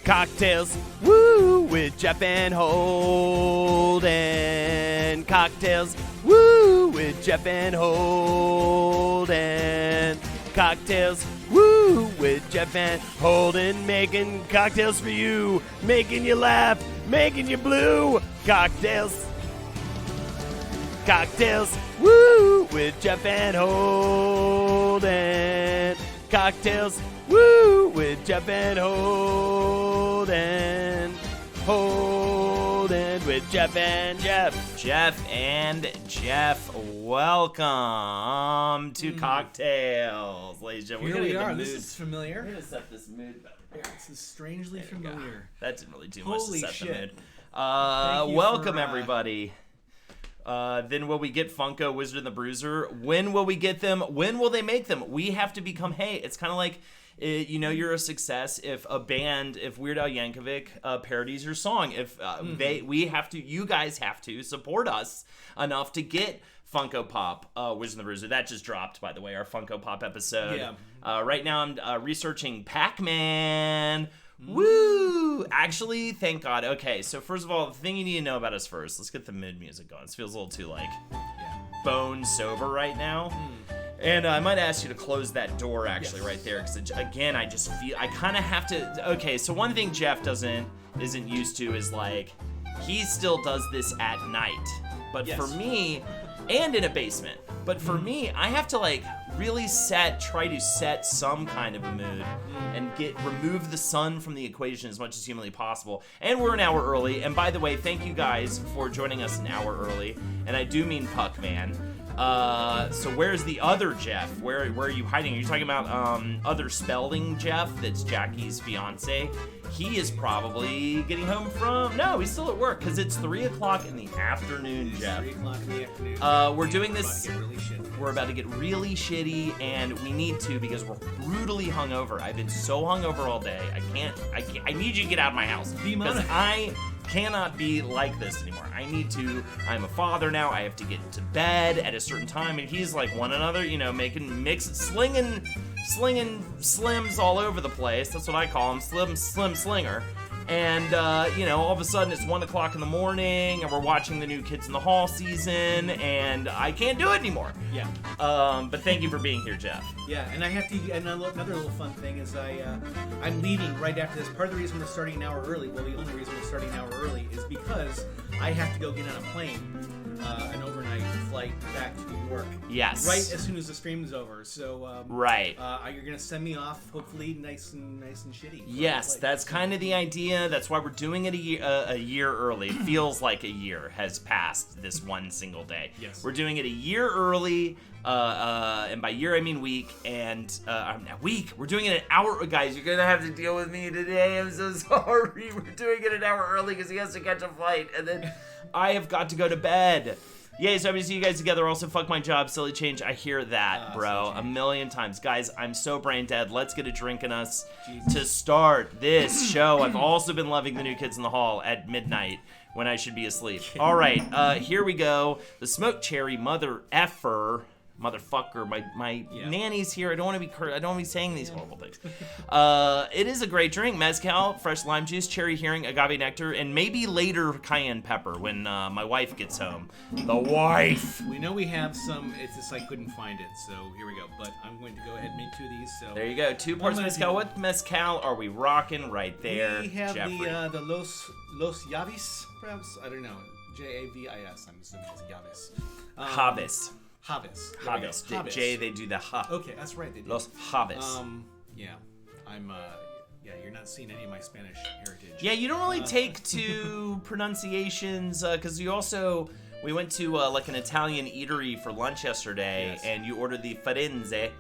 CockTails, woo, with Jeff and Holden. CockTails, woo, with Jeff and Holden. CockTails, woo, with Jeff and Holden. Making cocktails for you, making you laugh, making you blue. CockTails. CockTails, woo, with Jeff and Holden. CockTails, woo, with Jeff and Holden. Holden with Jeff and Jeff. Jeff and Jeff, welcome to CockTails, ladies and gentlemen. Here we are. This is familiar. We're gonna set this mood better. This is strangely familiar. That didn't really do much to set shit. the mood. Thank you Welcome, for, everybody. Then will we get Funko Wizard and the Bruiser? When will we get them? When will they make them? We have to become, hey, it's kind of like, you're a success if a band, if Weird Al Yankovic parodies your song. If you guys have to support us enough to get Funko Pop Wizard and the Bruiser. That just dropped, by the way, our Funko Pop episode. Yeah. Right now I'm researching Pac-Man. Woo! Actually, thank God. Okay, so first of all, the thing you need to know about us first. Let's get the mid music going. This feels a little too, bone sober right now. And I might ask you to close that door, actually, right there. Because, again, I just feel... I kind of have to... Okay, so one thing Jeff isn't used to is, he still does this at night. But for me... And in a basement. But for me, I have to, really try to set some kind of a mood and remove the sun from the equation as much as humanly possible. And we're an hour early. And by the way, thank you guys for joining us an hour early. And I do mean Puckman. So where's the other Jeff? Where are you hiding? Are you talking about other Spalding Jeff? That's Jackie's fiance. He is probably getting home from... No, he's still at work because it's 3 o'clock in the afternoon, Jeff. 3 o'clock in the afternoon. We're doing this... We're about to get really shitty, and we need to because we're brutally hungover. I've been so hungover all day. I need you to get out of my house because I cannot be like this anymore. I'm a father now. I have to get to bed at a certain time, and he's like one another, slinging slims all over the place. That's what I call him, slim slinger. And, all of a sudden it's 1 o'clock in the morning and we're watching the new Kids in the Hall season and I can't do it anymore. Yeah. But thank you for being here, Jeff. Yeah, and I have to, and another little fun thing is I'm leaving right after this. Part of the reason we're starting an hour early, well, the only reason we're starting an hour early is because I have to go get on a plane, an overnight flight back to New York. Yes. Right as soon as the stream is over. So, right. You're going to send me off, hopefully, nice and shitty. Yes, that's kind of the idea. That's why we're doing it a year early. It feels like a year has passed this one single day. Yes. We're doing it a year early, and by year I mean week, and week. We're doing it an hour. Guys, you're gonna have to deal with me today. I'm so sorry. We're doing it an hour early because he has to catch a flight, and then I have got to go to bed. Yay, so I'm going to see you guys together. Also, fuck my job, silly change. I hear that, bro, a million times. Guys, I'm so brain dead. Let's get a drink in us to start this show. I've also been loving the new Kids in the Hall at midnight when I should be asleep. All right, here we go. The smoked cherry motherfucker. My nanny's here. I don't want to be saying these horrible things. It is a great drink. Mezcal, fresh lime juice, cherry hearing, agave nectar, and maybe later cayenne pepper when my wife gets home. The wife! We know we have some. It's just I couldn't find it, so here we go. But I'm going to go ahead and make 2 of these. So there you go. 2 parts mezcal. What mezcal are we rocking right there, We have Jeffrey? the Los Llaves, perhaps? I don't know. Javis, I'm assuming it's Llaves. Javis. Javis. J, they do the ha. Okay, that's right. They do. Los Javis. Yeah. I'm, you're not seeing any of my Spanish heritage. Yeah, you don't really take to pronunciations, because we went to, an Italian eatery for lunch yesterday, and you ordered the Firenze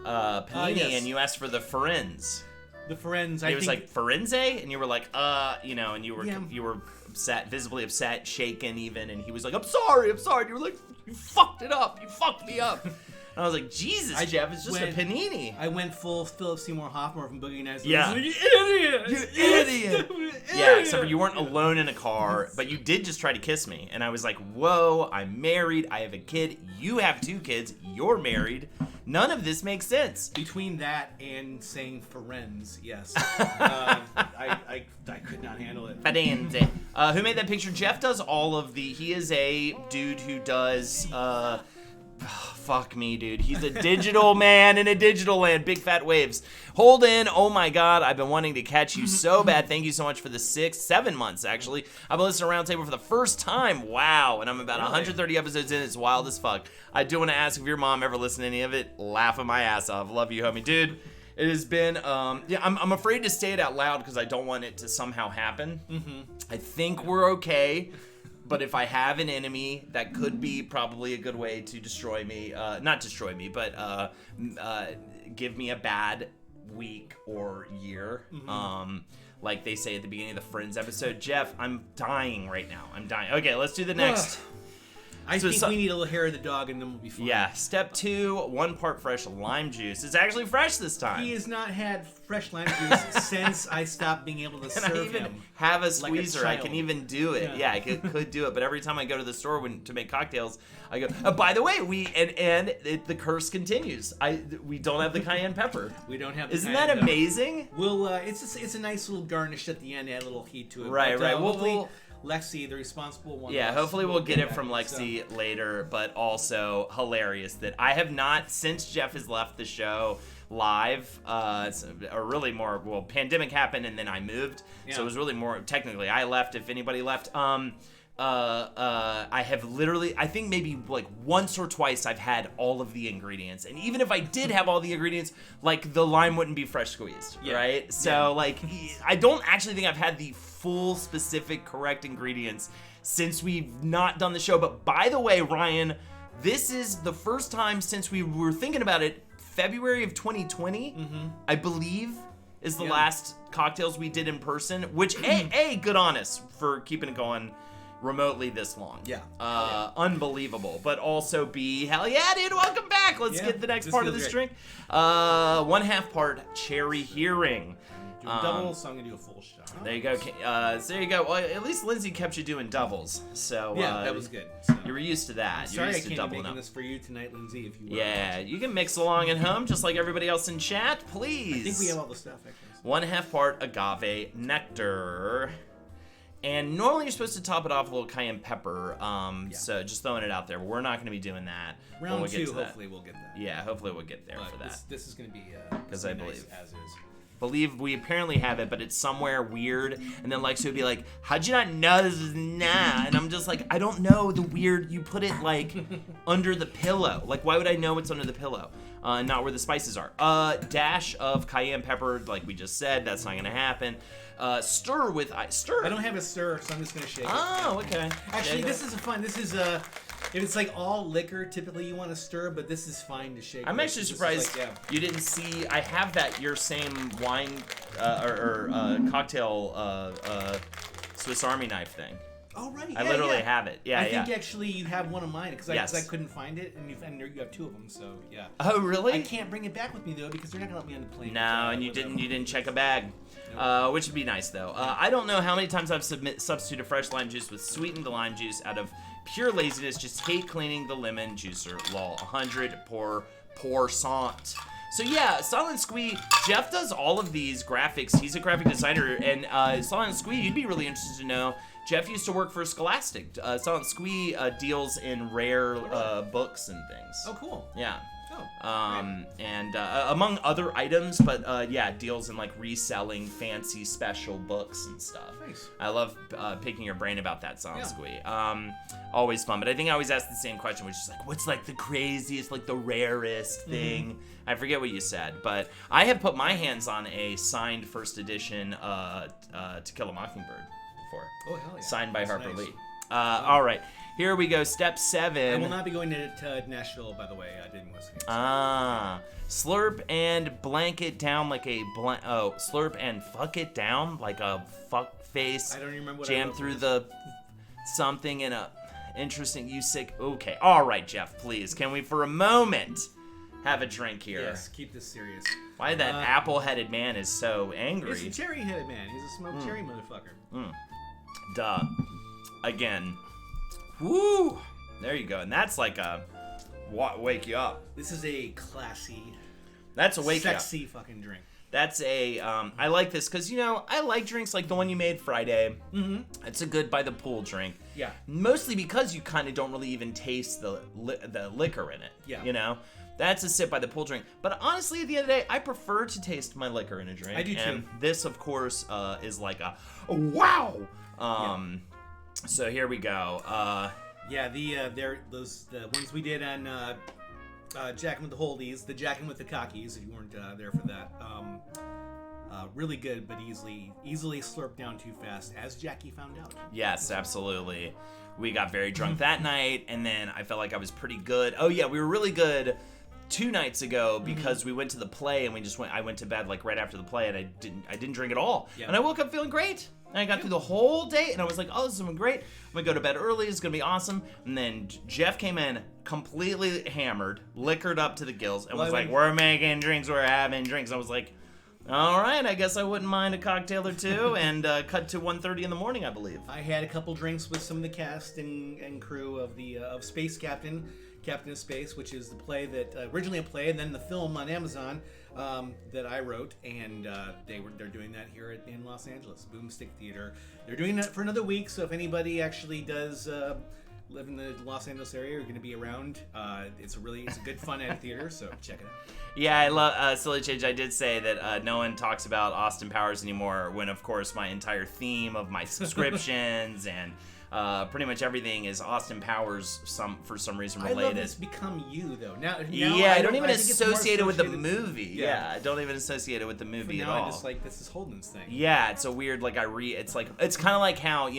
panini, and you asked for the Firenze. The Firenze, It was like Firenze, and you were like, and you were upset, visibly upset, shaken even, and he was like, I'm sorry, and you were like, you fucked it up, you fucked me up. And I was like, Jesus, Jeff, it's just a panini. I went full Philip Seymour Hoffman from Boogie Nights. Yeah. You idiot! You idiot! Yeah, except for you weren't alone in a car, but you did just try to kiss me. And I was like, whoa, I'm married, I have a kid, you have 2 kids, you're married. None of this makes sense. Between that and saying Ferenz, yes. I could not handle it. Firenze. Who made that picture? Jeff does all of the... He is a dude who does... fuck me, dude. He's a digital man in a digital land. Big fat waves. Holden, oh my god, I've been wanting to catch you so bad. Thank you so much for the 7 months, actually. I've been listening to Roundtable for the first time. Wow. And I'm about 130 episodes in. It's wild as fuck. I do want to ask if your mom ever listened to any of it. Laughing my ass off. Love you, homie. Dude, it has been, I'm afraid to say it out loud because I don't want it to somehow happen. I think we're okay. But if I have an enemy, that could be probably a good way to destroy me. Not destroy me, but give me a bad week or year. Like they say at the beginning of the Friends episode. Jeff, I'm dying right now. I'm dying. Okay, let's do the next. I think we need a little hair of the dog and then we'll be fine. Yeah, step 2, 1 part fresh lime juice. It's actually fresh this time. He has not had fresh lime juice since I stopped being able to serve him. And I even have a squeezer. Like I can even do it. Yeah, I could do it. But every time I go to the store to make cocktails, I go, by the way, the curse continues. We don't have the cayenne pepper. We don't have the Isn't that amazing? We'll, it's a nice little garnish at the end, add a little heat to it. Right, but, right. Hopefully, Lexi, the responsible one. Yeah, hopefully we'll get it from Lexi later, but also hilarious that I have not, since Jeff has left the show live, pandemic happened and then I moved, so it was really more, technically I left if anybody left. I have literally, I think maybe like once or twice I've had all of the ingredients, and even if I did have all the ingredients, like the lime wouldn't be fresh squeezed, right? So like, I don't actually think I've had the full specific correct ingredients since we've not done the show. But by the way, Ryan, this is the first time since we were thinking about it, February of 2020, I believe, is the last cocktails we did in person, which A, good on us for keeping it going remotely this long. Unbelievable. But also B, hell yeah, dude, welcome back. Let's get the next part of this drink. 1/2 part cherry hearing. Double, so I'm gonna do a full shot. There you go. So there you go. Well, at least Lindsay kept you doing doubles. So that was good. So. You were used to that. Sorry, You're used I to can't be doubling making up. this for you tonight, Lindsay. If you were. Yeah, you can mix along at home just like everybody else in chat, please. I think we have all the stuff actually. 1/2 part agave nectar. And normally you're supposed to top it off with a little cayenne pepper. So just throwing it out there. We're not going to be doing that. Round 2, hopefully we'll get that. Yeah, hopefully we'll get there for that. This is going to be because I believe nice as is. Believe we apparently have it, but it's somewhere weird. And then Lexi would be like, "How'd you not know this is nah?" And I'm just like, I don't know the weird. You put it like under the pillow. Like, why would I know it's under the pillow? Not where the spices are. Dash of cayenne pepper, like we just said. That's not gonna happen. Stir with stir. I don't have a stir, so I'm just gonna shake it. Oh, okay. Actually, this is fun. This is if it's like all liquor, typically you want to stir, but this is fine to shake. I'm actually surprised you didn't see. I have your same wine or cocktail Swiss Army knife thing. Oh right. I literally have it. Yeah, I think actually you have one of mine because I couldn't find it, and you have 2 of them. So yeah. Oh really? I can't bring it back with me though because they're not gonna let me on the plane. No, and you didn't check a bag. Which would be nice though. I don't know how many times I've substituted fresh lime juice with sweetened lime juice out of pure laziness. Just hate cleaning the lemon juicer. Lol. 100 pour sant. So yeah, Silent Squee, Jeff does all of these graphics. He's a graphic designer, and Silent Squee, you'd be really interested to know, Jeff used to work for Scholastic. Silent Squee deals in rare books and things. Oh, cool. Yeah. Oh, and among other items, but deals in like reselling fancy special books and stuff. Nice. I love picking your brain about that, Silent Squee. Always fun, but I think I always ask the same question, which is like, what's like the craziest, like the rarest thing? I forget what you said, but I have put my hands on a signed first edition To Kill a Mockingbird before. Oh hell yeah! Signed by Harper nice. Lee. All right. Here we go, step 7. I will not be going to Nashville, by the way. I didn't listen. Slurp and blank it down like a slurp and fuck it down like a fuck face. I don't even remember what jam through the something in a interesting Okay, all right, Jeff, please. Can we for a moment have a drink here? Yes, keep this serious. Why that apple-headed man is so angry? He's a cherry-headed man. He's a smoked cherry motherfucker. Duh. Again. Woo! There you go. And that's like a wake you up. This is a classy, That's a wake sexy fucking drink. That's a, I like this because, I like drinks like the one you made Friday. Mm-hmm. It's a good by the pool drink. Yeah. Mostly because you kind of don't really even taste the liquor in it. Yeah. That's a sip by the pool drink. But honestly, at the end of the day, I prefer to taste my liquor in a drink. I do too. And this, of course, is like a wow. So here we go. The ones we did on Jackin' with the Holdies, the Jackin' with the Cockies, if you weren't there for that. Really good, but easily slurped down too fast, as Jackie found out. Yes, absolutely. We got very drunk that night, and then I felt like I was pretty good. Oh yeah, we were really good 2 nights ago because we went to the play and I went to bed like right after the play, and I didn't drink at all. Yeah. And I woke up feeling great. And I got through the whole day, and I was like, oh, this is going great. I'm going to go to bed early. It's going to be awesome. And then Jeff came in completely hammered, liquored up to the gills, and was like, we're making drinks, we're having drinks. I was like, all right, I guess I wouldn't mind a cocktail or two, and cut to 1:30 in the morning, I believe. I had a couple drinks with some of the cast and crew of Space Captain of Space, which is the play that originally a play, and then the film on Amazon that I wrote, and they're doing that here in Los Angeles, Boomstick Theater. They're doing that for another week, so if anybody actually does live in the Los Angeles area or going to be around, it's a good fun at a theater, so check it out. Yeah, I love Silly Change. I did say that no one talks about Austin Powers anymore, when of course my entire theme of my subscriptions and pretty much everything is Austin Powers for some reason related. I love it's become you though. Now I don't even associate it with the movie. Yeah, I don't even associate it with the movie at all. I just like this is Holden's thing. Yeah, it's a weird it's kind of like how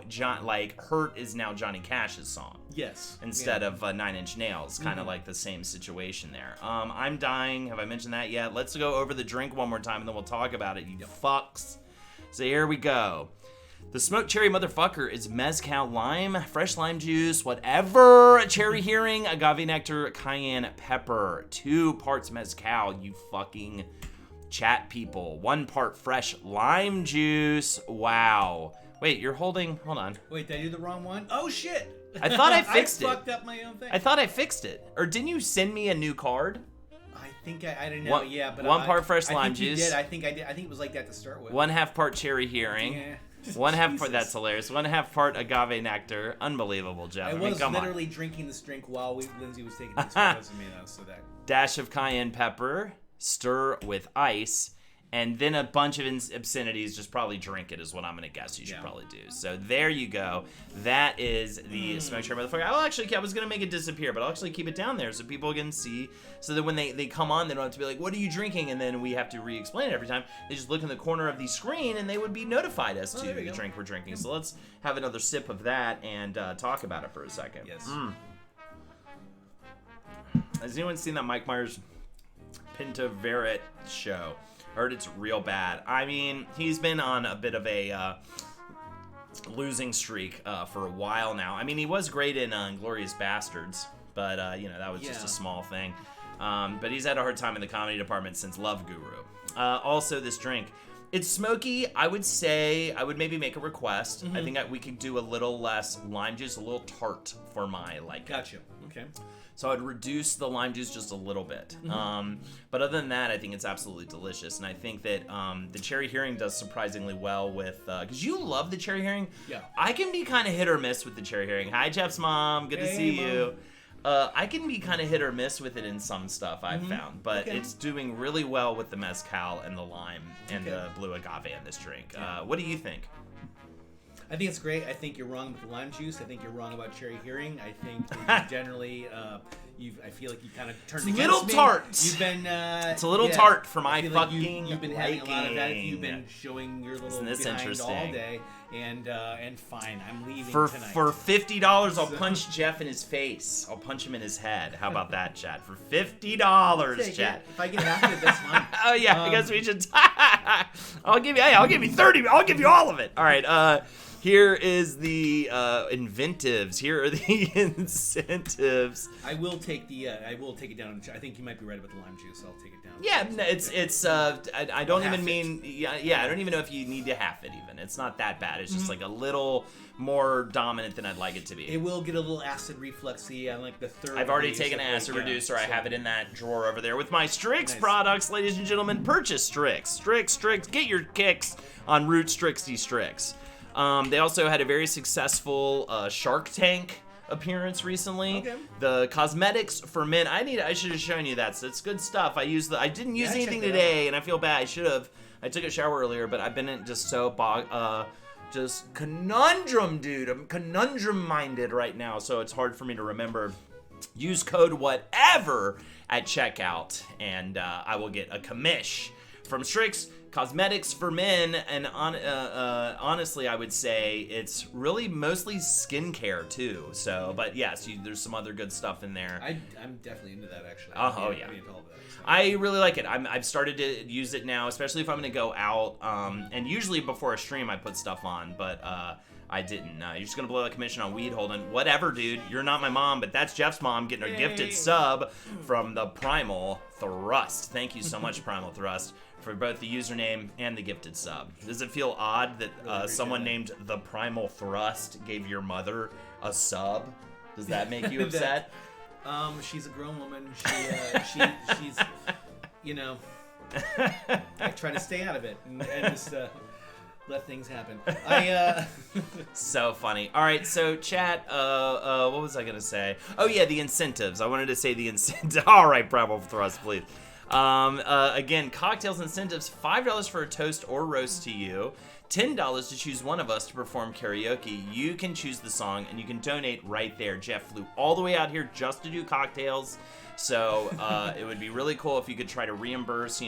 John Hurt is now Johnny Cash's song. Yes. Instead of 9 Inch Nails, kind of like the same situation there. I'm dying. Have I mentioned that yet? Let's go over the drink one more time and then we'll talk about it. You fucks. So here we go. The smoked cherry motherfucker is mezcal lime, fresh lime juice, whatever, cherry hearing, agave nectar, cayenne pepper. 2 parts mezcal, you fucking chat people. 1 part fresh lime juice. Wow. Wait, hold on. Wait, did I do the wrong one? Oh shit! I thought I fixed it. I fucked up my own thing. I thought I fixed it. Or didn't you send me a new card? I think I don't know. But 1 part fresh lime juice. You did. I think I did. I think it was like that to start with. 1/2 part cherry hearing. Yeah. 1/2 part. That's hilarious. 1/2 part agave nectar. Unbelievable, Jeff. I was literally drinking this drink while Lindsay was taking these photos of me, though. So that dash of cayenne pepper. Stir with ice. And then a bunch of obscenities, just probably drink it is what I'm going to guess you should probably do. So there you go. That is the smoked cherry motherfucker. I was going to make it disappear, but I'll actually keep it down there so people can see. So that when they come on, they don't have to be like, what are you drinking? And then we have to re-explain it every time. They just look in the corner of the screen and they would be notified as to the drink we're drinking. So let's have another sip of that and talk about it for a second. Yes. Has anyone seen that Mike Myers Pinta Verret show? Heard it's real bad. I mean, he's been on a bit of a losing streak for a while now. I mean, he was great in Inglourious Bastards, but that was just a small thing. But he's had a hard time in the comedy department since Love Guru. Also, this drink, it's smoky. I would say I would maybe make a request. I think we could do a little less lime juice, a little tart for my liking. Gotcha. Okay. So I'd reduce the lime juice just a little bit. But other than that, I think it's absolutely delicious. And I think that the cherry hearing does surprisingly well with... Because you love the cherry hearing. Yeah. I can be kind of hit or miss with the cherry hearing. Hi, Jeff's mom. Good to see you. I can be kind of hit or miss with it in some stuff I've found. But it's doing really well with the mezcal and the lime and the blue agave in this drink. What do you think? I think it's great. I think you're wrong with the lime juice. I think you're wrong about cherry hearing. I think that you generally, I feel like you kind of turned against me. It's a little tart. You've been. It's a little tart for my fucking like you've been having a lot of that. You've been showing your little behind all day, and fine. I'm leaving tonight. For $50, I'll punch Jeff in his face. I'll punch him in his head. How about that, Chad? For $50, Chad. If I get half of it, that's fine. Oh yeah, I guess we should. I'll give you 30. I'll give you all of it. All right. Here is the inventives. Here are the incentives. I will take it down. I think you might be right about the lime juice. I'll take it down. Yeah, no, it's I don't even mean I don't even know if you need to half it even. It's not that bad. It's just like a little more dominant than I'd like it to be. It will get a little acid refluxy on like the third. I've already taken an acid reducer. I have it in that drawer over there with my Strix products, ladies and gentlemen. Purchase Strix. Strix. Get your kicks on Root Strixy Strix. They also had a very successful Shark Tank appearance recently. Okay. The cosmetics for men. I should have shown you that. So it's good stuff. I didn't use anything today, and I feel bad. I should have. I took a shower earlier, but I've been just so just conundrum, dude. I'm conundrum minded right now, so it's hard for me to remember. Use code whatever at checkout, and I will get a commish from Strix. Cosmetics for men, and honestly, I would say it's really mostly skincare too. So, but yes, there's some other good stuff in there. I'm definitely into that actually. Oh yeah. I really like it. I've started to use it now, especially if I'm going to go out. And usually before a stream, I put stuff on, but I didn't. You're just going to blow the commission on weed holding. Whatever, dude. You're not my mom, but that's Jeff's mom getting a gifted sub from the Primal Thrust. Thank you so much, Primal Thrust, for both the username and the gifted sub. Does it feel odd that someone named the Primal Thrust gave your mother a sub? Does that make you upset? She's a grown woman. She's, I try to stay out of it and just let things happen. So funny. All right, so chat. What was I gonna say? Oh yeah, the incentives. I wanted to say the incentive. All right, Primal Thrust, please. Again, CockTails incentives: $5 for a toast or roast to you. $10 to choose one of us to perform karaoke. You can choose the song and you can donate right there. Jeff flew all the way out here just to do CockTails, so it would be really cool if you could try to reimburse,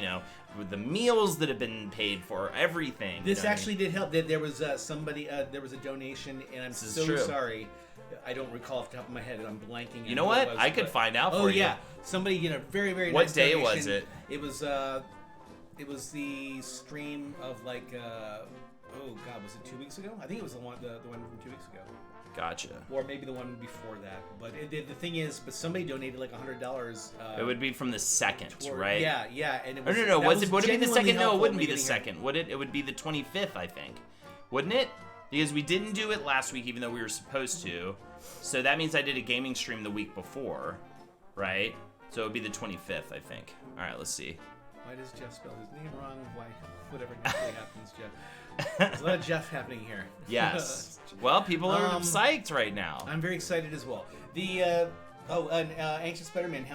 with the meals that have been paid for, everything. This actually did help. There was somebody. There was a donation, and I'm so sorry. I don't recall off the top of my head. I'm blanking. You know what? I could find out for you. Oh yeah, somebody. Very very. What nice day donation. was it? It was the stream of like. Oh God, was it 2 weeks ago? I think it was the one from 2 weeks ago. Gotcha. Or maybe the one before that. But the thing is, somebody donated like $100. It would be from the second, right? Yeah, and it was. No. Would it be the second? No, it wouldn't be the second. second. Would it? It would be the 25th, I think. Wouldn't it? Because we didn't do it last week, even though we were supposed to. So that means I did a gaming stream the week before, right? So it would be the 25th, I think. All right, let's see. Why does Jeff spell his name wrong? Why? Whatever naturally happens, Jeff. There's a lot of Jeff happening here. Yes. Well, people are psyched right now. I'm very excited as well. Anxious Spider-Man,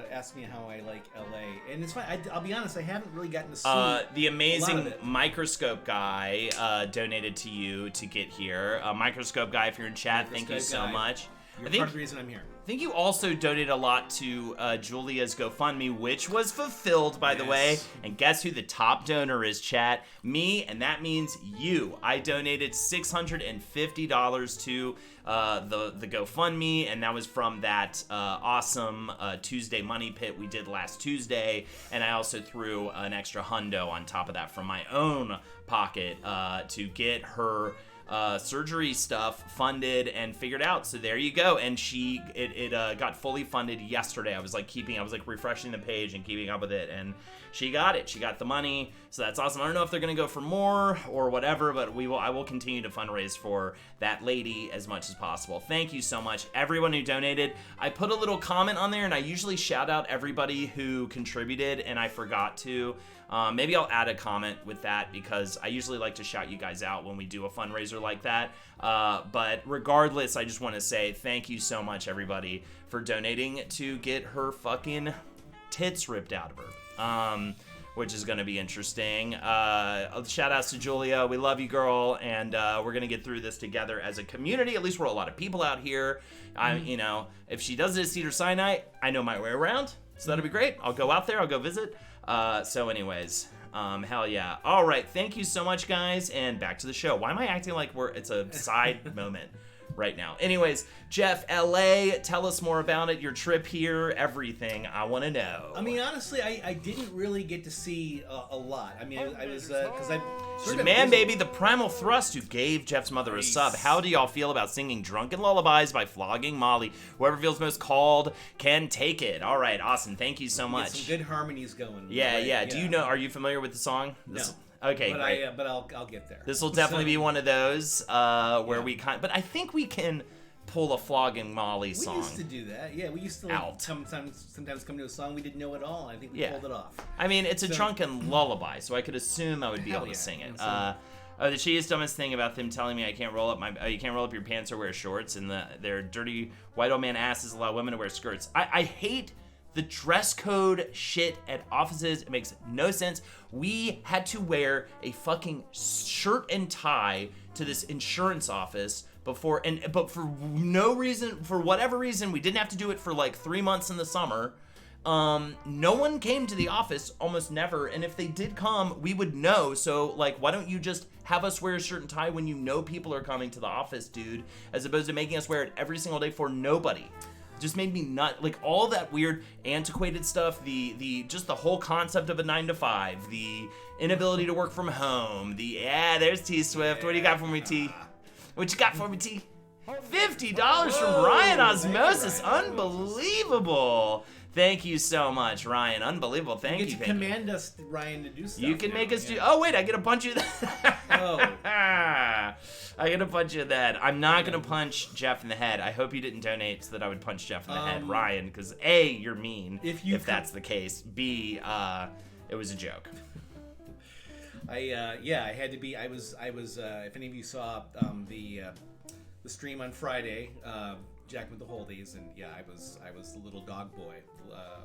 asked me how I like LA, and it's fine. I'll be honest, I haven't really gotten to see the amazing Microscope guy donated to you to get here. Microscope guy, if you're in chat, thank you so much. You're part of the reason I'm here. I think you also donated a lot to Julia's GoFundMe, which was fulfilled, by the way. And guess who the top donor is, chat? Me, and that means you. I donated $650 to the GoFundMe, and that was from that awesome Tuesday Money Pit we did last Tuesday. And I also threw an extra hundo on top of that from my own pocket to get her surgery stuff funded and figured out. So there you go. And it got fully funded yesterday. I was refreshing the page and keeping up with it, and she got it. She got the money. So that's awesome. I don't know if they're gonna go for more or whatever, but I will continue to fundraise for that lady as much as possible. Thank you so much, everyone who donated. I put a little comment on there, and I usually shout out everybody who contributed, and I forgot to. Maybe I'll add a comment with that, because I usually like to shout you guys out when we do a fundraiser like that. But regardless, I just want to say thank you so much, everybody, for donating to get her fucking tits ripped out of her, which is going to be interesting. Shout outs to Julia. We love you, girl, and we're going to get through this together as a community. At least we're a lot of people out here. If she does it at Cedar Sinai, I know my way around, so that'll be great. I'll go out there. I'll go visit. So anyways, hell yeah. All right. Thank you so much, guys. And back to the show. Why am I acting like it's a side moment? right now. Anyways, Jeff, LA, tell us more about it, your trip here, everything. I want to know. I mean, honestly, I didn't really get to see a lot. I mean, I was, because I sort of Man busy. Baby, the Primal Thrust, who gave Jeff's mother a sub. How do y'all feel about singing Drunken Lullabies by Flogging Molly? Whoever feels most called can take it. All right, awesome. Thank you so much. Get some good harmonies going. Yeah, right? yeah. Do you know, are you familiar with the song? No. Okay, but great. But I'll get there. This will definitely be one of those where we but I think we can pull a Flogging Molly song. We used to do that. Yeah, we used to Out. sometimes come to a song we didn't know at all. I think we pulled it off. I mean, it's a drunken lullaby, so I could assume I would be Hell able to yeah. sing it. So- The cheesiest, dumbest thing about them telling me I can't roll up you can't roll up your pants or wear shorts, and their dirty white old man asses allow women to wear skirts. I hate the dress code shit at offices. It makes no sense. We had to wear a fucking shirt and tie to this insurance office before, but for no reason, for whatever reason, we didn't have to do it for like 3 months in the summer. No one came to the office, almost never, and if they did come, we would know. So, like, why don't you just have us wear a shirt and tie when you know people are coming to the office, dude, as opposed to making us wear it every single day for nobody. Just made me nut. Like, all that weird antiquated stuff, the just the whole concept of a 9 to 5, the inability to work from home, there's T Swift. What do you got for me, T? What you got for me, T? $50 from Ryan Osmosis. Unbelievable. Thank you so much, Ryan. Unbelievable. Thank you. You get to command us, Ryan, to do stuff. You can make us do. Oh wait, I get a punch of that. Oh. I get a punch of that. I'm not gonna punch Jeff in the head. I hope you didn't donate so that I would punch Jeff in the head, Ryan, because A, you're mean. If that's the case. B, it was a joke. I had to be. I was. If any of you saw the stream on Friday, Jack with the Holdies, and I was the little dog boy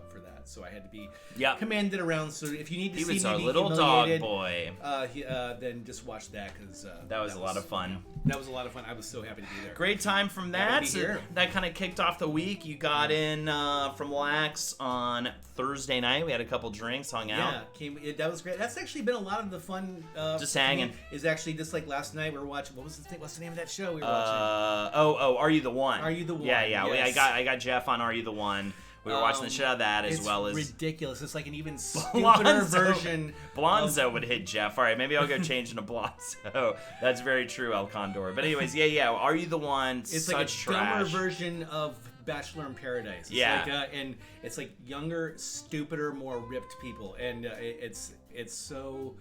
for that, so I had to be commanded around. So if you need to see me was our be little dog humiliated, boy. then just watch that, because that was a lot of fun. That was a lot of fun. I was so happy to be there. Great time from that. So that kind of kicked off the week. You got in from Lax on Thursday night. We had a couple drinks, hung out. Yeah, that was great. That's actually been a lot of the fun. Just hanging. Is actually just like last night we were watching. What's the name of that show we were watching? Are You the One? Are You the One? Yeah. Yes. I got Jeff on Are You the One. We were watching the shit out of that, as well as ridiculous. It's like an even stupider version. Blonzo would hit Jeff. All right, maybe I'll go change into Blonzo. That's very true, El Condor. But anyways, Are You the One? It's such like a trash. dumber version of Bachelor in Paradise. It's and it's like younger, stupider, more ripped people, and it's so.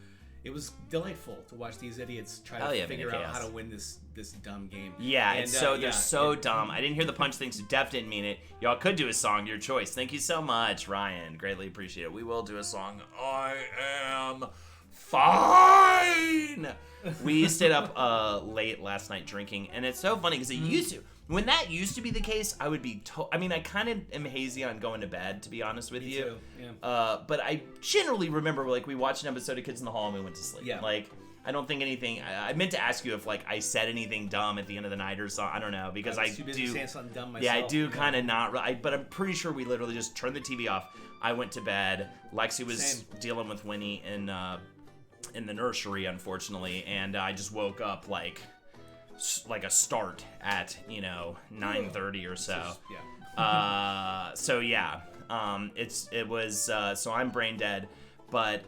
It was delightful to watch these idiots try to figure out how to win this dumb game. Yeah, and they're so dumb. I didn't hear the punch thing, so Def didn't mean it. Y'all could do a song, your choice. Thank you so much, Ryan. Greatly appreciate it. We will do a song. I am fine. We stayed up late last night drinking, and it's so funny because it used to. When that used to be the case, I would be. I mean, I kind of am hazy on going to bed, to be honest with you. Me too. Yeah. But I generally remember, like, we watched an episode of Kids in the Hall and we went to sleep. Yeah. Like, I don't think anything. I meant to ask you if, like, I said anything dumb at the end of the night or something. I don't know, because I was too busy saying something dumb myself. Yeah, I do kind of not. But I'm pretty sure we literally just turned the TV off. I went to bed. Lexi was dealing with Winnie in the nursery, unfortunately, and I just woke up like a start at 9:30 or so. So I'm brain dead. But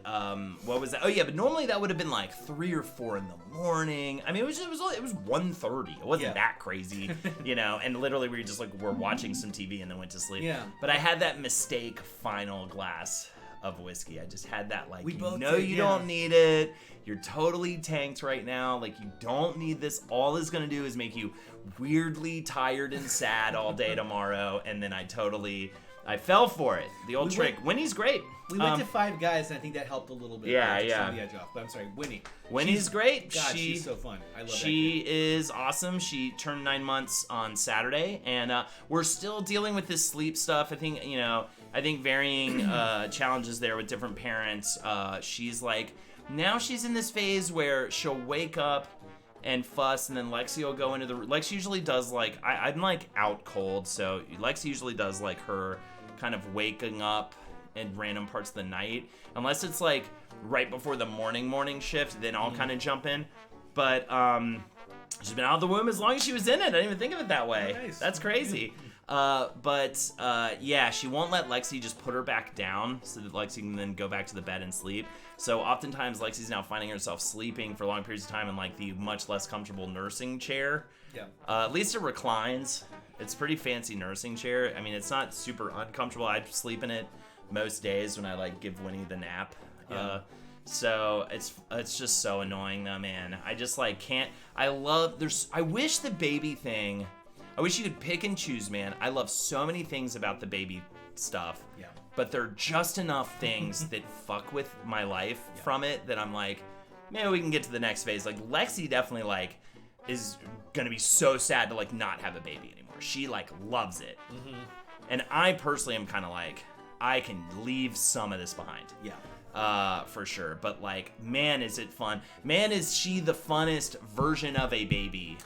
what was that? Oh yeah, but normally that would have been like 3 or 4 in the morning. I mean, it was 1:30. It wasn't that crazy, And literally we were watching some TV and then went to sleep. Yeah. But I had that mistake final glass of whiskey. I just had that we both you don't need it. You're totally tanked right now. Like, you don't need this. All it's gonna do is make you weirdly tired and sad all day tomorrow. And then I fell for it. The old trick. Winnie's great. We went to Five Guys, and I think that helped a little bit. Yeah. Some of the edge off. But I'm sorry, Winnie. Winnie's great. God, she's so fun. I love that. She is awesome. She turned 9 months on Saturday, and we're still dealing with this sleep stuff. I think varying challenges there with different parents. She's like, now she's in this phase where she'll wake up and fuss, and then Lexi will go into Lexi usually does like, I'm like out cold, so Lexi usually does like her kind of waking up in random parts of the night, unless it's like right before the morning shift, then I'll kind of jump in. But She's been out of the womb as long as she was in it. I didn't even think of it that way. Nice. That's crazy. Yeah, she won't let Lexi just put her back down so that Lexi can then go back to the bed and sleep. So oftentimes Lexi's now finding herself sleeping for long periods of time in like the much less comfortable nursing chair. Yeah. At least it reclines. It's a pretty fancy nursing chair. I mean, it's not super uncomfortable. I sleep in it most days when I like give Winnie the nap. Yeah. So it's just so annoying though, man. I just like can't. I wish the baby thing. I wish you could pick and choose, man. I love so many things about the baby stuff. Yeah. But there are just enough things that fuck with my life from it that I'm like, maybe we can get to the next phase. Like Lexi definitely like is gonna be so sad to like not have a baby anymore. She like loves it. Mm-hmm. And I personally am kind of like, I can leave some of this behind. Yeah. For sure. But like, man, is it fun. Man, is she the funnest version of a baby.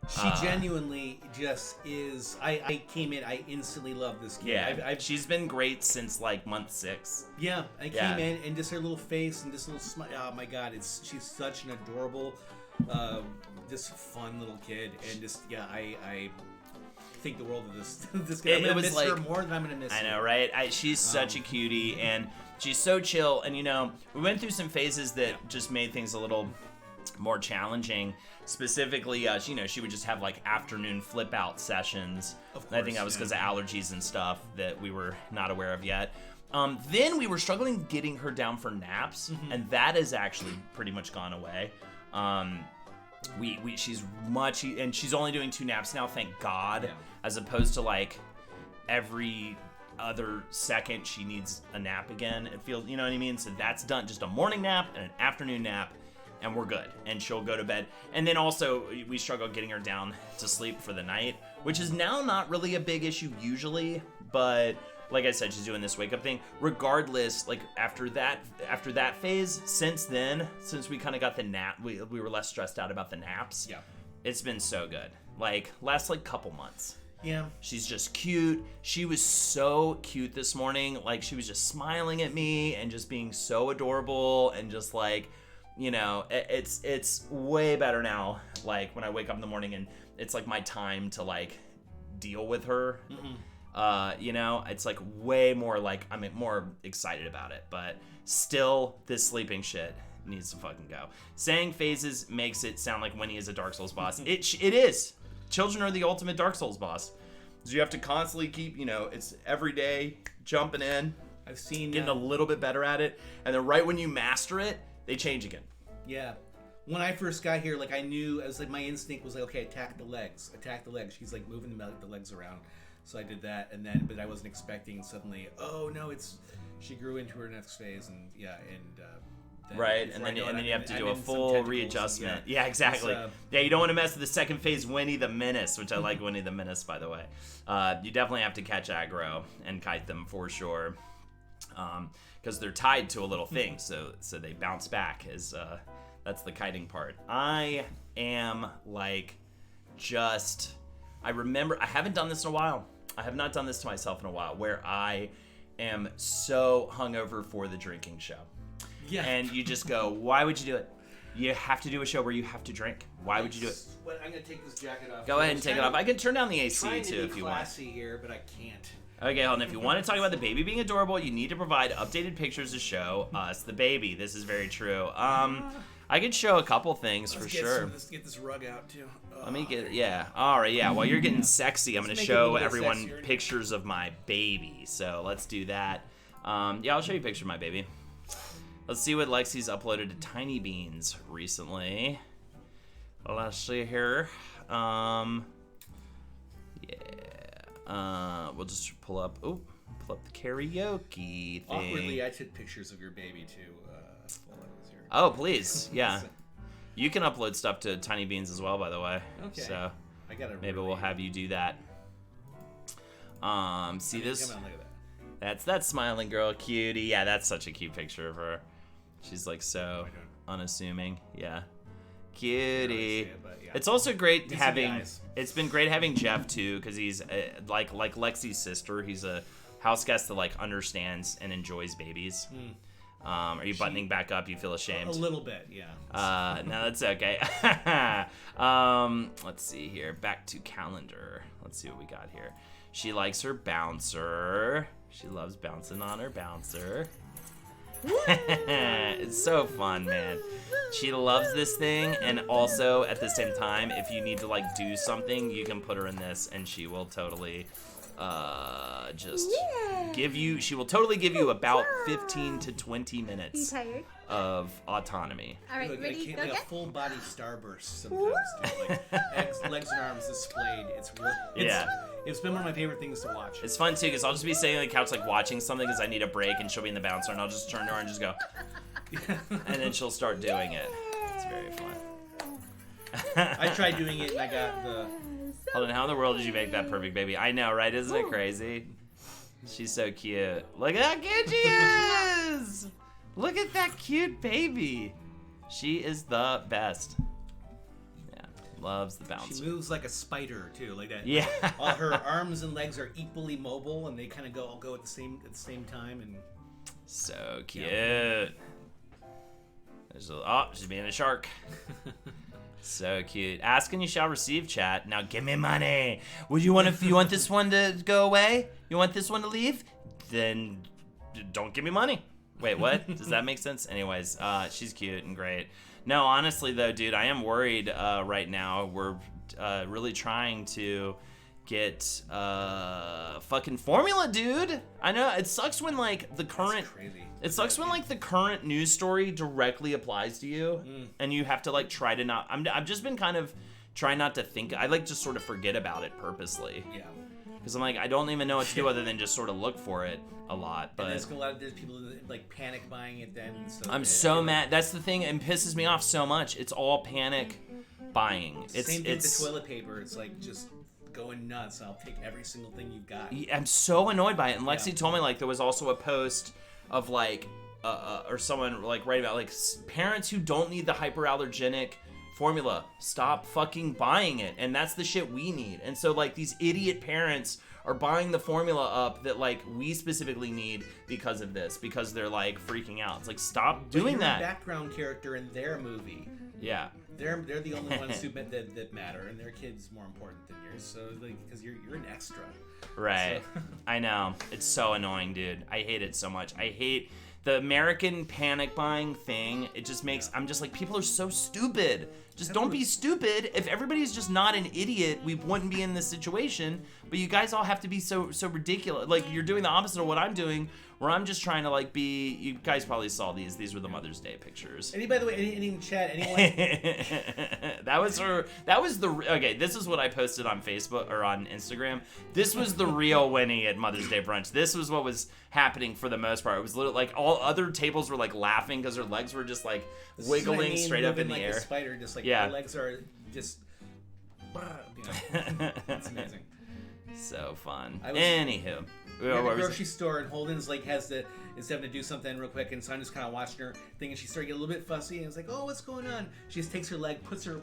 She genuinely just is. I came in, I instantly love this kid. Yeah, she's been great since like month 6. Yeah, I came in and just her little face and this little smile. Oh my God, she's such an adorable, just fun little kid. And just, yeah, I think the world of this kid. I'm going to miss her more than I'm going to miss her. I know, right? She's such a cutie and she's so chill. And, you know, we went through some phases that just made things a little more challenging. Specifically, you know, she would just have like afternoon flip out sessions. Of course, I think that was because of allergies and stuff that we were not aware of yet. Then we were struggling getting her down for naps, and that has actually pretty much gone away. She's only doing 2 naps now, thank God, as opposed to like every other second she needs a nap again. It feels, you know what I mean? So that's done, just a morning nap and an afternoon nap. And we're good, and she'll go to bed. And then also, we struggle getting her down to sleep for the night, which is now not really a big issue usually, but like I said, she's doing this wake up thing. Regardless, like after that phase, since we kind of got the nap, we were less stressed out about the naps. Yeah, it's been so good. Like last like couple months. Yeah. She's just cute. She was so cute this morning. Like she was just smiling at me and just being so adorable and just like, you know, it's way better now, like when I wake up in the morning and it's like my time to like deal with her. You know, it's like way more like I'm more excited about it, but still this sleeping shit needs to fucking go. Saying phases makes it sound like Winnie is a Dark Souls boss. It is. Children are the ultimate Dark Souls boss. So you have to constantly keep, you know, it's every day jumping in. I've seen getting a little bit better at it, and then right when you master it, they change again. Yeah. When I first got here, like I knew, I was like, my instinct was like, okay, attack the legs. She's like moving the legs around. So I did that, and then, but I wasn't expecting suddenly, oh no, she grew into her next phase, and yeah, and right, and then you have to do a full readjustment. Yeah, exactly. Yeah, you don't want to mess with the second phase Winnie the Menace, which I like Winnie the Menace, by the way. You definitely have to catch aggro and kite them for sure. Because they're tied to a little thing, so they bounce back. That's the kiting part. I am like, I remember I haven't done this in a while. I have not done this to myself in a while, where I am so hungover for the drinking show. Yeah. And you just go, why would you do it? You have to do a show where you have to drink. Why would you do it? Well, I'm gonna take this jacket off. Go ahead and take it off. I can turn down the AC too if you want. Classy here, but I can't. Okay, hold on. If you want to talk about the baby being adorable, you need to provide updated pictures to show us the baby. This is very true. I could show a couple things for sure. Let's get this rug out too. Let me get it. Yeah. All right. Yeah. While you're getting sexy, I'm going to show everyone pictures of my baby. So let's do that. Yeah, I'll show you a picture of my baby. Let's see what Lexi's uploaded to Tiny Beans recently. Let's see here. We'll just pull up the karaoke thing. Awkwardly, I took pictures of your baby too while I was here. Oh, please. Yeah. You can upload stuff to Tiny Beans as well, by the way. Okay. So I gotta maybe we'll have you do that. See this? Come on, look at that. That's that smiling girl, cutie. Yeah, that's such a cute picture of her. She's like so unassuming. Yeah. Cutie. It's also great having. It's been great having Jeff too, because he's like Lexi's sister. He's a house guest that like understands and enjoys babies. Are you buttoning back up? You feel ashamed? A little bit, yeah. No, that's okay. Let's see here. Back to calendar. Let's see what we got here. She likes her bouncer. She loves bouncing on her bouncer. It's so fun, man. She loves this thing, and also at the same time, if you need to like do something, you can put her in this, and she will totally she will totally give you about 15 to 20 minutes of autonomy. All right, ready? Go like a get. full body starburst sometimes, dude. Like legs and arms displayed. It's been one of my favorite things to watch. It's fun too, because I'll just be sitting on the couch like watching something because I need a break, and she'll be in the bouncer, and I'll just turn to her and just go, and then she'll start doing it. It's very fun. I tried doing it and I got the. Hold on, how in the world did you make that perfect baby? I know, right? Isn't it crazy? She's so cute. Look at how cute she is! Look at that cute baby. She is the best. Yeah, loves the bounce. She moves like a spider too, like that. Yeah. All her arms and legs are equally mobile, and they kind of all go at the same time. And so cute. She's being a shark. So cute. Ask and you shall receive, chat. Now give me money. You want this one to go away? You want this one to leave? Then don't give me money. Wait, what? Does that make sense? Anyways, she's cute and great. No, honestly though, dude, I am worried right now. We're really trying to get fucking formula, dude. I know it sucks when like the current. That's crazy. It sucks when like the current news story directly applies to you, and you have to like try to not. I've just been kind of trying not to think. I like just sort of forget about it purposely. Yeah. Because I'm like, I don't even know what to do other than just sort of look for it a lot. But And there's people that, like panic buying it then. So I'm so mad. That's the thing, and pisses me off so much. It's all panic buying. Same thing with the toilet paper. It's like just going nuts. I'll take every single thing you've got. I'm so annoyed by it. And Lexi told me like there was also a post of like or someone like writing about like parents who don't need the hyperallergenic formula, stop fucking buying it. And that's the shit we need. And so like these idiot parents are buying the formula up that like we specifically need because of this, because they're like freaking out. It's like, stop doing that. You're a background character in their movie. Yeah. They're the only ones who that matter, and their kid's more important than yours. So like, because you're an extra. Right. So. I know. It's so annoying, dude. I hate it so much. I hate the American panic buying thing. It just makes, I'm just like, people are so stupid. Just don't be stupid. If everybody's just not an idiot, we wouldn't be in this situation. But you guys all have to be so ridiculous. Like, you're doing the opposite of what I'm doing, where I'm just trying to like be. You guys probably saw these. These were the Mother's Day pictures. Any, by the way, any in chat, anyone? That was the. Okay, this is what I posted on Facebook or on Instagram. This was the real Winnie at Mother's Day brunch. This was what was happening for the most part. It was literally like all other tables were like laughing because her legs were just like wiggling straight up in the like air. A spider, just like yeah. Her legs are just. It's amazing. So fun. Anywho. We're at the grocery store, and Holden's like is having to do something real quick, and so I'm just kind of watching her thing, and she started getting a little bit fussy, and it's like, oh, what's going on? She just takes her leg, puts her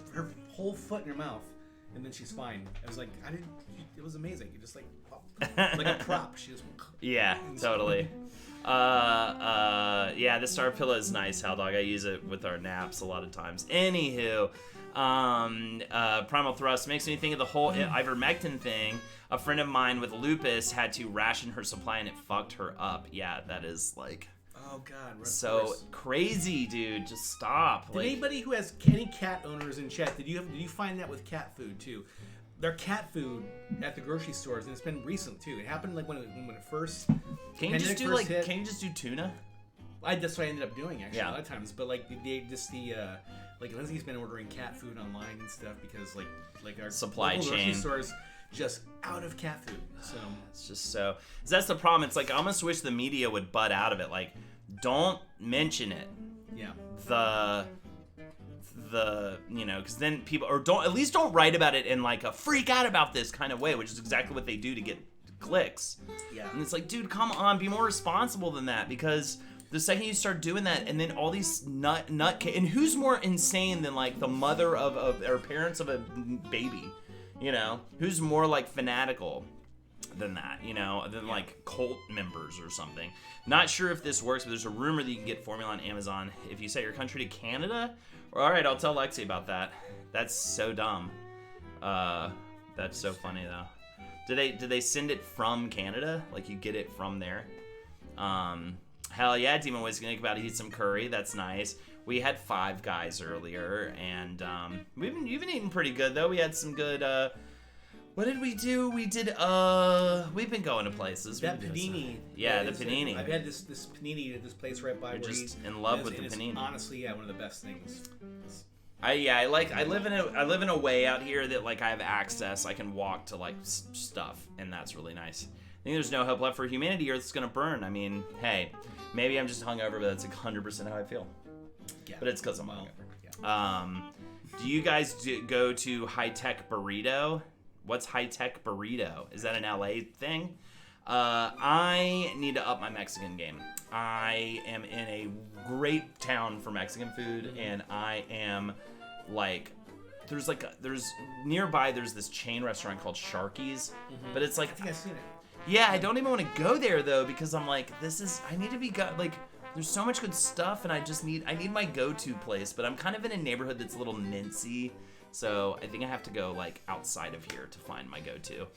whole foot in her mouth, and then she's fine. I was like, it was amazing. You just like a prop. She just. Yeah, totally. Yeah, the Star Pillow is nice, Hell Dog. I use it with our naps a lot of times. Anywho, Primal Thrust makes me think of the whole ivermectin thing. A friend of mine with lupus had to ration her supply, and it fucked her up. Yeah, that is like. Oh God! So crazy, dude. Just stop. Did anybody who has any cat owners in chat? Did you find that with cat food too? Their cat food at the grocery stores, and it's been recent too. It happened like when it first. Can you just do like? Hit. Can you just do tuna? That's what I ended up doing actually a lot of times. But like like Lindsay's been ordering cat food online and stuff because like our supply chain grocery stores just out of cat food. So it's just so. That's the problem. It's like I almost wish the media would butt out of it. Like, don't mention it. Yeah. The because then people at least don't write about it in like a freak out about this kind of way, which is exactly what they do to get clicks. Yeah. And it's like, dude, come on, be more responsible than that, because the second you start doing that, and then all these and who's more insane than like the mother of or parents of a baby, who's more like fanatical? than that, than like cult members or something. Not sure if this works, but there's a rumor that you can get formula on Amazon if you set your country to Canada. All right, I'll tell Lexi about that. That's so dumb. That's so funny though. Did they send it from Canada? Like you get it from there? Hell yeah, Demon was gonna think about eat some curry. That's nice. We had Five Guys earlier, and you've been eating pretty good though. We had some good. What did we do? We've been going to places. That panini. Yeah, the panini. I've had this panini at this place right by. We're just in love with the panini. Honestly, yeah, one of the best things. I live in a way out here that like I have access. I can walk to like stuff, and that's really nice. I think there's no hope left for humanity. Earth's gonna burn. I mean, hey, maybe I'm just hungover, but that's 100% how I feel. Yeah. But it's because I'm hungover. Yeah. Do you guys go to High Tech Burrito? What's High Tech Burrito? Is that an LA thing? I need to up my Mexican game. I am in a great town for Mexican food, and I am like, there's nearby there's this chain restaurant called Sharky's, but it's like, I think I've seen it. Yeah, I don't even want to go there though because I'm like, I need to be like. There's so much good stuff, and I need my go-to place, but I'm kind of in a neighborhood that's a little mincy, so I think I have to go like outside of here to find my go-to,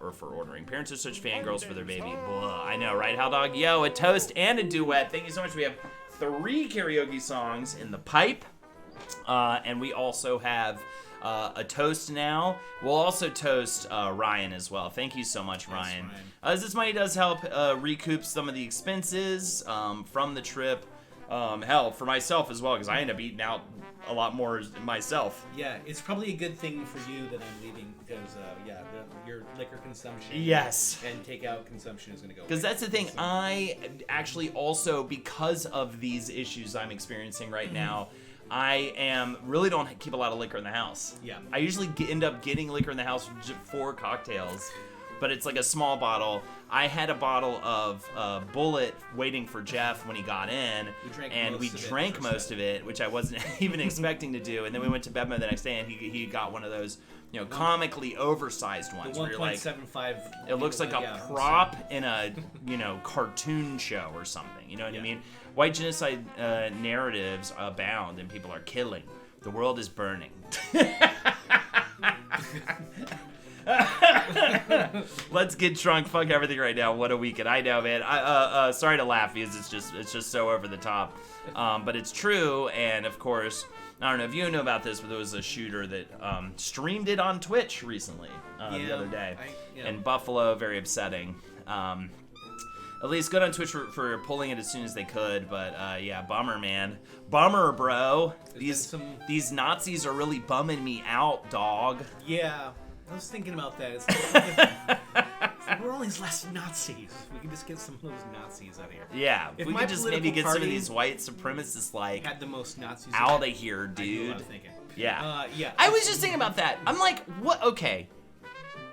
or for ordering. Parents are such fangirls for their baby. Blah. I know, right, Hal Dog? Yo, a toast and a duet. Thank you so much. We have 3 karaoke songs in the pipe, and we also have a toast now. We'll also toast Ryan as well. Thank you so much, Ryan. As this money does help recoup some of the expenses from the trip. Hell, for myself as well, because I end up eating out a lot more myself. Yeah, it's probably a good thing for you that I'm leaving because, your liquor consumption and takeout consumption is going to go. Because that's the thing. I actually also, because of these issues I'm experiencing right now, I really don't keep a lot of liquor in the house. Yeah. I usually end up getting liquor in the house for cocktails, but it's like a small bottle. I had a bottle of Bullet waiting for Jeff when he got in, and we drank most of it, which I wasn't even expecting to do. And then we went to Bevmo the next day, and he got one of those, comically oversized ones. The 1.75. It looks like a prop in a, cartoon show or something. You know what I mean? White genocide narratives abound, and people are killing. The world is burning. Let's get drunk. Fuck everything right now. What a weekend. I know, man. Sorry to laugh because it's just so over the top. But it's true, and of course, I don't know if you know about this, but there was a shooter that streamed it on Twitch recently, the other day. In Buffalo, very upsetting. At least good on Twitch for pulling it as soon as they could, but bummer, man. Bummer, bro. These Nazis are really bumming me out, dog. Yeah, I was thinking about that. It's like we're only less Nazis. We can just get some of those Nazis out of here. Yeah, if we could just maybe get some of these white supremacists had the most Nazis out of here, dude. I was thinking. Yeah. I was just thinking about that. I'm like, what? Okay.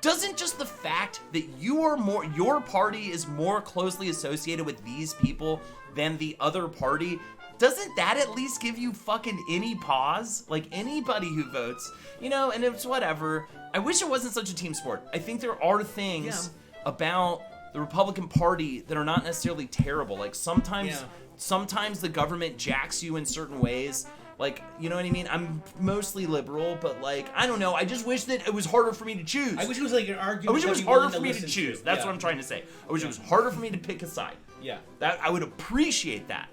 Doesn't just the fact that your party is more closely associated with these people than the other party, doesn't that at least give you fucking any pause? Like anybody who votes, and it's whatever. I wish it wasn't such a team sport. I think there are things about the Republican Party that are not necessarily terrible. Like sometimes the government jacks you in certain ways. Like, you know what I mean? I'm mostly liberal, but like, I don't know. I just wish that it was harder for me to choose. I wish it was like an argument. I wish it was harder for me to choose. That's what I'm trying to say. I wish it was harder for me to pick a side. Yeah. That I would appreciate that.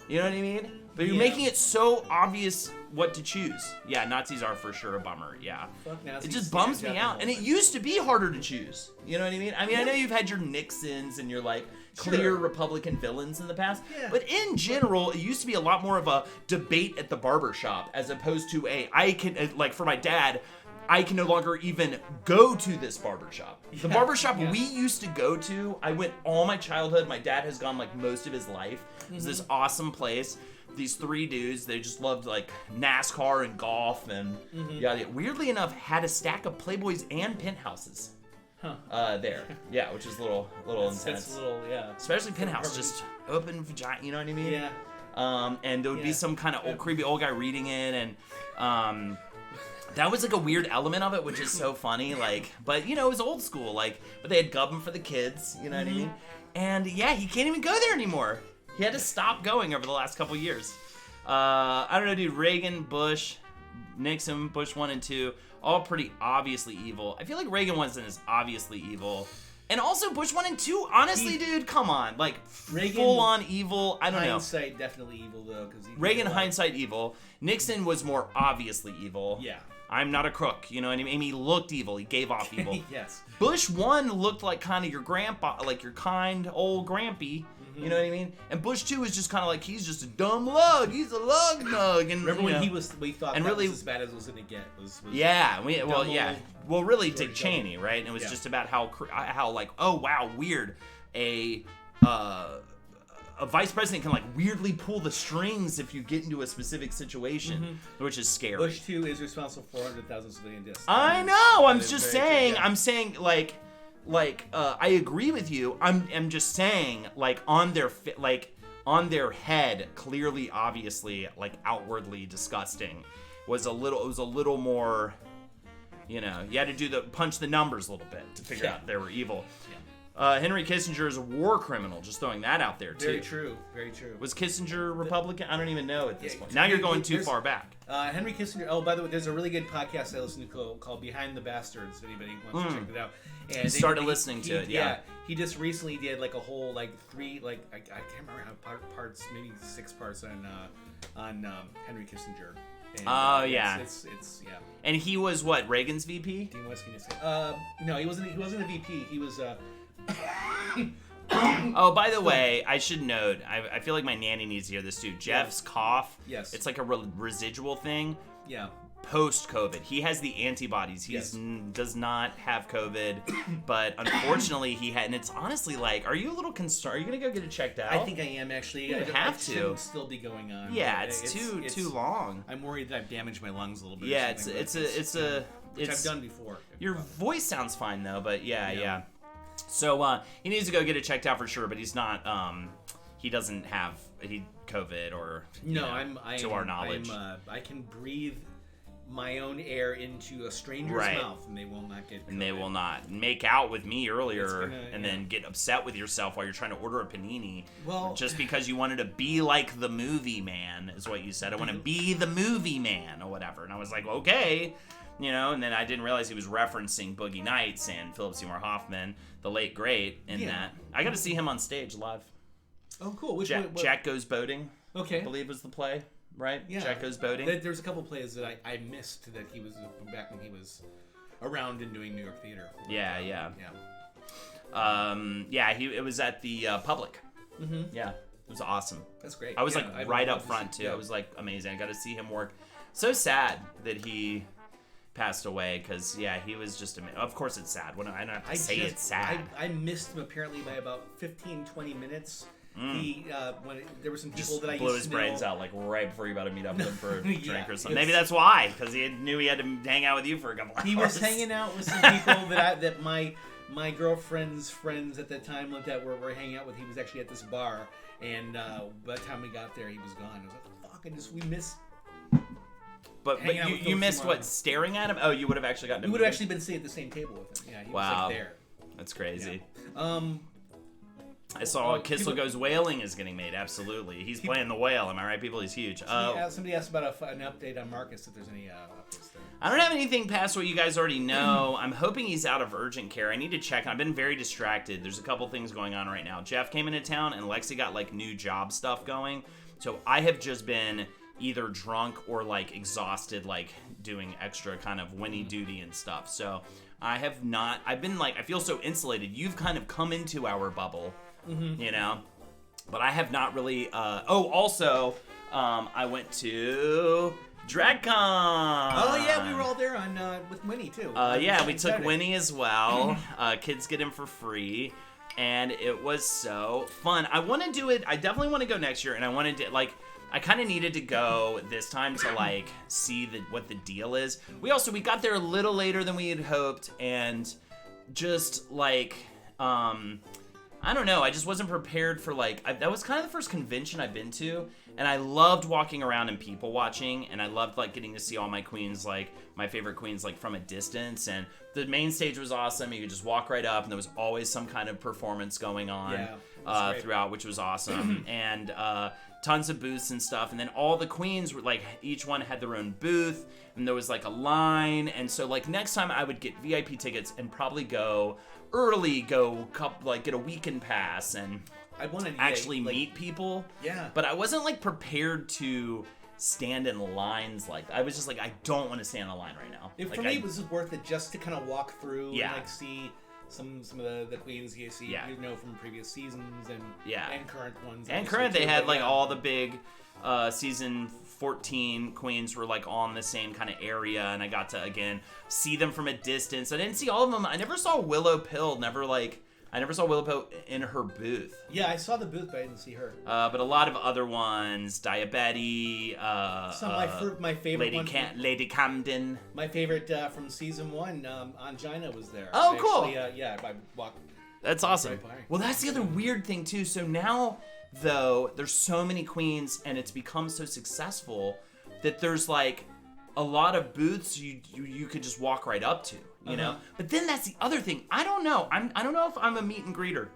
You know what I mean? But you're making it so obvious what to choose. Yeah, Nazis are for sure a bummer. Yeah. Fuck Nazis. It just bums me out. And it used to be harder to choose. You know what I mean? I mean, I know you've had your Nixons and your like clear Republican villains in the past. Yeah. But in general, it used to be a lot more of a debate at the barbershop as opposed to for my dad, I can no longer even go to this barbershop. The barbershop we used to go to, I went all my childhood. My dad has gone like most of his life. It's this awesome place. These 3 dudes, they just loved like NASCAR and golf and weirdly enough, had a stack of Playboys and penthouses. There. Yeah, which is a little intense. That's a little, Especially penthouse, just open vagina, you know what I mean? Yeah. And there would be some kind of creepy old guy reading it, and that was like a weird element of it, which is so funny. Like, but it was old school. Like, but they had Gubbin for the kids. You know what I mean? And yeah, he can't even go there anymore. He had to stop going over the last couple years. I don't know, dude. Reagan, Bush, Nixon, Bush 1 and 2, all pretty obviously evil. I feel like Reagan wasn't as obviously evil. And also Bush 1 and 2, honestly, dude, come on. Like, full-on evil. I don't know. Hindsight, definitely evil, though. Reagan, hindsight, evil. Nixon was more obviously evil. Yeah. I'm not a crook, you know what I mean? He looked evil. He gave off evil. Yes. Bush 1 looked like kind of your grandpa, like your kind old grampy. You know what I mean? And Bush 2 is just kind of like, he's just a dumb lug. He's a lug nug. And remember when we thought and that really, was as bad as it was going to get? Well, really Dick George Cheney, W. right? And it was just about how like, oh wow, weird. A vice president can like weirdly pull the strings if you get into a specific situation, which is scary. Bush 2 is responsible for 400,000 civilian deaths. I know. I'm just saying. True, yeah. I'm saying I agree with you. I'm just saying like on their head, clearly, obviously, like outwardly disgusting, was a little more. You had to do punch the numbers a little bit to figure out they were evil. Henry Kissinger is a war criminal. Just throwing that out there too. Very true. Very true. Was Kissinger Republican? I don't even know at this point. Now you're going too far back. Henry Kissinger. Oh, by the way, there's a really good podcast I listen to called Behind the Bastards. If anybody wants to check it out. And started listening to it. Yeah. He just recently did like a whole three I can't remember how parts, maybe 6 parts on Henry Kissinger. And, it's And he was what, Reagan's VP? Dean West, can you say? No, he wasn't a VP. He was Oh, by the way, I should note, I feel like my nanny needs to hear this too. Jeff's cough, yes, it's like a residual thing. Yeah. Post-COVID, he has the antibodies. He does not have COVID, but unfortunately he had. And it's honestly like, are you a little concerned? Are you gonna go get it checked out? I think I am actually. You have to. Shouldn't still be going on. Yeah, it's too long. I'm worried that I've damaged my lungs a little bit. Yeah, which I've done before. Your voice sounds fine though, but yeah. So he needs to go get it checked out for sure, but he's not. He doesn't have COVID or to our knowledge. I can breathe my own air into a stranger's mouth, and they will not get COVID. And they will not make out with me earlier then get upset with yourself while you're trying to order a panini. Well, just because you wanted to be like the movie man is what you said. I want to be the movie man or whatever. And I was like, okay. And then I didn't realize he was referencing Boogie Nights and Philip Seymour Hoffman, the late great, that. I got to see him on stage live. Oh, cool. Jack Goes Boating, okay, I believe was the play, right? Yeah. Jack Goes Boating. There's a couple plays that I missed that he was back when he was around and doing New York theater. Yeah. It was at the Public. Mm-hmm. Yeah, it was awesome. That's great. I was right up front too. It was like amazing. I got to see him work. So sad that he passed away because he was just of course it's sad. When I don't have to say it's sad. I missed him apparently by about 15-20 minutes. He when there were some people that I blew used his to brains know. out like right before you about to meet up with him for a drink or something. Maybe Maybe that's why, because he knew he had to hang out with you for a couple hours. He was hanging out with some people that my girlfriend's friends at the time that were hanging out with. He was actually at this bar, and by the time we got there, he was gone. I was like, fuck, we missed. But you missed what, staring at him? Oh, you would have actually gotten to We would have actually been sitting at the same table with him. Yeah, he was like there. That's crazy. Yeah. I saw Kissel Goes Whaling is getting made. Absolutely. He's playing the whale. Am I right, people? He's huge. Somebody asked about an update on Marcus, if there's any updates there. I don't have anything past what you guys already know. I'm hoping he's out of urgent care. I need to check. I've been very distracted. There's a couple things going on right now. Jeff came into town, and Lexi got, new job stuff going. So I have just been either drunk or, exhausted, doing extra kind of Winnie duty and stuff. So I have not... I've been, I feel so insulated. You've kind of come into our bubble. Mm-hmm. But I have not really. Also, I went to DragCon. Oh yeah, we were all there with Winnie too. We took Winnie as well. Kids get in for free, and it was so fun. I want to do it. I definitely want to go next year, and I wanted to I kind of needed to go this time to see what the deal is. We got there a little later than we had hoped, and just I don't know. I just wasn't prepared for that was kind of the first convention I've been to, And I loved walking around and people watching, and I loved like getting to see all my queens, like my favorite queens, like from a distance. And the main stage was awesome. You could just walk right up, and there was always some kind of performance going on throughout, which was awesome. And tons of booths and stuff. And then all the queens were like, each one had their own booth, and there was like a line. And so like next time I would get VIP tickets and probably go early, get a weekend pass and I wanted to actually meet people. Yeah. But I wasn't like prepared to stand in lines like that. I was just like, I don't want to stand in a line right now. For me, it was worth it just to kind of walk through and like see some of the queens you see, you know, from previous seasons and current ones. And current, they had like all the big season 14 queens were like on the same kind of area, and I got to again see them from a distance. I didn't see all of them. I never saw Willow Pill. I never saw Willow Pill in her booth. Yeah, I saw the booth, but I didn't see her. But a lot of other ones, Diabetti, my favorite one, Lady Camden. My favorite from season 1, Angina was there. Oh, cool. I walked. That's awesome. Right by. Well, that's the other weird thing too. So now, though, there's so many queens, and it's become so successful that there's like a lot of booths you could just walk right up to. You know, but then that's the other thing. I don't know. I don't know if I'm a meet and greeter.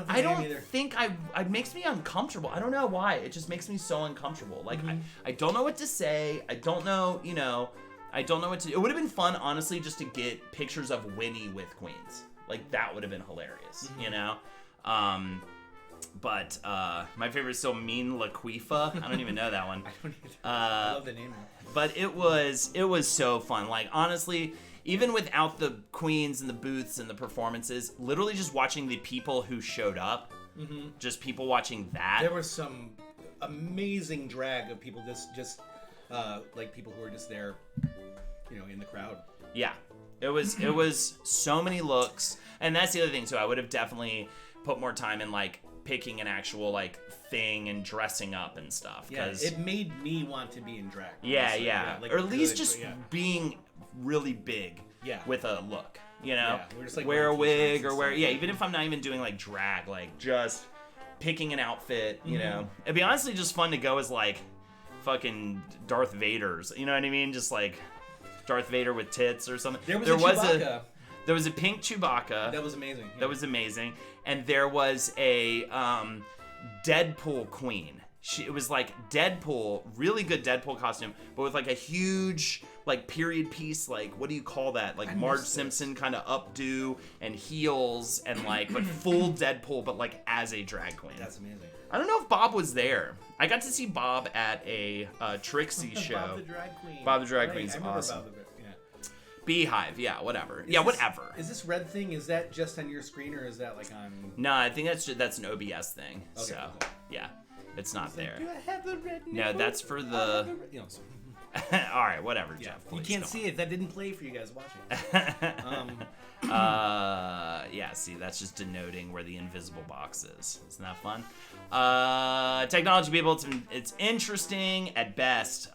I don't think it makes me uncomfortable. I don't know why. It just makes me so uncomfortable. Like I don't know what to say. I don't know. You know, I don't know what to. It would have been fun, honestly, just to get pictures of Winnie with queens. Like that would have been hilarious. You know. But my favorite is still Mean Laquifa. I don't even know that one. I don't either. I love the name. But it was so fun. Like honestly, even without the queens and the booths and the performances, literally just watching the people who showed up, just people watching that. There was some amazing drag of people just like people who were just there, you know, in the crowd. Yeah, it was so many looks, and that's the other thing too. I would have definitely put more time in like picking an actual like thing and dressing up and stuff. Yeah, it made me want to be in drag. Yeah. Like or at least just being really big with a look, you know? We're just, like, wear a wig or wear, even if I'm not even doing like drag, like just picking an outfit, you know? It'd be honestly just fun to go as like fucking Darth Vader's, you know what I mean? Just like Darth Vader with tits or something. There was a pink Chewbacca. That was amazing. Yeah. That was amazing. And there was a Deadpool queen. It was like Deadpool, really good Deadpool costume, but with like a huge like period piece, like what do you call that? Like Marge Simpson kind of updo and heels and like, but full Deadpool, but like as a drag queen. That's amazing. I don't know if Bob was there. I got to see Bob at a Trixie show. Bob the Drag Queen. Bob the Drag Queen's awesome. Beehive, whatever. Whatever. Is this red thing? Is that just on your screen, or is that like on? No, I think that's an OBS thing. Okay, so cool. Yeah, it's not there. Do I have the red No, that's for the. All right, whatever, Jeff. You can't see it. That didn't play for you guys watching. See, that's just denoting where the invisible box is. Isn't that fun? Technology people, it's interesting at best.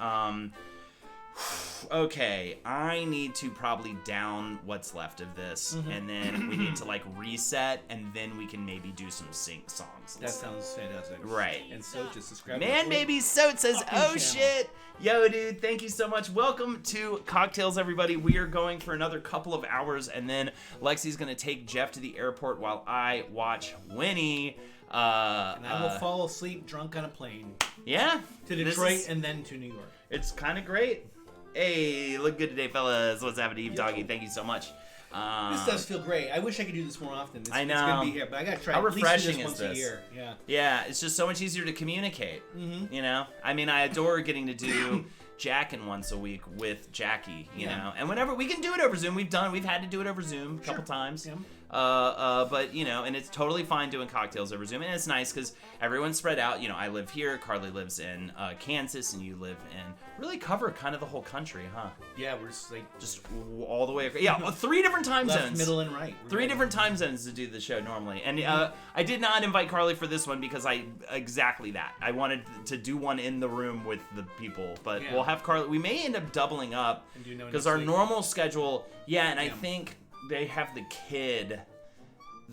Okay, I need to probably down what's left of this, and then we need to like reset, and then we can maybe do some sync songs. That sounds fantastic. Right. And so just subscribe. Man, baby, Soat says, oh shit. Yo, dude, thank you so much. Welcome to CockTails, everybody. We are going for another couple of hours, and then Lexi's going to take Jeff to the airport while I watch Winnie. And I will fall asleep drunk on a plane. Yeah. To Detroit and then to New York. It's kind of great. Hey, look good today, fellas. What's happening, Eve Doggy? Thank you so much. This does feel great. I wish I could do this more often. I know. It's gonna be here, but I gotta try. How refreshing at least do this once is this? A year. Yeah. Yeah, it's just so much easier to communicate. You know, I mean, I adore getting to do Jackin' once a week with Jackie. You know, and whenever we can do it over Zoom, we've had to do it over Zoom a couple times. Yeah. But you know, and it's totally fine doing CockTails over Zoom, and it's nice because everyone's spread out. You know, I live here, Carly lives in Kansas, and you live in really cover kind of the whole country, huh? Yeah, we're just all the way across. Yeah, 3 different time left, zones. middle, and right. Three different time zones to do the show normally, and I did not invite Carly for this one because I wanted to do one in the room with the people, but we'll have Carly. We may end up doubling up because our normal schedule. Yeah, and I think they have the kid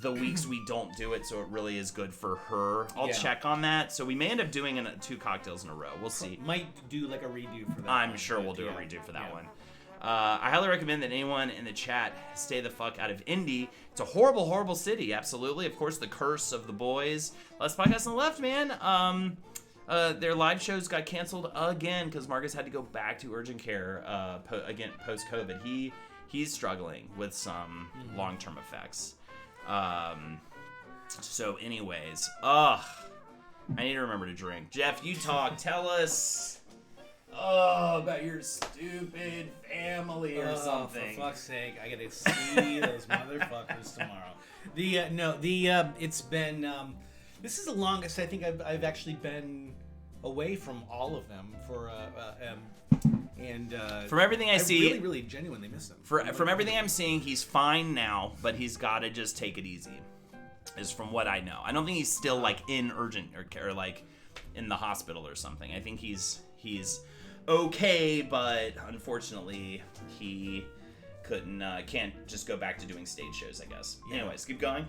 the weeks we don't do it, so it really is good for her. I'll check on that. So we may end up doing 2 cocktails in a row. We'll see. Might do like a redo for that. I'm sure we'll do a redo for that one. I highly recommend that anyone in the chat stay the fuck out of Indy. It's a horrible, horrible city. Absolutely. Of course, the curse of the boys. Last podcast on the left, man. Their live shows got canceled again because Marcus had to go back to urgent care again post-COVID. He's struggling with some long-term effects. So anyways, I need to remember to drink. Jeff, you talk. Tell us about your stupid family or something. For fuck's sake, I gotta see those motherfuckers tomorrow. It's been, this is the longest I think I've actually been away from all of them for, from everything I see, really, really genuinely miss them. From everything I'm seeing, he's fine now, but he's got to just take it easy. Is from what I know. I don't think he's still like in urgent or like in the hospital or something. I think he's okay, but unfortunately he can't just go back to doing stage shows, I guess. Yeah. Anyways, keep going.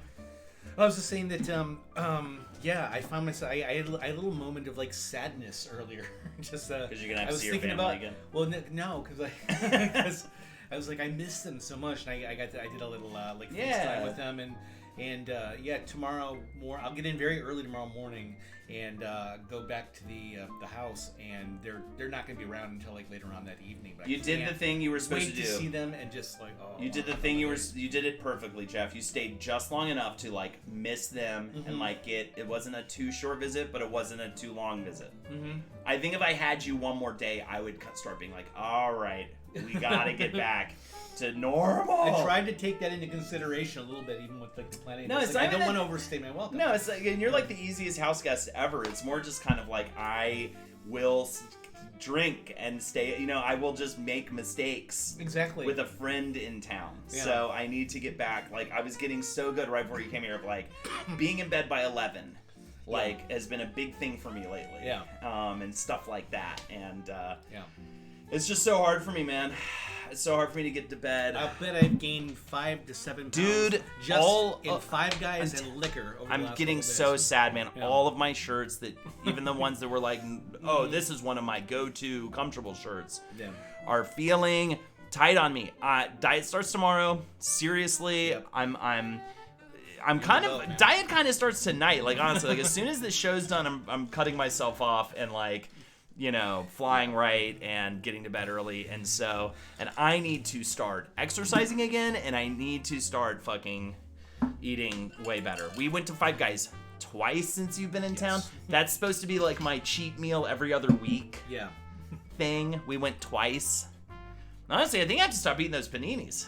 I was just saying that, I found myself. I had a little moment of like sadness earlier, just because you're gonna have to see your family again. Well, no, because I was like I missed them so much, and I did a little FaceTime with them, and tomorrow I'll get in very early tomorrow morning and go back to the house, and they're not going to be around until like later on that evening. But you did the thing you were supposed to do. Wait to see them and just like you did the thing you did it perfectly, Jeff. You stayed just long enough to like miss them and like it wasn't a too short visit, but it wasn't a too long visit. I think if I had you one more day, I would start being like, all right, we gotta get back to normal. I tried to take that into consideration a little bit, even with like the planning. No, it's like, not I don't want to overstay my welcome. No, it's like, and you're like the easiest house guest ever. It's more just kind of like I will drink and stay. I will just make mistakes. Exactly. With a friend in town. Yeah. So I need to get back. Like I was getting so good right before you came here of like being in bed by 11. Like has been a big thing for me lately. Yeah. And stuff like that. And it's just so hard for me, man. It's so hard for me to get to bed. I bet I've gained 5 to 7 pounds. Dude, just in Five Guys and liquor. I'm getting so sad, man. Yeah. All of my shirts that, even the ones that were like, this is one of my go-to comfortable shirts, are feeling tight on me. Diet starts tomorrow. Seriously, I'm kind of diet kind of starts tonight. Like honestly, like as soon as this show's done, I'm cutting myself off and like. Flying right and getting to bed early. And I need to start exercising again, and I need to start fucking eating way better. We went to Five Guys twice since you've been in town. That's supposed to be like my cheat meal every other week thing. We went twice. Honestly, I think I have to stop eating those paninis.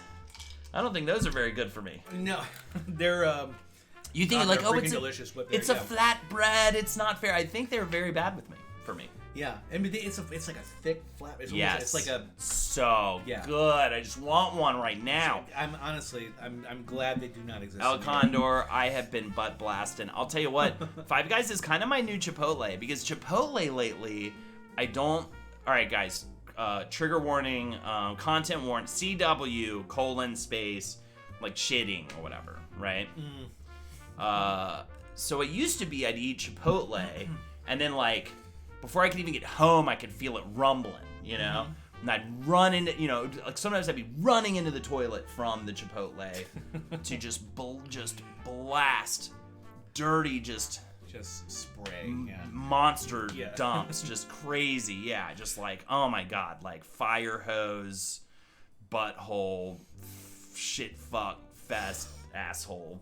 I don't think those are very good for me. No, they're... you think like, oh, delicious, but it's a flat bread. It's not fair. I think they're very bad for me. Yeah, I mean it's like a thick flap. It's like a so good. I just want one right now. I'm glad they do not exist. El Condor, I have been butt blasting. I'll tell you what, Five Guys is kind of my new Chipotle because Chipotle lately, I don't. All right, guys, trigger warning, content warning, CW : space, like shitting or whatever, right? So it used to be I'd eat Chipotle and then like. Before I could even get home, I could feel it rumbling, And I'd run into, like sometimes I'd be running into the toilet from the Chipotle to just blast dirty, just spray, monster dumps, just crazy, just like, oh my God, like fire hose, butthole, shit fuck fest asshole.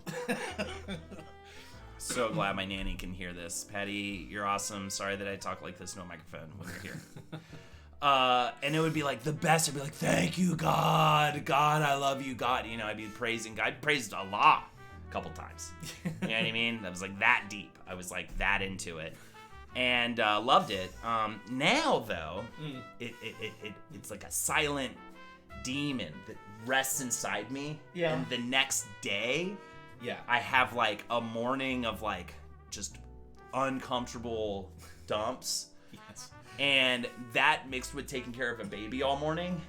So glad my nanny can hear this. Patty, you're awesome. Sorry that I talk like this, no microphone when you're here. And it would be like the best. I'd be like, thank you, God. God, I love you, God. I'd be praising God. I praised Allah a couple times. You know what I mean? That was like that deep. I was like that into it. And loved it. Now, though, it's like a silent demon that rests inside me. Yeah. And the next day... I have like a morning of like just uncomfortable dumps. Yes. And that mixed with taking care of a baby all morning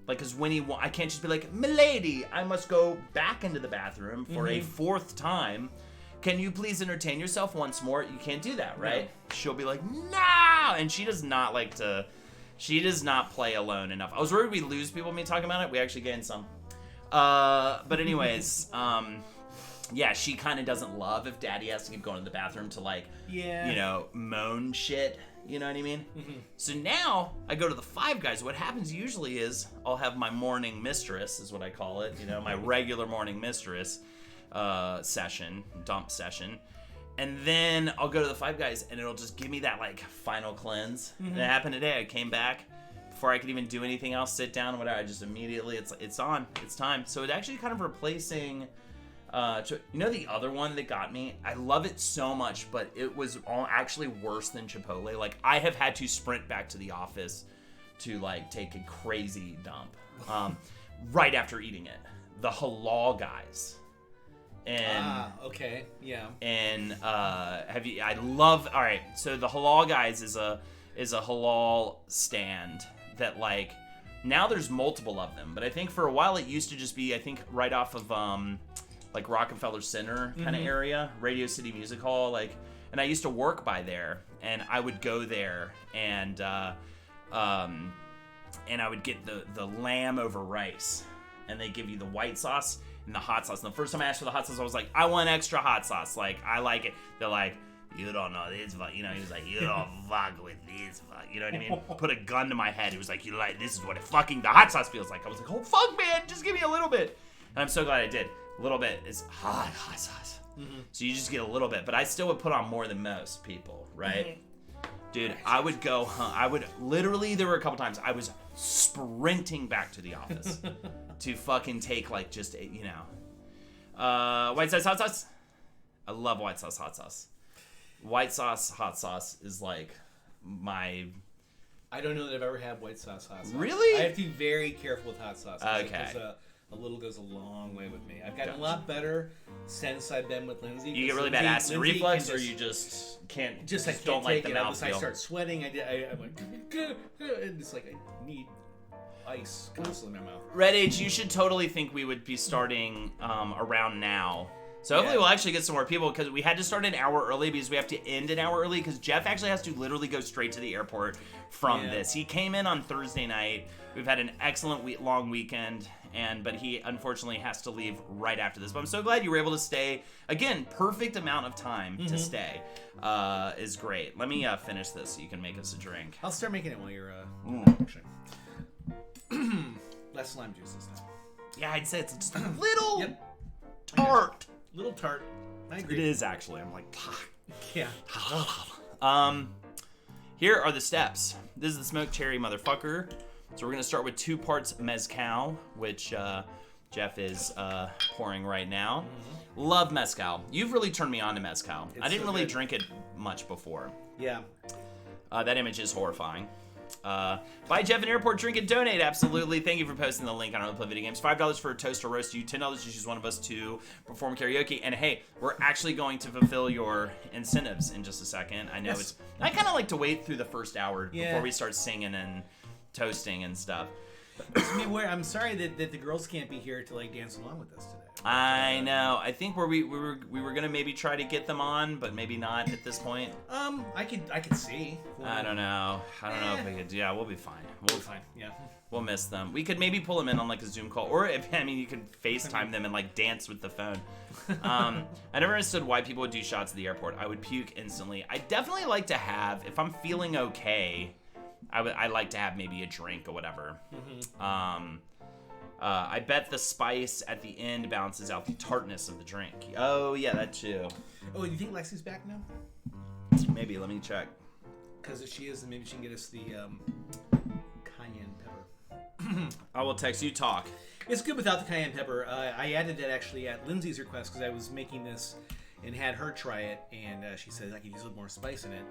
Like, because when I can't just be like, "Milady, I must go back into the bathroom for a fourth time. Can you please entertain yourself once more?" You can't do that, right? No. She'll be like, "No!" And she does not like to... She does not play alone enough. I was worried we'd lose people me talking about it. We actually gained some. But anyways, yeah, she kind of doesn't love if Daddy has to keep going to the bathroom to, like, moan shit. You know what I mean? So now I go to the Five Guys. What happens usually is I'll have my morning mistress, is what I call it. My regular morning mistress session, dump session. And then I'll go to the Five Guys and it'll just give me that, like, final cleanse. And it happened today. I came back before I could even do anything else, sit down, whatever. I just immediately, it's on. It's time. So it actually kind of replacing... the other one that got me? I love it so much, but it was actually worse than Chipotle. Like, I have had to sprint back to the office to, like, take a crazy dump right after eating it. The Halal Guys. And okay, yeah. And all right, so the Halal Guys is a halal stand that, like, now there's multiple of them, but I think for a while it used to just be, I think, right off of like Rockefeller Center kind of area, Radio City Music Hall, like, and I used to work by there, and I would go there, and I would get the lamb over rice, and they give you the white sauce and the hot sauce. And the first time I asked for the hot sauce, I was like, I want extra hot sauce. Like, I like it. They're like, you don't know this, he was like, you don't fuck with this, you know what I mean? Put a gun to my head. He was like, this is what the hot sauce feels like. I was like, oh fuck, man, just give me a little bit. And I'm so glad I did. A little bit is hot sauce. So you just get a little bit, but I still would put on more than most people, right? Dude, I would go, literally, there were a couple times I was sprinting back to the office to fucking take, like, just, white sauce, hot sauce. I love white sauce, hot sauce. White sauce, hot sauce is, like, my... I don't know that I've ever had white sauce, hot sauce. Really? I have to be very careful with hot sauce. Okay. Because, a little goes a long way with me. I've gotten a lot better since I've been with Lindsay. You get really bad acid reflux, or you just can't. I can't don't like take the it. mouthfeel. I start sweating. I'm like, and it's like I need ice constantly in my mouth. Red Age, you should totally think we would be starting around now. So hopefully we'll actually get some more people, because we had to start an hour early because we have to end an hour early because Jeff actually has to literally go straight to the airport from this. He came in on Thursday night. We've had an excellent long weekend, but he unfortunately has to leave right after this. But I'm so glad you were able to stay. Again, perfect amount of time to stay is great. Let me finish this so you can make us a drink. I'll start making it while you're less lime juice this time. Yeah, I'd say it's just a little tart. Little tart. I agree. It is actually. I'm like, yeah. Here are the steps. This is the smoked cherry motherfucker. So we're gonna start with 2 parts mezcal, which Jeff is pouring right now. Love mezcal. You've really turned me on to mezcal. I didn't really drink it much before. Yeah. That image is horrifying. Buy Jeff an airport drink and donate. Absolutely. Thank you for posting the link on our Play Video Games. $5 for a toast or roast to you. $10 to choose one of us to perform karaoke. And hey, we're actually going to fulfill your incentives in just a second. I know I kind of like to wait through the first hour before we start singing and toasting and stuff. I'm sorry that the girls can't be here to like dance along with us today. I know. I think we were gonna maybe try to get them on, but maybe not at this point. I could see. I don't know if we could. Yeah, we'll be fine. We'll be fine. Yeah. We'll miss them. We could maybe pull them in on like a Zoom call, or you could FaceTime them and like dance with the phone. I never understood why people would do shots at the airport. I would puke instantly. I definitely like to have, if I'm feeling okay, I like to have maybe a drink or whatever. I bet the spice at the end balances out the tartness of the drink. Oh yeah, that too. Oh, do you think Lexi's back now? Maybe. Let me check. Because if she is, then maybe she can get us the cayenne pepper. I will text you. Talk. It's good without the cayenne pepper. I added that actually at Lindsay's request because I was making this and had her try it, and she said I could use a little more spice in it,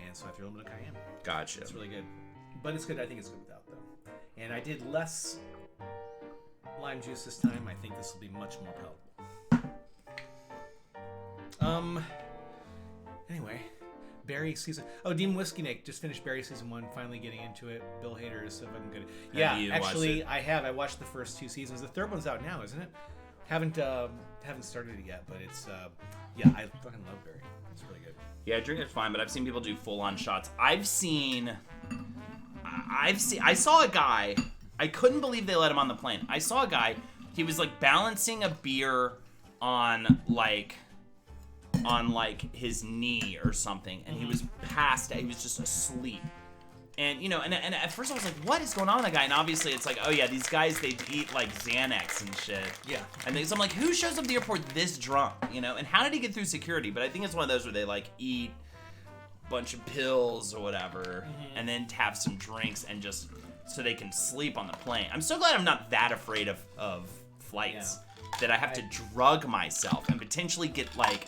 and so I threw a little bit of cayenne. Gotcha. It's really good, but it's good. I think it's good without though. And I did less lime juice this time. I think this will be much more palatable. Anyway, Barry season. Oh, Demon Whiskey Nick just finished Barry season 1. Finally getting into it. Bill Hader is so fucking good. Yeah, you actually, watched it? I have. I watched the first 2 seasons. The third one's out now, isn't it? Haven't started it yet, but it's yeah. I fucking love Barry. It's really good. Yeah, drink is fine, but I've seen people do full-on shots. I saw a guy. I couldn't believe they let him on the plane. I saw a guy. He was like balancing a beer on his knee or something, and he was passed out. He was just asleep. And you know, and at first I was like, what is going on with that guy? And obviously it's like, oh yeah, these guys, they eat like Xanax and shit. Yeah. And so I'm like, who shows up at the airport this drunk? You know, and how did he get through security? But I think it's one of those where they like eat a bunch of pills or whatever, and then have some drinks and just so they can sleep on the plane. I'm so glad I'm not that afraid of flights that I have to drug myself and potentially get like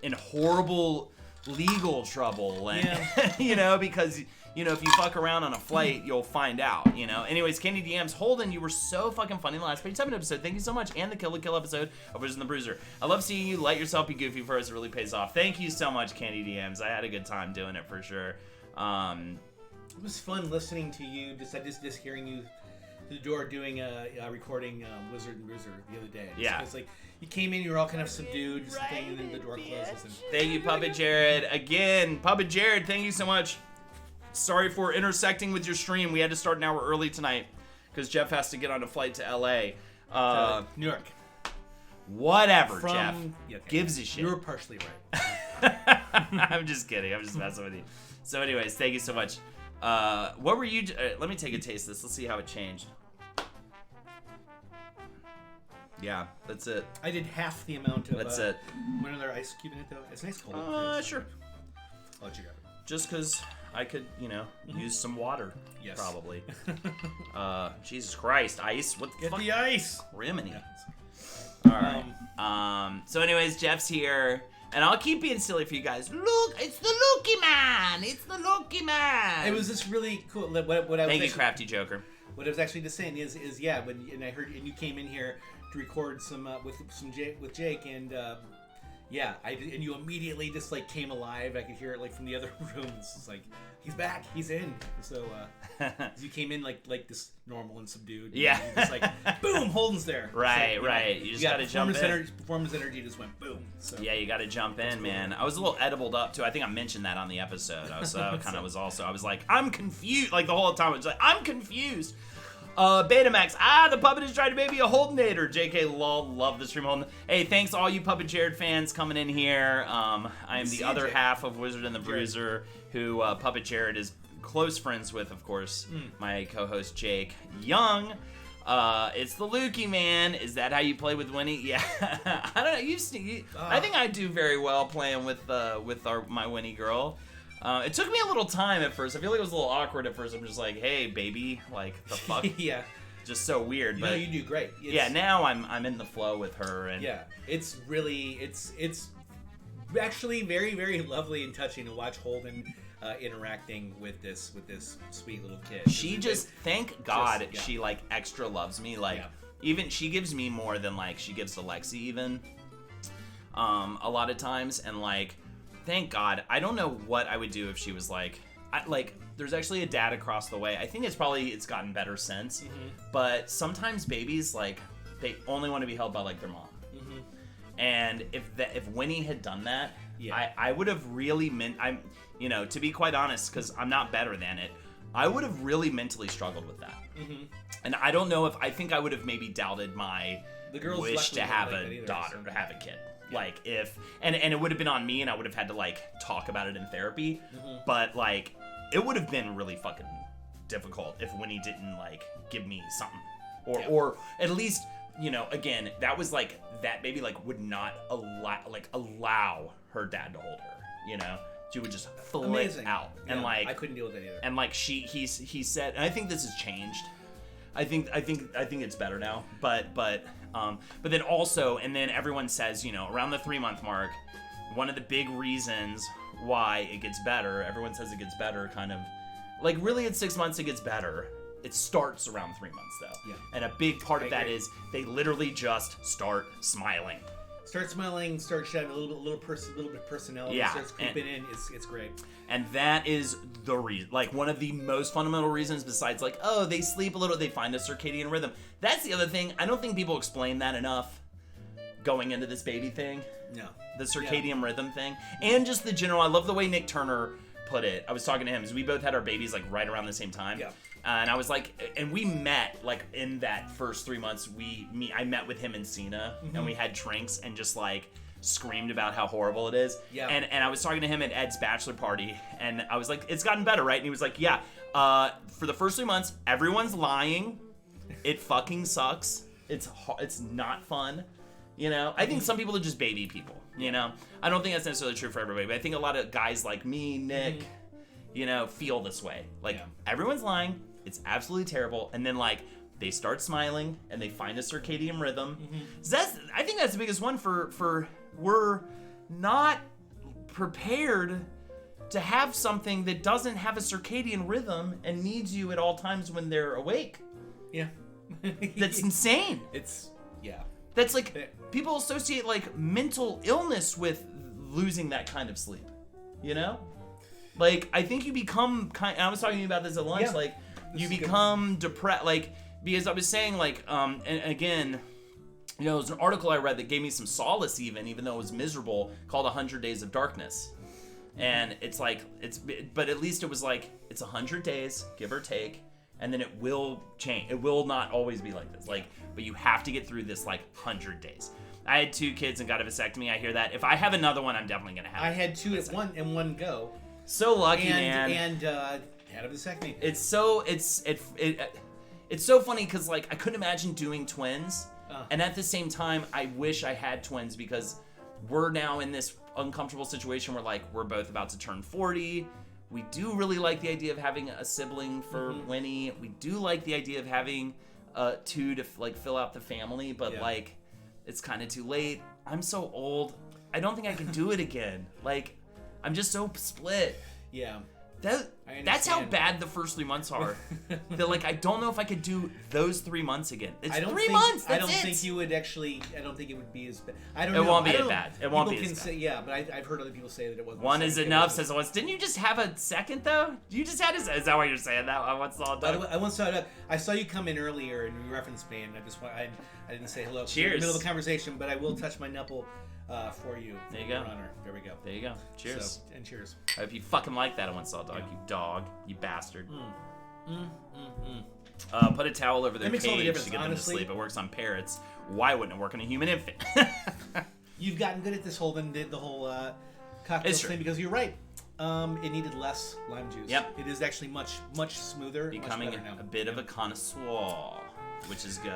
in horrible legal trouble and you know, because you know, if you fuck around on a flight, you'll find out, you know. Anyways, Candy DMs, Holden, you were so fucking funny in the last Page 7 episode. Thank you so much. And the Kill la Kill episode of Wizard and the Bruiser. I love seeing you let yourself be goofy for us. It really pays off. Thank you so much, Candy DMs. I had a good time doing it for sure. It was fun listening to you, just hearing you through the door doing recording Wizard and Bruiser the other day. It's like you came in, you were all kind of subdued, just thing, and then the door closes. And... Thank you, Puppet Jared. Again, Puppet Jared, thank you so much. Sorry for intersecting with your stream. We had to start an hour early tonight because Jeff has to get on a flight to LA. New York. Whatever, Jeff. Yeah, okay. Gives a shit. You were partially right. I'm just kidding. I'm just messing with you. So anyways, thank you so much. What were you... let me take a taste of this. Let's see how it changed. Yeah, that's it. I did half the amount of... That's it. One other ice cube in it, though. It's nice cold. Sure. I'll let you grab it. Just because I could, you know, use some water. Yes. Probably. Jesus Christ. Ice? What the Get fuck? the ice! Rimini. Yeah. Alright. So anyways, Jeff's here. And I'll keep being silly for you guys. Look, it's the Loki Man! It's the Loki Man! It was just really cool. What I was Thank you, Crafty Joker. What I was actually just saying is yeah, I heard, and you came in here to record some with Jake, and yeah, and you immediately just like came alive. I could hear it like from the other room. It's just like he's back, he's in. So you came in like this normal and subdued. Yeah. And just like boom, Holden's there. Right, so, right. You just gotta jump in. Performance energy just went boom. So. Yeah, you gotta jump in, man. I was a little edibled up too. I think I mentioned that on the episode. I was I was like, I'm confused. Like the whole time I was like, I'm confused. Betamax, the puppet is trying to make me a Holdenator. JK, lol, love the stream, Holden. Hey, thanks all you Puppet Jared fans coming in here. I am the other half of Wizard and the Bruiser, who Puppet Jared is close friends with, of course, my co-host Jake Young. It's the Lukey Man. Is that how you play with Winnie? Yeah, I don't know. I think I do very well playing with my Winnie girl. It took me a little time at first. I feel like it was a little awkward at first. I'm just like, hey, baby, like the fuck. Yeah. Just so weird. But you do great. Yeah, now I'm in the flow with her, and yeah, it's really it's actually very, very lovely and touching to watch Holden interacting with this sweet little kid. She just thank God she like extra loves me. Like even she gives me more than like she gives to Lexi even. A lot of times, and like. Thank God. I don't know what I would do if she was like, there's actually a dad across the way. I think it's gotten better since. But sometimes babies, like, they only want to be held by, like, their mom. And if Winnie had done that, I would have really to be quite honest, because I'm not better than it, I would have really mentally struggled with that. And I don't know I think I would have maybe doubted my wish to have a daughter, to have a kid. Like if and it would have been on me, and I would have had to like talk about it in therapy, but like it would have been really fucking difficult if Winnie didn't like give me something, or at least again that was like that baby like would not allow her dad to hold her, she would just flip out, and like I couldn't deal with that either, and like he said, and I think this has changed. I think it's better now, but then also, and then everyone says, around the 3-month mark, one of the big reasons why it gets better, everyone says it gets better kind of, like really at 6 months it gets better. It starts around 3 months though. Yeah. And a big part of that is they literally just start smiling. Start smiling, start shedding a little bit of personality. Yeah, Starts creeping in. It's great. And that is the reason, like one of the most fundamental reasons besides like, oh, they sleep a little, they find a circadian rhythm. That's the other thing. I don't think people explain that enough going into this baby thing. No. The circadian rhythm thing. And just the general, I love the way Nick Turner put it. I was talking to him because we both had our babies like right around the same time. Yeah. And I was like, and we met like in that first 3 months. I met with him and Cena, and we had drinks and just like screamed about how horrible it is. Yeah. And I was talking to him at Ed's bachelor party, and I was like, it's gotten better, right? And he was like, yeah. For the first 3 months, everyone's lying. It fucking sucks. It's not fun. You know, I think some people are just baby people. You know, I don't think that's necessarily true for everybody, but I think a lot of guys like me, Nick, you know, feel this way. Like everyone's lying. It's absolutely terrible. And then like they start smiling and they find a circadian rhythm. So I think that's the biggest one for we're not prepared to have something that doesn't have a circadian rhythm and needs you at all times when they're awake. Yeah. That's insane. That's like people associate like mental illness with losing that kind of sleep. You know? Like I think you become I was talking to you about this at lunch, like you become depressed, like, because I was saying, like, and again, you know, there's an article I read that gave me some solace even though it was miserable, called 100 Days of Darkness. And it's like, but at least it was like, it's 100 days, give or take, and then it will change. It will not always be like this, like, but you have to get through this, like, 100 days. I had 2 kids and got a vasectomy. I hear that. If I have another one, I'm definitely going to have I had 2 in one go. So lucky, man. And, had a vasectomy. It's so funny because like I couldn't imagine doing twins, and at the same time I wish I had twins because we're now in this uncomfortable situation where like we're both about to turn 40. We do really like the idea of having a sibling for Winnie. We do like the idea of having 2 to like fill out the family, but like it's kind of too late. I'm so old. I don't think I can do it again. Like I'm just so split. Yeah. That's how bad the first 3 months are. That like I don't know if I could do those 3 months again. It's 3 months. That's I don't it. think you would actually. I don't think it would be as bad. I don't It know. won't be I as don't- bad. It won't be people as can bad. say, yeah, but I've heard other people say that it wasn't. One the is same. enough, It says the once. Didn't you just have a second though? You just had is that why you're saying that? Once all By the done. way, I once saw it. I saw you come in earlier and you referenced me, and I didn't say hello. Cheers. In the middle of a conversation, but I will touch my nipple for you. There you for your go. honor. There we go. There you go. Cheers. So, and cheers. I hope you fucking like that. I once saw a dog. You dog. You bastard. Put a towel over their That makes all the cage difference, to get them honestly. to sleep. It works on parrots. Why wouldn't it work on a human infant? You've gotten good at this whole cocktail It's true. thing because you're right. It needed less lime juice. Yep. It is actually much smoother. Becoming much better now. a bit of a connoisseur, which is good.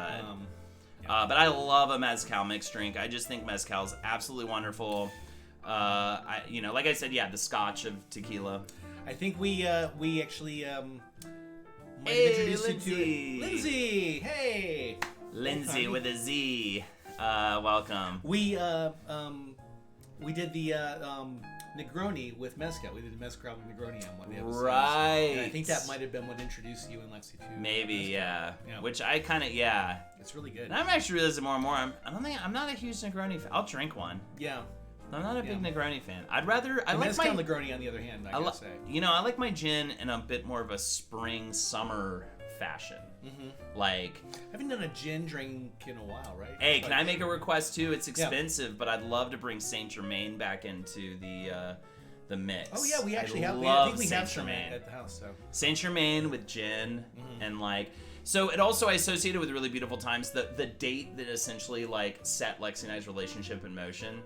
Yeah. But I love a mezcal mixed drink. I just think mezcal is absolutely wonderful. Like I said, the scotch of tequila. I think we actually might Hey, have introduced you to Lindsay. it. Lindsay, hey. Lindsay with a Z. Welcome. We did the Negroni with mezcal. We did the mezcal with Negroni on one of the episodes. Right. And I think that might have been what introduced you and Lexi to Maybe, mezcal. yeah. Yeah. Which I kind of, It's really good. And I'm actually realizing more and more. I'm not a huge Negroni fan. I'll drink one. Yeah. I'm not a big Yeah. Negroni fan. I like mezcal my Negroni, on the other hand, I gotta say. I like my gin in a bit more of a spring summer fashion. Mm-hmm. Like, I haven't done a gin drink in a while, right? hey, can I make a request too? It's expensive, but I'd love to bring Saint Germain back into the mix. Oh yeah, we actually have. love I think we have some Saint-Germain. at the house. So Saint Germain with gin and like. So it also I associated with really beautiful times. The date that essentially like set Lexi and I's relationship in motion.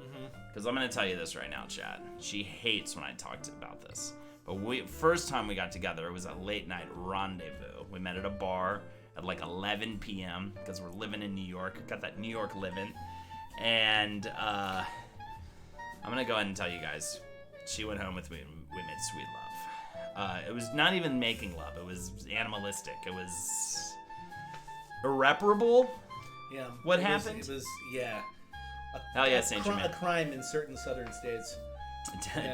Because I'm gonna tell you this right now, Chad. She hates when I talked about this. But first time we got together, it was a late night rendezvous. We met at a bar at like 11 p.m. because we're living in New York. Got that New York living. And I'm gonna go ahead and tell you guys. She went home with me and we made sweet love. It was not even making love. It was animalistic. It was irreparable. yeah. What it happened? Was, it was yeah. Hell yeah, Saint Germain. A crime in certain southern states.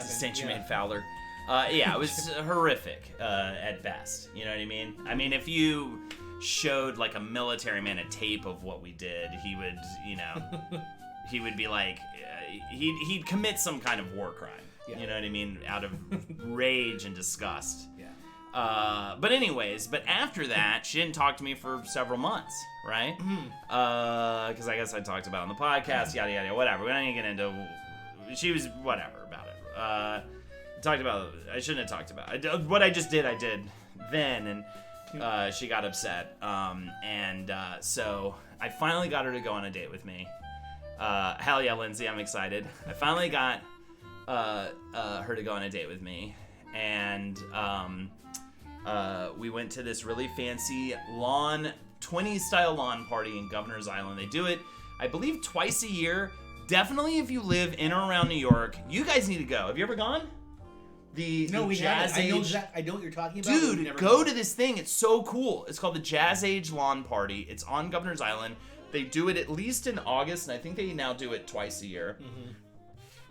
Saint Germain Yeah. Fowler. It was horrific at best. You know what I mean? I mean, if you showed like a military man a tape of what we did, he would, he would be like, he'd commit some kind of war crime. Yeah. You know what I mean? Out of rage and disgust. Yeah. But after that, she didn't talk to me for several months, right? Because I guess I talked about it on the podcast, yada, yada, whatever. We don't need to get into... She was whatever about it. Talked about... I shouldn't have talked about it. What I just did, I did then, and she got upset. So I finally got her to go on a date with me. Hell yeah, Lindsay, I'm excited. I finally got her to go on a date with me. And we went to this really fancy 20s style lawn party in Governor's Island. They do it, I believe, twice a year. Definitely if you live in or around New York, you guys need to go. Have you ever gone? No, we Jazz haven't. Age. I know what you're talking about. Dude, go to this thing. It's so cool. It's called the Jazz Age Lawn Party. It's on Governor's Island. They do it at least in August, and I think they now do it twice a year.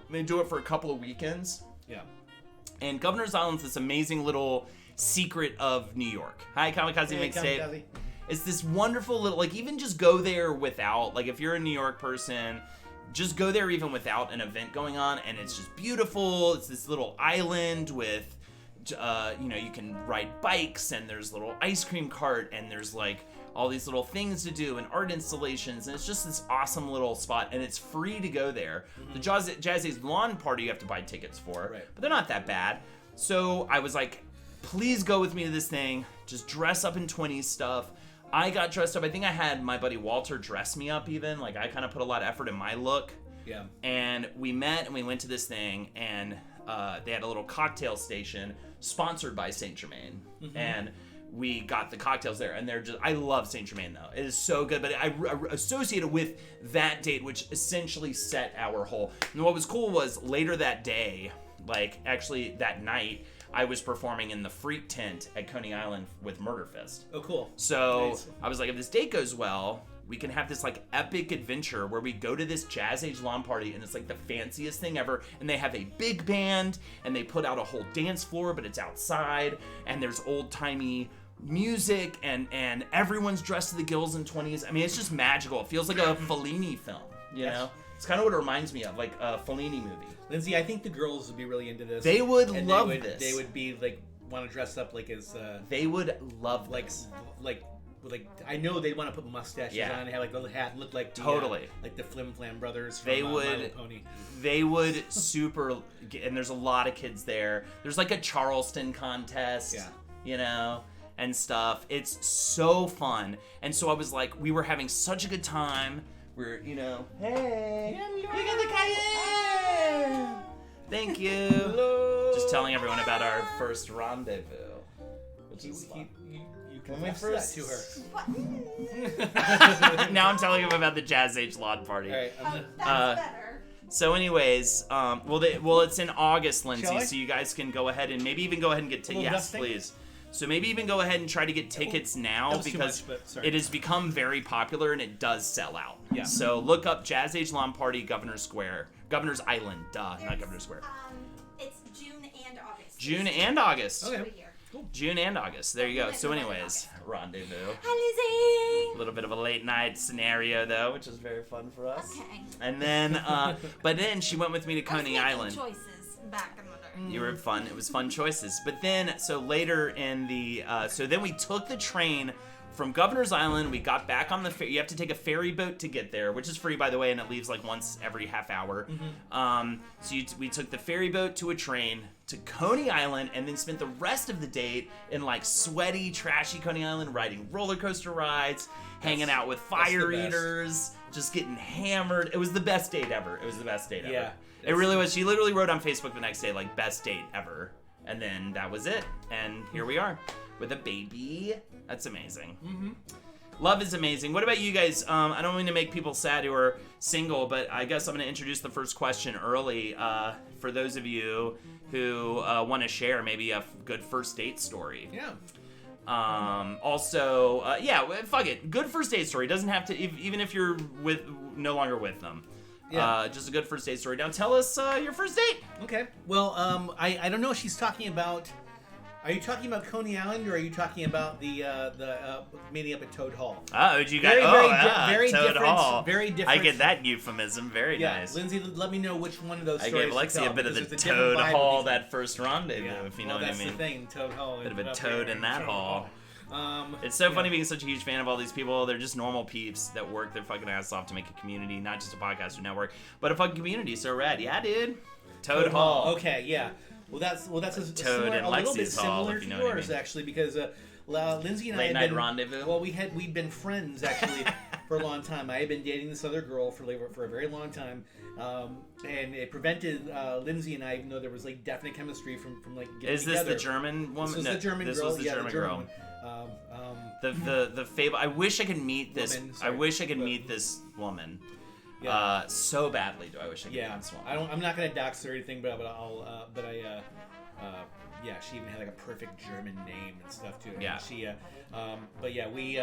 They do it for a couple of weekends. Yeah. And Governor's Island's this amazing little secret of New York. Hi, Kamikaze Mixtape. Kamikaze. It's this wonderful little, like, even just go there without, like, if you're a New York person, just go there even without an event going on, and it's just beautiful. It's this little island with, you can ride bikes, and there's a little ice cream cart, and there's, like, all these little things to do and art installations, and it's just this awesome little spot, and it's free to go there. The Jazz Age Lawn Party you have to buy tickets for, but they're not that bad. So I was like, please go with me to this thing. Just dress up in 20s stuff. I got dressed up. I think I had my buddy Walter dress me up even. Like, I kind of put a lot of effort in my look. Yeah. And we met and we went to this thing, and they had a little cocktail station sponsored by Saint Germain. And we got the cocktails there, and they're just, I love Saint Germain though. It is so good, but I associate it with that date, which essentially set our whole, and what was cool was later that day, like actually that night, I was performing in the Freak Tent at Coney Island with Murder Fist. Oh, cool. So Nice. I was like, if this date goes well, we can have this like epic adventure where we go to this Jazz Age lawn party, and it's like the fanciest thing ever. And they have a big band, and they put out a whole dance floor, but it's outside, and there's old timey music, and everyone's dressed to the gills in 20s. I mean, it's just magical. It feels like a Fellini film, you know? It's kind of what it reminds me of, like a Fellini movie. Lindsay, I think the girls would be really into this. They would and love they would, this. They would be like want to dress up like as they would love like this. like I know they want to put mustaches on and have like a little hat and look like the, totally like the Flim Flam brothers from they My would Little Pony. They would super, and there's a lot of kids there. There's like a Charleston contest, you know, and stuff. It's so fun. And so I was like, we were having such a good time. We're, you know, hey, look at the Cayenne. Thank you. Hello. Just telling everyone about our first rendezvous, which is fun. You confessed that to her. Now I'm telling them about the Jazz Age lawn party. All right, That's better. So anyways, well, it's in August, Lindsay, Shall I? so you guys can go ahead and maybe even go ahead and get little yes, dusting? please. So maybe even go ahead and try to get tickets now, that was too because much, but sorry. it has become very popular and it does sell out. Yeah. So look up Jazz Age Lawn Party, Governor's Island, not Governor's Square. It's June and August. June and August. Okay. June and August. There you go. So anyways, rendezvous. Hi, A little bit of a late night scenario though, which is very fun for us. Lizzie. Okay. And then, but then she went with me to Coney Island. Choices back in the day. You were fun. It was fun choices. But then, so later in the, so then we took the train from Governor's Island. We got back on the ferry. You have to take a ferry boat to get there, which is free, by the way, and it leaves like once every half hour. So we took the ferry boat to a train to Coney Island, and then spent the rest of the date in like sweaty, trashy Coney Island, riding roller coaster rides, hanging out with fire the best. eaters, just getting hammered. It was the best date ever. It was the best date ever. Yeah. It really was. She literally wrote on Facebook the next day, like, best date ever. And then that was it. And here we are with a baby. That's amazing. Love is amazing. What about you guys? I don't mean to make people sad who are single, but I guess I'm going to introduce the first question early. For those of you who want to share maybe a good first date story. Yeah. Also, fuck it. Good first date story. Doesn't have to, even if you're no longer with them. Yeah. Just a good first date story. Now tell us your first date. Okay. Well, I don't know if she's talking about Are you talking about Coney Island, or are you talking about the meeting up at Toad Hall? Oh, you got very Toad different. Hall. Very different. I get that euphemism. Very nice. Lindsay, let me know which one of those I stories gave Lexi to tell, a bit of the because it's a different Toad vibe Hall with that first rendezvous, if you know what I that's mean. the thing, Toad Hall. Bit of a up toad there in that Toad hall. Hall. It's so funny being such a huge fan of all these people. They're just normal peeps that work their fucking ass off to make a community, not just a podcast or network, but a fucking community. So rad. Yeah, dude. Toad Hall. Okay, yeah. Well, that's a Toad similar, and a little bit Lexi's Hall, similar if you to know what I yours, mean. actually, because Lindsay and I Late had night been, rendezvous. Well, we'd been friends actually for a long time. I had been dating this other girl for a very long time, and it prevented Lindsay and I, even though there was like definite chemistry from like getting Is this together. the German woman? This was No, the German this girl. was the yeah, German the German girl. one. The fable. I wish I could meet this. Woman, I sorry. wish I could meet this woman. Yeah. So badly do I wish I could Yeah, meet this woman. I'm not gonna dox her or anything, but yeah, she even had like a perfect German name and stuff too. Yeah. But yeah, we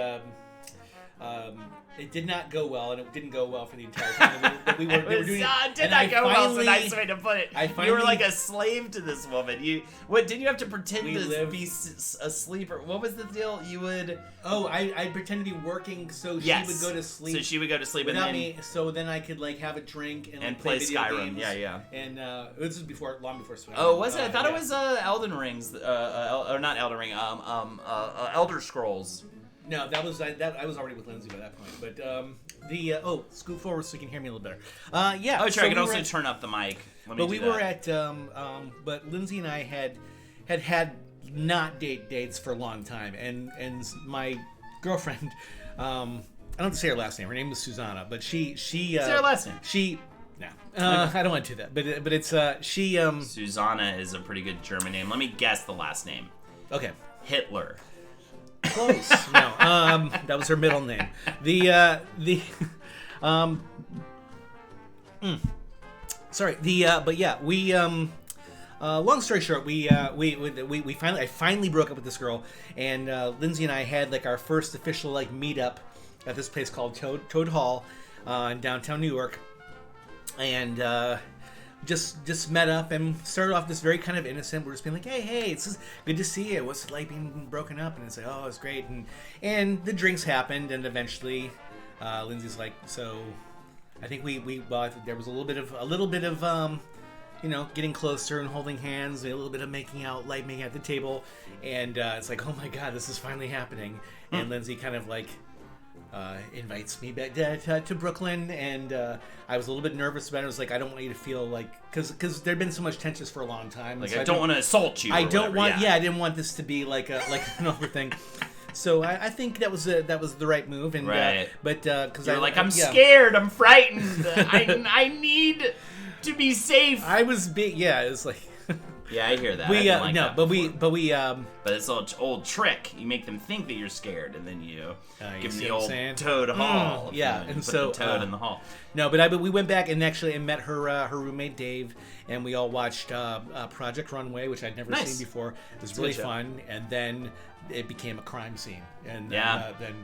it did not go well, and it didn't go well for the entire time that we were doing. Did and not I go well. It's a finally- nice way to put it. I You were finally- like a slave to this woman. Didn't you have to pretend We to lived- be asleep? Or what was the deal? You would. Oh, I pretend to be working, so Yes. she would go to sleep. So she would go to sleep without and then me, so then I could like have a drink and, like, play video Skyrim. games. Yeah. And this is long before Skyrim. Oh, was it? I thought it yeah. was Elden Rings, or not Elden Ring. Elder Scrolls. No, that was I was already with Lindsay by that point. But scoot forward so you can hear me a little better. Yeah. Oh, sure. so I can we also were at- turn up the mic. Let me But do we that. were at but Lindsay and I had not dates for a long time, and my girlfriend, I don't have to say her last name. Her name was Susanna, but she Say her last name. I don't want to do that, but it's she Susanna is a pretty good German name. Let me guess the last name. okay. Hitler. Close. No, that was her middle name. Sorry. But yeah, we long story short, I finally broke up with this girl, and Lindsay and I had like our first official like meetup at this place called Toad Hall in downtown New York, and just met up and started off this very kind of innocent. We're just being like, hey, it's just good to see you. What's it like being broken up? And it's like, oh, it's great. And the drinks happened, and eventually, Lindsay's like, so I think there was a little bit of getting closer and holding hands, a little bit of making out at the table, and it's like, oh my god, this is finally happening. And Lindsay kind of like invites me back to Brooklyn, and I was a little bit nervous about it. I was like, I don't want you to feel like, because there'd been so much tension for a long time. Like, so I don't want to assault you. I or don't whatever, want. Yeah, I didn't want this to be like an over thing. So I think that was the right move. And Right. But because You're like, I'm scared. I'm frightened. I need to be safe. I was big. Yeah, it was like. Yeah, I hear that. We I didn't like that but before. we But it's an old trick. You make them think that you're scared, and then you you give them see the what I'm old saying? Toad Hall. yeah, and and put so, the Toad in the hall. No, but we went back and met her roommate Dave, and we all watched Project Runway, which I'd never Nice. seen before. It was It's a really good show. fun, and then it became a crime scene, and Yeah. then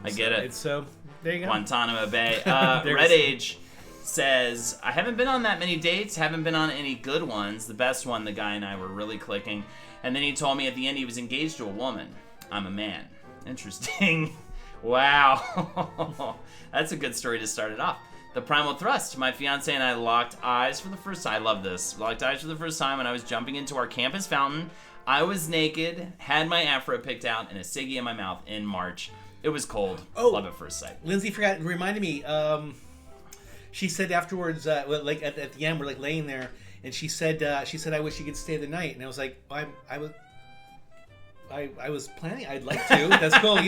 I get it. So there you go. Guantanamo Bay. There's- Red Age says, I haven't been on that many dates, haven't been on any good ones. The best one, the guy and I were really clicking. And then he told me at the end he was engaged to a woman. I'm a man. Interesting. Wow. That's a good story to start it off. The Primal Thrust. My fiance and I locked eyes for the first time. I love this. Locked eyes for the first time when I was jumping into our campus fountain. I was naked, had my afro picked out, and a ciggy in my mouth in March. It was cold. Oh. Love at first sight. Lindsay reminded me. She said afterwards, like at the end, we're like laying there, and she said, I wish you could stay the night, and I was like, I was planning, I'd like to. That's cool,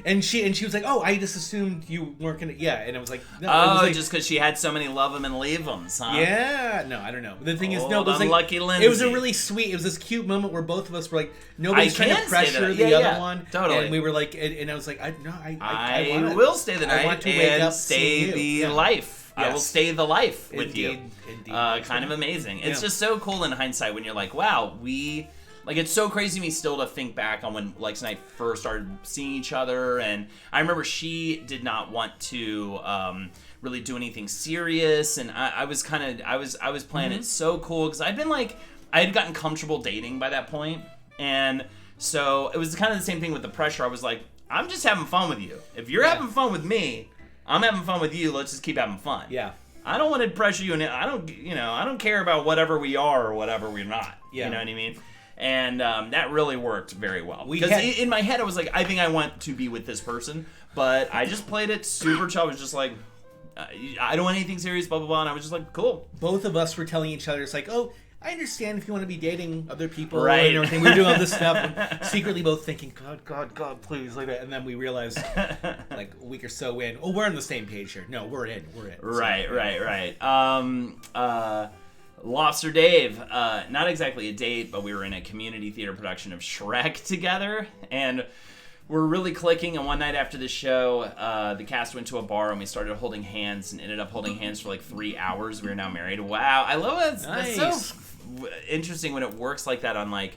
And she was like, oh, I just assumed you weren't gonna. Yeah, and I was like, no. Oh, it was like, just because she had so many love 'em and leave 'ems, huh? yeah, no, I don't know. But the thing is, no, it Old was like unlucky it was a Lindsay. really sweet. It was this cute moment where both of us were like, nobody's I trying to can say pressure that. the Yeah, other yeah, one, totally. and we were like, and I was like, I I will stay the night I want to wake and up stay seeing the you. Yeah. life. I will Yes. stay the life with you. Indeed. Kind of amazing. It's Yeah. just so cool in hindsight when you're like, wow, it's so crazy to me still to think back on when Lex and I first started seeing each other. And I remember she did not want to really do anything serious. And I was playing Mm-hmm. it so cool because I had gotten comfortable dating by that point. And so it was kind of the same thing with the pressure. I was like, I'm just having fun with you. If you're having fun with me, I'm having fun with you. Let's just keep having fun. Yeah. I don't want to pressure you, and I don't care about whatever we are or whatever we're not. Yeah. You know what I mean? And that really worked very well. We Because had- in my head, I was like, I think I want to be with this person, but I just played it super chill. I was just like, I don't want anything serious, blah, blah, blah. And I was just like, cool. Both of us were telling each other, it's like, oh, I understand if you want to be dating other people Right. and everything. We were doing all this stuff and secretly both thinking, God, please, like that. And then we realized, like a week or so in, oh, we're on the same page here. No, we're in. Right. Lobster Dave, not exactly a date, but we were in a community theater production of Shrek together, and we're really clicking. And one night after the show, the cast went to a bar and we started holding hands and ended up holding hands for like 3 hours. We are now married. Wow, I love it. Nice. That's so interesting when it works like that on like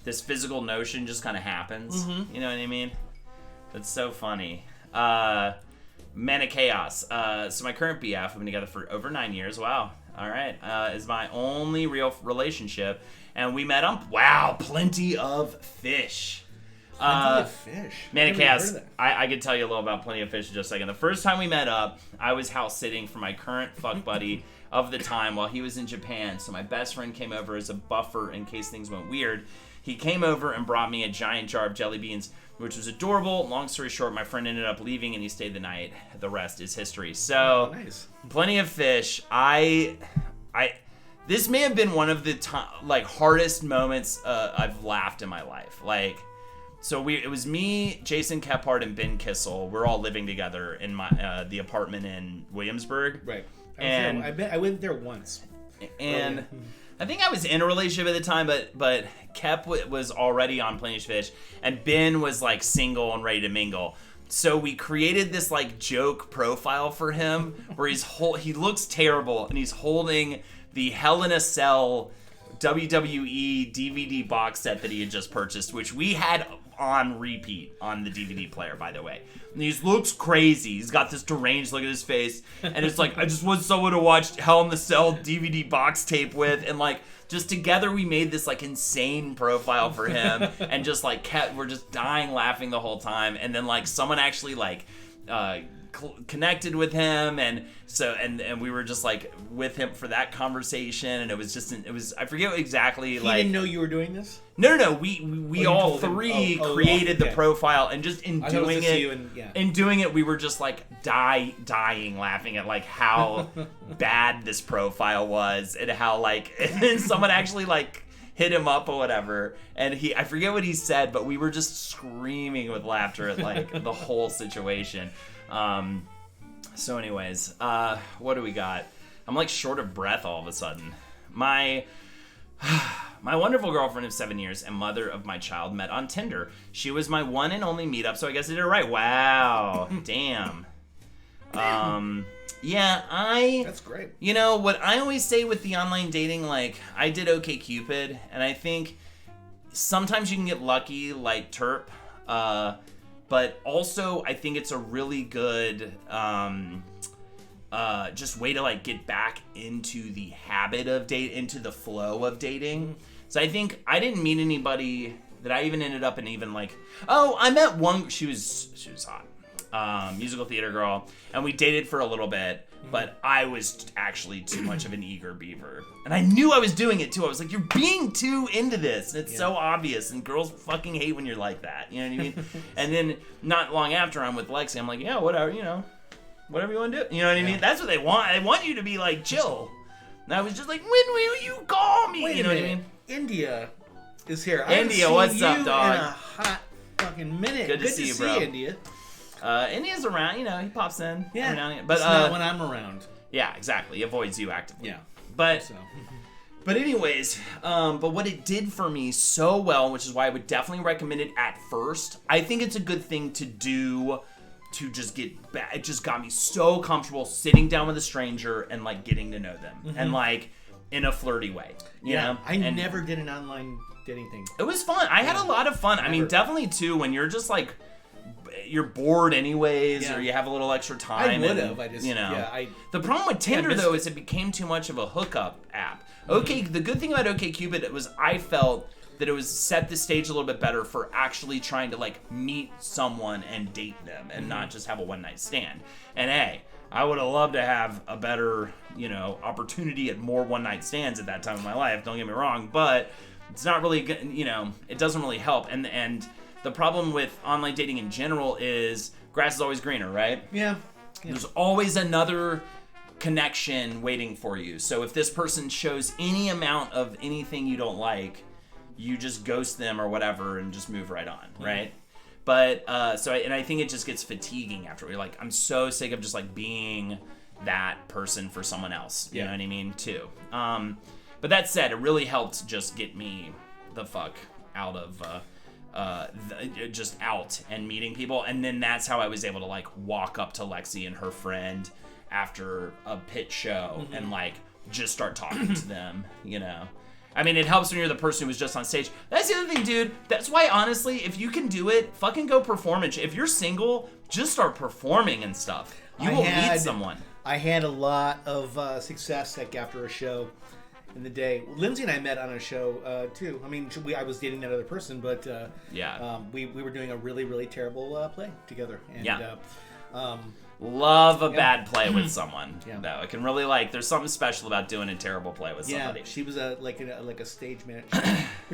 this physical notion just kind of happens. You know what I mean? That's so funny. Manic Chaos. So my current BF, we've been together for over 9 years. Wow. All right. Is my only real relationship. And we met on, wow, Plenty of Fish. Plenty of Fish. Manic I've never Chaos, heard of that. I could tell you a little about Plenty of Fish in just a second. The first time we met up, I was house sitting for my current fuck buddy of the time while he was in Japan. So my best friend came over as a buffer in case things went weird. He came over and brought me a giant jar of jelly beans, which was adorable. Long story short, my friend ended up leaving and he stayed the night. The rest is history. So, Nice. Plenty of Fish. This may have been one of the hardest moments I've laughed in my life. Like, so it was me, Jason Kephart, and Ben Kissel. We're all living together in my the apartment in Williamsburg. Right. And I went there once. and I think I was in a relationship at the time, but Kep was already on Plenty of Fish, and Ben was like single and ready to mingle. So we created this like joke profile for him where he looks terrible and he's holding the Hell in a Cell WWE DVD box set that he had just purchased, which we had on repeat on the DVD player, by the way. And he looks crazy. He's got this deranged look at his face, and it's like, I just want someone to watch Hell in the Cell DVD box tape with, and like just together we made this like insane profile for him, and just like we're just dying laughing the whole time, and then like someone actually like connected with him, and so and we were just like with him for that conversation, and it was I forget exactly. He like didn't know you were doing this? No. We all told him. three Oh, created the okay. profile, and just in I thought it was doing just it, you and- yeah. in doing it, we were just like dying laughing at like how bad this profile was, and how like and then someone actually like hit him up or whatever, and I forget what he said, but we were just screaming with laughter at like the whole situation. So anyways, what do we got? I'm like short of breath all of a sudden. My wonderful girlfriend of 7 years and mother of my child met on Tinder. She was my one and only meetup, so I guess I did it right. Wow. Damn. Yeah, That's great. you know, what I always say with the online dating, like, I did OkCupid, and I think sometimes you can get lucky, like Terp, but also I think it's a really good just way to, like, get back into the habit of into the flow of dating. So I think I didn't meet anybody that I even ended up in even, like, oh, I met one, she was hot. Musical theater girl, and we dated for a little bit, but I was actually too much of an eager beaver, and I knew I was doing it too. I was like, you're being too into this, and it's so obvious, and girls fucking hate when you're like that, you know what I mean? And then not long after, I'm with Lexi, I'm like, yeah, whatever, you know, whatever you want to do, you know what I mean? That's what they want. They want you to be like chill. And I was just like, when will you call me? Wait you know a what I minute. mean? India is here. India, I haven't what's seen up, you dog? In a hot fucking minute. Good to see you, bro. India. India's around, you know, he pops in. Yeah, every now and again. But it's not when I'm around. yeah, exactly. He avoids you actively. Yeah. But So. But anyways, but what it did for me so well, which is why I would definitely recommend it at first, I think it's a good thing to do to just get back. It just got me so comfortable sitting down with a stranger and, like, getting to know them. And, like, in a flirty way. You know? I And never did an online dating thing. it was fun. I had a lot of fun. I mean, Never. definitely, too, when you're just, like, you're bored anyways, Yeah. or you have a little extra I time. would and, have. I just, you know. yeah, The problem with Tinder, missed though, it. is it became too much of a hookup app. The good thing about OkCupid was I felt that it was set the stage a little bit better for actually trying to like meet someone and date them and not just have a one night stand. And hey, I would have loved to have a better, opportunity at more one night stands at that time of my life. Don't get me wrong, but it's not really, it doesn't really help. And the problem with online dating in general is grass is always greener, right? Yeah. There's always another connection waiting for you. So if this person shows any amount of anything you don't like, you just ghost them or whatever and just move right on, right? But I think it just gets fatiguing after. You're like, I'm so sick of just like being that person for someone else. You know what I mean, too. But that said, it really helped just get me the fuck out of just out and meeting people. And then that's how I was able to like walk up to Lexi and her friend after a pit show and like just start talking to them, I mean, it helps when you're the person who was just on stage. That's the other thing, dude. That's why, honestly, if you can do it, fucking go perform. If you're single, just start performing and stuff. You will meet someone. I had a lot of success after a show in the day. Lindsay and I met on a show, too. I mean, I was dating that other person, but we were doing a really, really terrible play together. And, love a bad play with someone. No, it can really there's something special about doing a terrible play with somebody. Yeah, she was like a stage manager.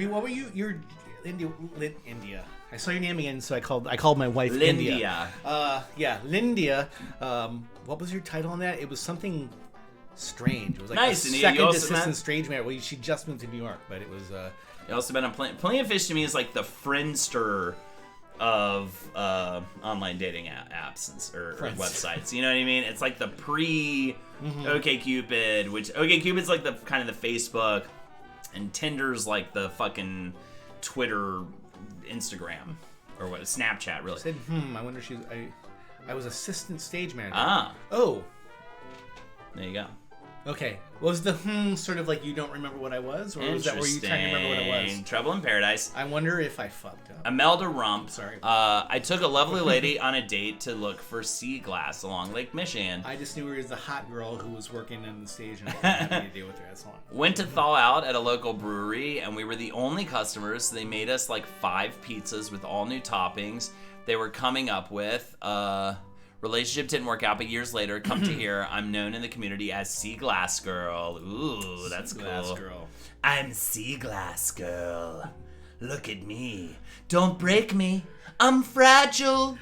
What were you? You're India. I saw your name again, so I called my wife India. Lindia. What was your title on that? It was something strange. It was like nice. a second assistant stage manager. Well, she just moved to New York, but it was. You also been on Plenty of Fish to me is like the Friendster of online dating apps or websites. You know what I mean? It's like the pre OkCupid, which OkCupid's like the kind of the Facebook, and Tinder's like the fucking Twitter, Instagram, or what? Snapchat, really. I said, I wonder if she's. I was assistant stage manager. Oh. There you go. Okay. Was the sort of like you don't remember what I was? Or was that where you trying to remember what it was? Trouble in Paradise. I wonder if I fucked up. Imelda Rump. Sorry. I took a lovely lady on a date to look for sea glass along Lake Michigan. I just knew her as the hot girl who was working on the stage and I didn't have to deal with her. That's all. Went to thaw out at a local brewery and we were the only customers, so they made us like 5 pizzas with all new toppings they were coming up with. Relationship didn't work out, but years later, come to hear, I'm known in the community as Sea Glass Girl. Ooh, that's cool. Glass Girl. I'm Sea Glass Girl. Look at me. Don't break me. I'm fragile.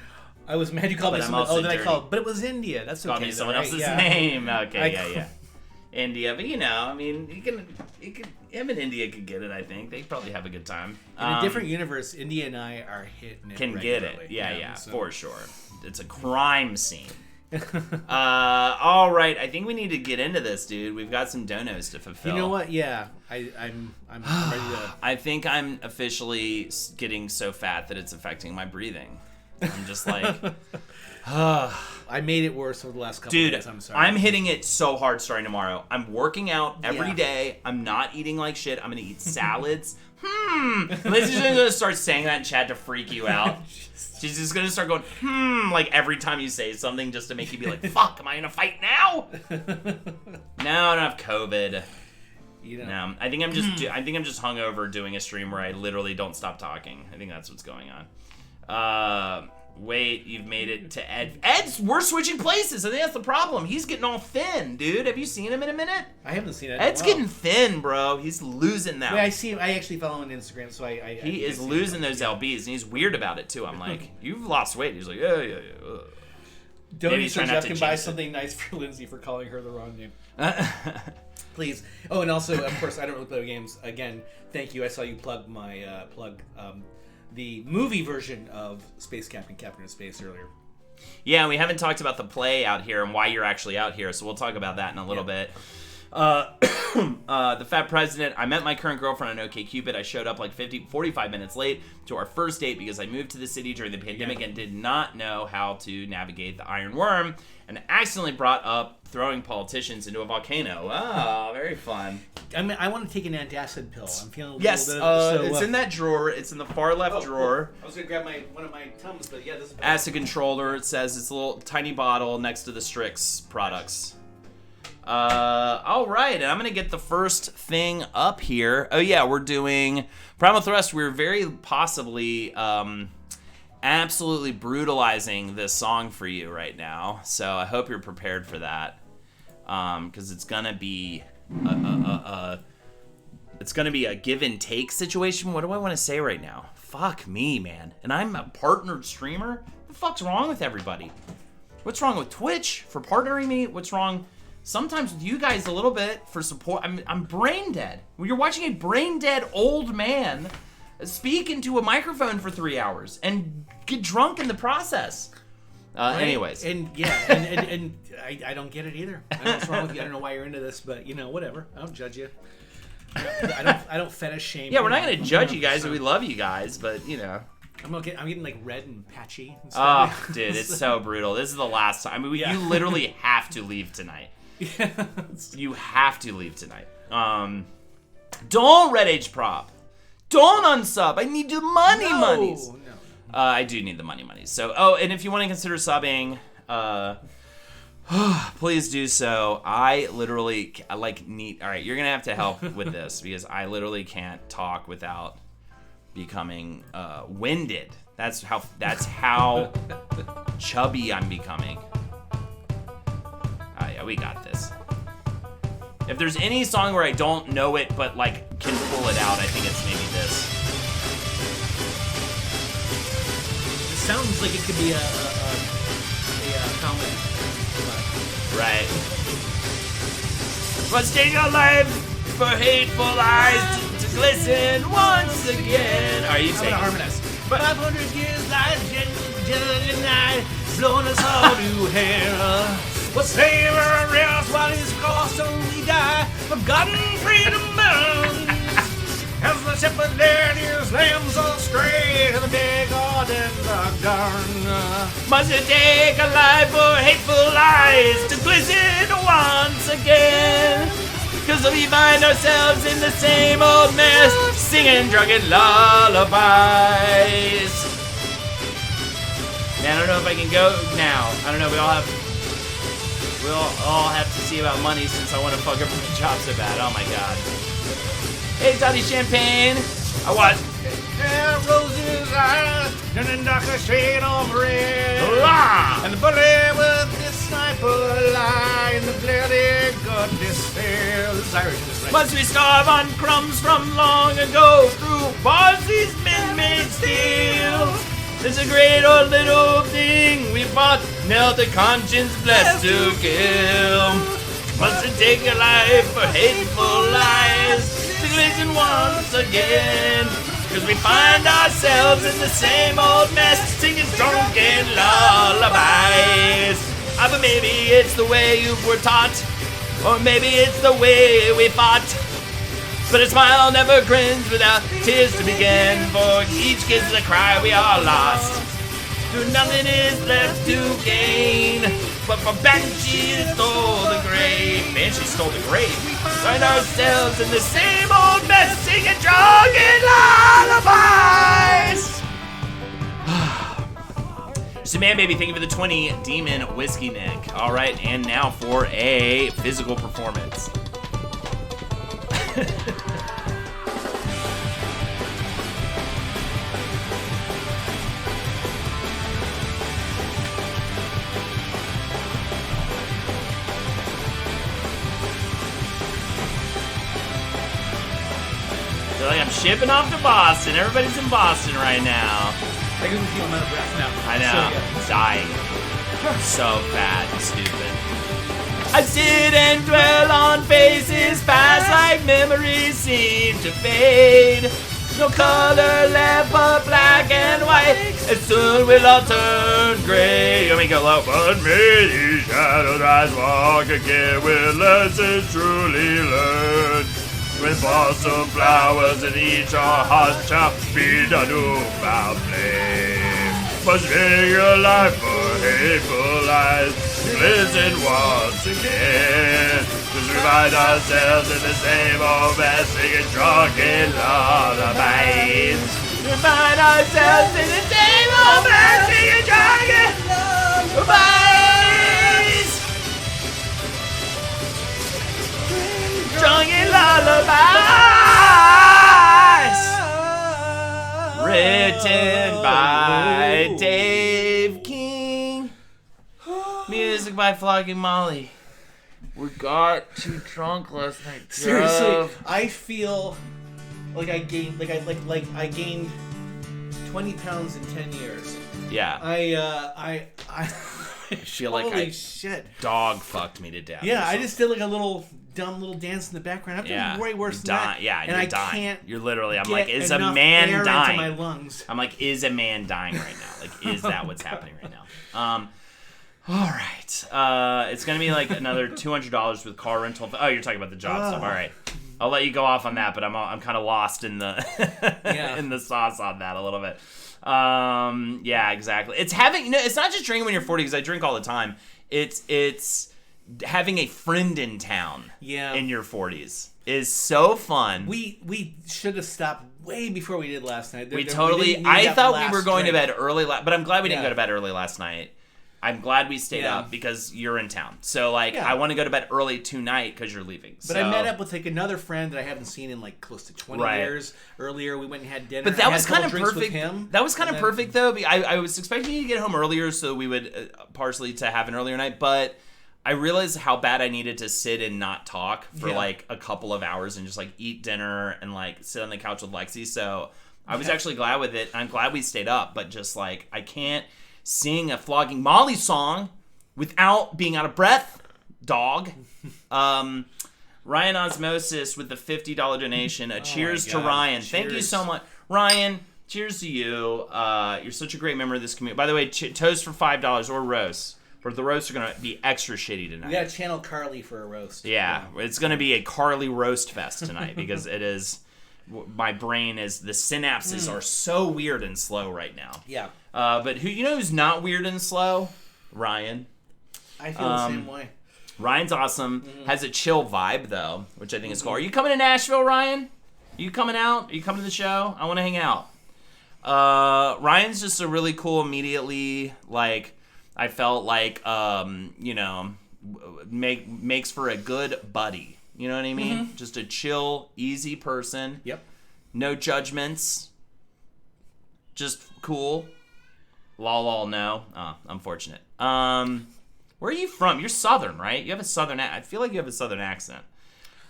I was mad you called me someone. Oh, then I called. But it was India. That's okay. Called me someone else's name. Okay, India, but I mean, him and India could get it. I think they probably have a good time. In a different universe, India and I are hitting it. Can get it. Yeah, so. For sure. It's a crime scene. All right, I think we need to get into this, dude. We've got some donos to fulfill. You know what? Yeah, I'm ready to. I think I'm officially getting so fat that it's affecting my breathing. I'm just like, I made it worse over the last couple of days. I'm sorry. I'm hitting it so hard starting tomorrow. I'm working out every day. I'm not eating like shit. I'm gonna eat salads. Lizzie's just gonna start saying that in chat to freak you out. She's just gonna start going, like every time you say something just to make you be like, fuck, am I in a fight now? No, I don't have COVID. No, I think I'm just hungover doing a stream where I literally don't stop talking. I think that's what's going on. Wait, you've made it to Ed. We're switching places. I think that's the problem. He's getting all thin, dude. Have you seen him in a minute? I haven't seen it. Ed's getting thin, bro. He's losing that. Wait, I see him. I actually follow him on Instagram, so he is losing those LBs, and he's weird about it too. I'm like, you've lost weight. He's like, yeah. Donate so Jeff can buy something nice for Lindsay for calling her the wrong name. Please. Oh, and also, of course, I don't really play games. Again, thank you. I saw you plug my the movie version of Space Captain of Space earlier. Yeah, we haven't talked about the play out here and why you're actually out here, so we'll talk about that in a little bit. The Fat President, I met my current girlfriend on OkCupid. I showed up like 45 minutes late to our first date because I moved to the city during the pandemic and did not know how to navigate the Iron Worm and accidentally brought up throwing politicians into a volcano. Oh, very fun. I mean, I want to take an antacid pill. I'm feeling a little bit. It's in that drawer. It's in the far left drawer. Cool. I was gonna grab one of my Tums, but yeah, this is acid controller. It says it's a little tiny bottle next to the Strix products. All right, and I'm gonna get the first thing up here. Oh yeah, we're doing Primal Thrust. We're very possibly absolutely brutalizing this song for you right now. So I hope you're prepared for that, because it's gonna be it's gonna be a give and take situation. What do I want to say right now? Fuck me, man. And I'm a partnered streamer. What the fuck's wrong with everybody? What's wrong with Twitch for partnering me? What's wrong sometimes with you guys a little bit for support? I'm brain dead. You're watching a brain dead old man speak into a microphone for 3 hours and get drunk in the process. Right? Anyways. And yeah, and I don't get it either. I don't know what's wrong with you. I don't know why you're into this, but whatever. I don't judge you. I don't fetish shame. Yeah, we're not gonna judge you guys, and we love you guys, but I'm getting like red and patchy. And oh, stuff. dude, it's so brutal. This is the last time. I mean, you literally have to leave tonight. Yeah. You have to leave tonight. Don't Red Age Prop. Don't unsub. I need the monies. No. I do need the monies. So, and if you want to consider subbing, please do so. I literally need. All right, you're gonna have to help with this because I literally can't talk without becoming winded. That's how chubby I'm becoming. Oh yeah, we got this. If there's any song where I don't know it but can pull it out, I think it's maybe this. It sounds like it could be a comedy. Right. Must take a life for hateful eyes to glisten once again. Are you saying? Harmonize. 500 years lies judge and night, blowing us all to hell. What savor and rest while his cross only die, forgotten freedom bound. As the shepherd led his lambs astray to the big garden garden. Must it take a life for hateful lies to glisten once again? Cause we find ourselves in the same old mess, singing drunken lullabies. Man, I don't know if I can go now. I don't know, we'll all have to see about money since I want to fuck up my job so bad. Oh my god. Hey, Toddy Champagne. I watched. And roses eyes, turning darker shade of red. Hurrah! And the bullet with this sniper lie in the bloody goodness fair. This is Irish, this is Must we starve on crumbs from long ago through bars these men made steel? It's a great or little thing we fought, knelt a conscience blessed to kill. Must it take a life for hateful lies to glisten once again? Cause we find ourselves in the same old mess, singing drunken lullabies. But maybe it's the way you were taught, or maybe it's the way we fought. But a smile never grins without tears to begin, for each gives a cry we are lost. For nothing is left to gain, but for Banshee stole the grave. Banshee stole the grave. Find ourselves in the same old mess, singing drunken lullabies. So man, baby, thank you for the 20 Demon Whiskey Nick. All right, and now for a physical performance. Feel like I'm shipping off to Boston. Everybody's in Boston right now. I can feel my breath now. I know. So, Dying. So fat and stupid. I sit and dwell on faces past like memories seem to fade. No color left but black and white, and soon we'll all turn gray. Let me go low. But may these shadows rise walk again with lessons truly learned. With blossom flowers in each our hearts shall beat a newfound flame. Must make your life for hateful lies, listen once again. Cause we find ourselves in the same old mess, singing drunken lullabies. We find ourselves in the same old mess, singing drunken lullabies. Dave King. Music by Flogging Molly. We got too drunk last night. Seriously, I feel like I gained, I gained 20 pounds in 10 years. Yeah. I feel like holy shit. Dog fucked me to death. Yeah, I just did like a dumb little dance in the background. I've done way worse than that. Yeah, and you're I dying. can't. You're literally. I'm get like, is a enough man air dying? Into my lungs. I'm like, is a man dying right now? Like, is that what's happening right now? All right. It's gonna be like another $200 with car rental. Oh, you're talking about the job stuff. All right. I'll let you go off on that, but I'm kind of lost in the in the sauce on that a little bit. Yeah, exactly. It's having it's not just drinking when you're 40 because I drink all the time. It's having a friend in town. Yeah. In your 40s is so fun. We should have stopped way before we did last night. I thought we were going to bed early, but I'm glad we didn't go to bed early last night. I'm glad we stayed up because you're in town. So, I want to go to bed early tonight because you're leaving. But I met up with another friend that I haven't seen in close to 20 years. Earlier, we went and had dinner. But that was kind of perfect. perfect. Him, that was kind of perfect, though. I was expecting you to get home earlier so we would partially to have an earlier night. But I realized how bad I needed to sit and not talk for a couple of hours and just eat dinner and sit on the couch with Lexi. So I was actually glad with it. I'm glad we stayed up. But just I can't sing a Flogging Molly song without being out of breath, dog. Ryan Osmosis with the $50 donation. Cheers to Ryan. Cheers. Thank you so much. Ryan, cheers to you. You're such a great member of this community. By the way, toast for $5 or roast. But the roasts are going to be extra shitty tonight. We got to channel Carly for a roast. Yeah, it's going to be a Carly roast fest tonight because it is... My brain is... The synapses are so weird and slow right now. Yeah. But who's not weird and slow? Ryan. I feel the same way. Ryan's awesome. Has a chill vibe, though, which I think is cool. Are you coming to Nashville, Ryan? Are you coming out? Are you coming to the show? I want to hang out. Ryan's just a really cool, immediately, I felt makes for a good buddy. You know what I mean? Just a chill, easy person. Yep. No judgments. Just cool. Lol, no. Unfortunate. Where are you from? You're Southern, right? You have a Southern I feel like you have a Southern accent.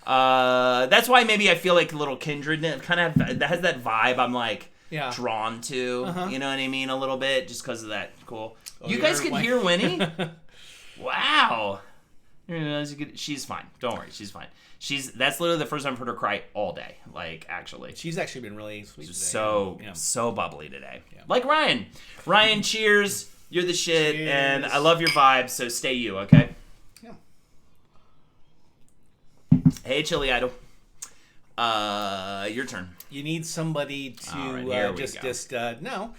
That's why maybe I feel like a little kindred. Kind of that has that vibe I'm drawn to. You know what I mean? A little bit, just because of that. Cool. Oh, you guys can hear Winnie? Wow. She's fine. Don't worry, she's fine. That's literally the first time I've heard her cry all day. Actually. She's actually been really sweet today. So bubbly today. Yeah. Like Ryan. Ryan, cheers. You're the shit, and I love your vibe, so stay you, okay? Yeah. Hey, Chili Idol. Your turn. You need somebody to no.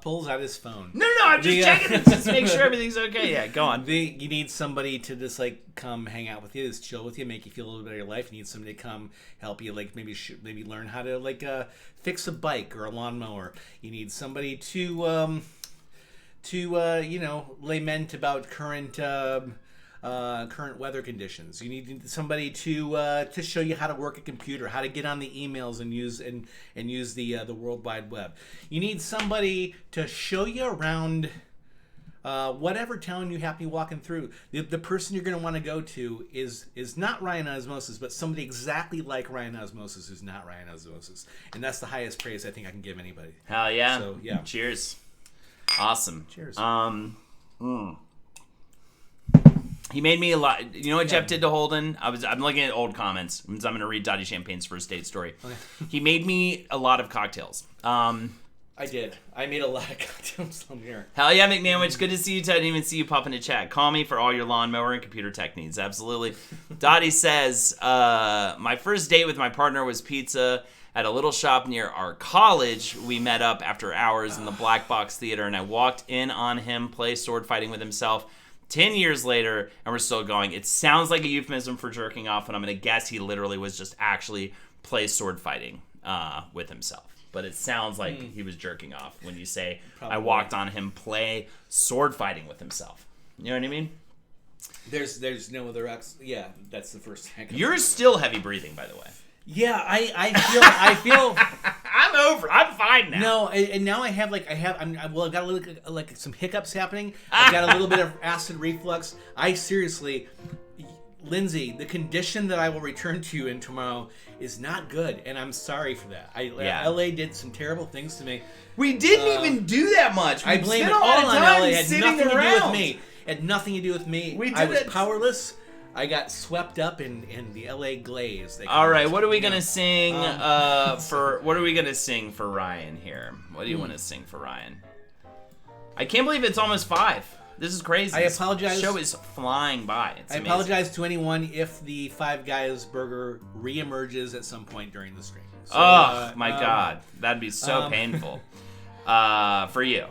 Pulls out his phone. No, I'm just checking to just make sure everything's okay. Yeah, go on. You need somebody to just come hang out with you, just chill with you, make you feel a little bit of your life. You need somebody to come help you, maybe learn how to fix a bike or a lawnmower. You need somebody to lament about current weather conditions. You need somebody to show you how to work a computer, how to get on the emails and use the World Wide Web. You need somebody to show you around whatever town you happen to be walking through. The person you're going to want to go to is not Ryan Osmosis, but somebody exactly like Ryan Osmosis who's not Ryan Osmosis. And that's the highest praise I think I can give anybody. Hell yeah. So, yeah. Cheers. Awesome. Cheers. He made me a lot. You know what Jeff did to Holden? I'm looking at old comments. I'm going to read Dottie Champagne's first date story. Okay. He made me a lot of cocktails. I did. I made a lot of cocktails on here. Hell yeah, McManwich. Good to see you. I didn't even see you pop into chat. Call me for all your lawnmower and computer tech needs. Absolutely. Dottie says, my first date with my partner was pizza at a little shop near our college. We met up after hours in the Black Box Theater, and I walked in on him play sword fighting with himself. 10 years later, and we're still going. It sounds like a euphemism for jerking off, and I'm going to guess he literally was just actually play sword fighting with himself. But it sounds like he was jerking off when you say, probably. I walked on him play sword fighting with himself. You know what I mean? There's no other yeah, that's the first thing. You're still heavy breathing, by the way. Yeah, I feel. I'm over. I'm fine now. No, and now I've got a little like some hiccups happening. I've got a little bit of acid reflux. I seriously, Lindsay, the condition that I will return to you in tomorrow is not good, and I'm sorry for that. LA did some terrible things to me. We didn't even do that much. I blame it all on LA. It had nothing to do with me. It had nothing to do with me. I was powerless. I got swept up in the LA glaze. All right, what are we gonna sing what are we gonna sing for Ryan here? What do you want to sing for Ryan? I can't believe it's almost 5. This is crazy. I apologize. The show is flying by. It's amazing. Apologize to anyone if the Five Guys burger reemerges at some point during the stream. So, my God, that'd be so painful. For you.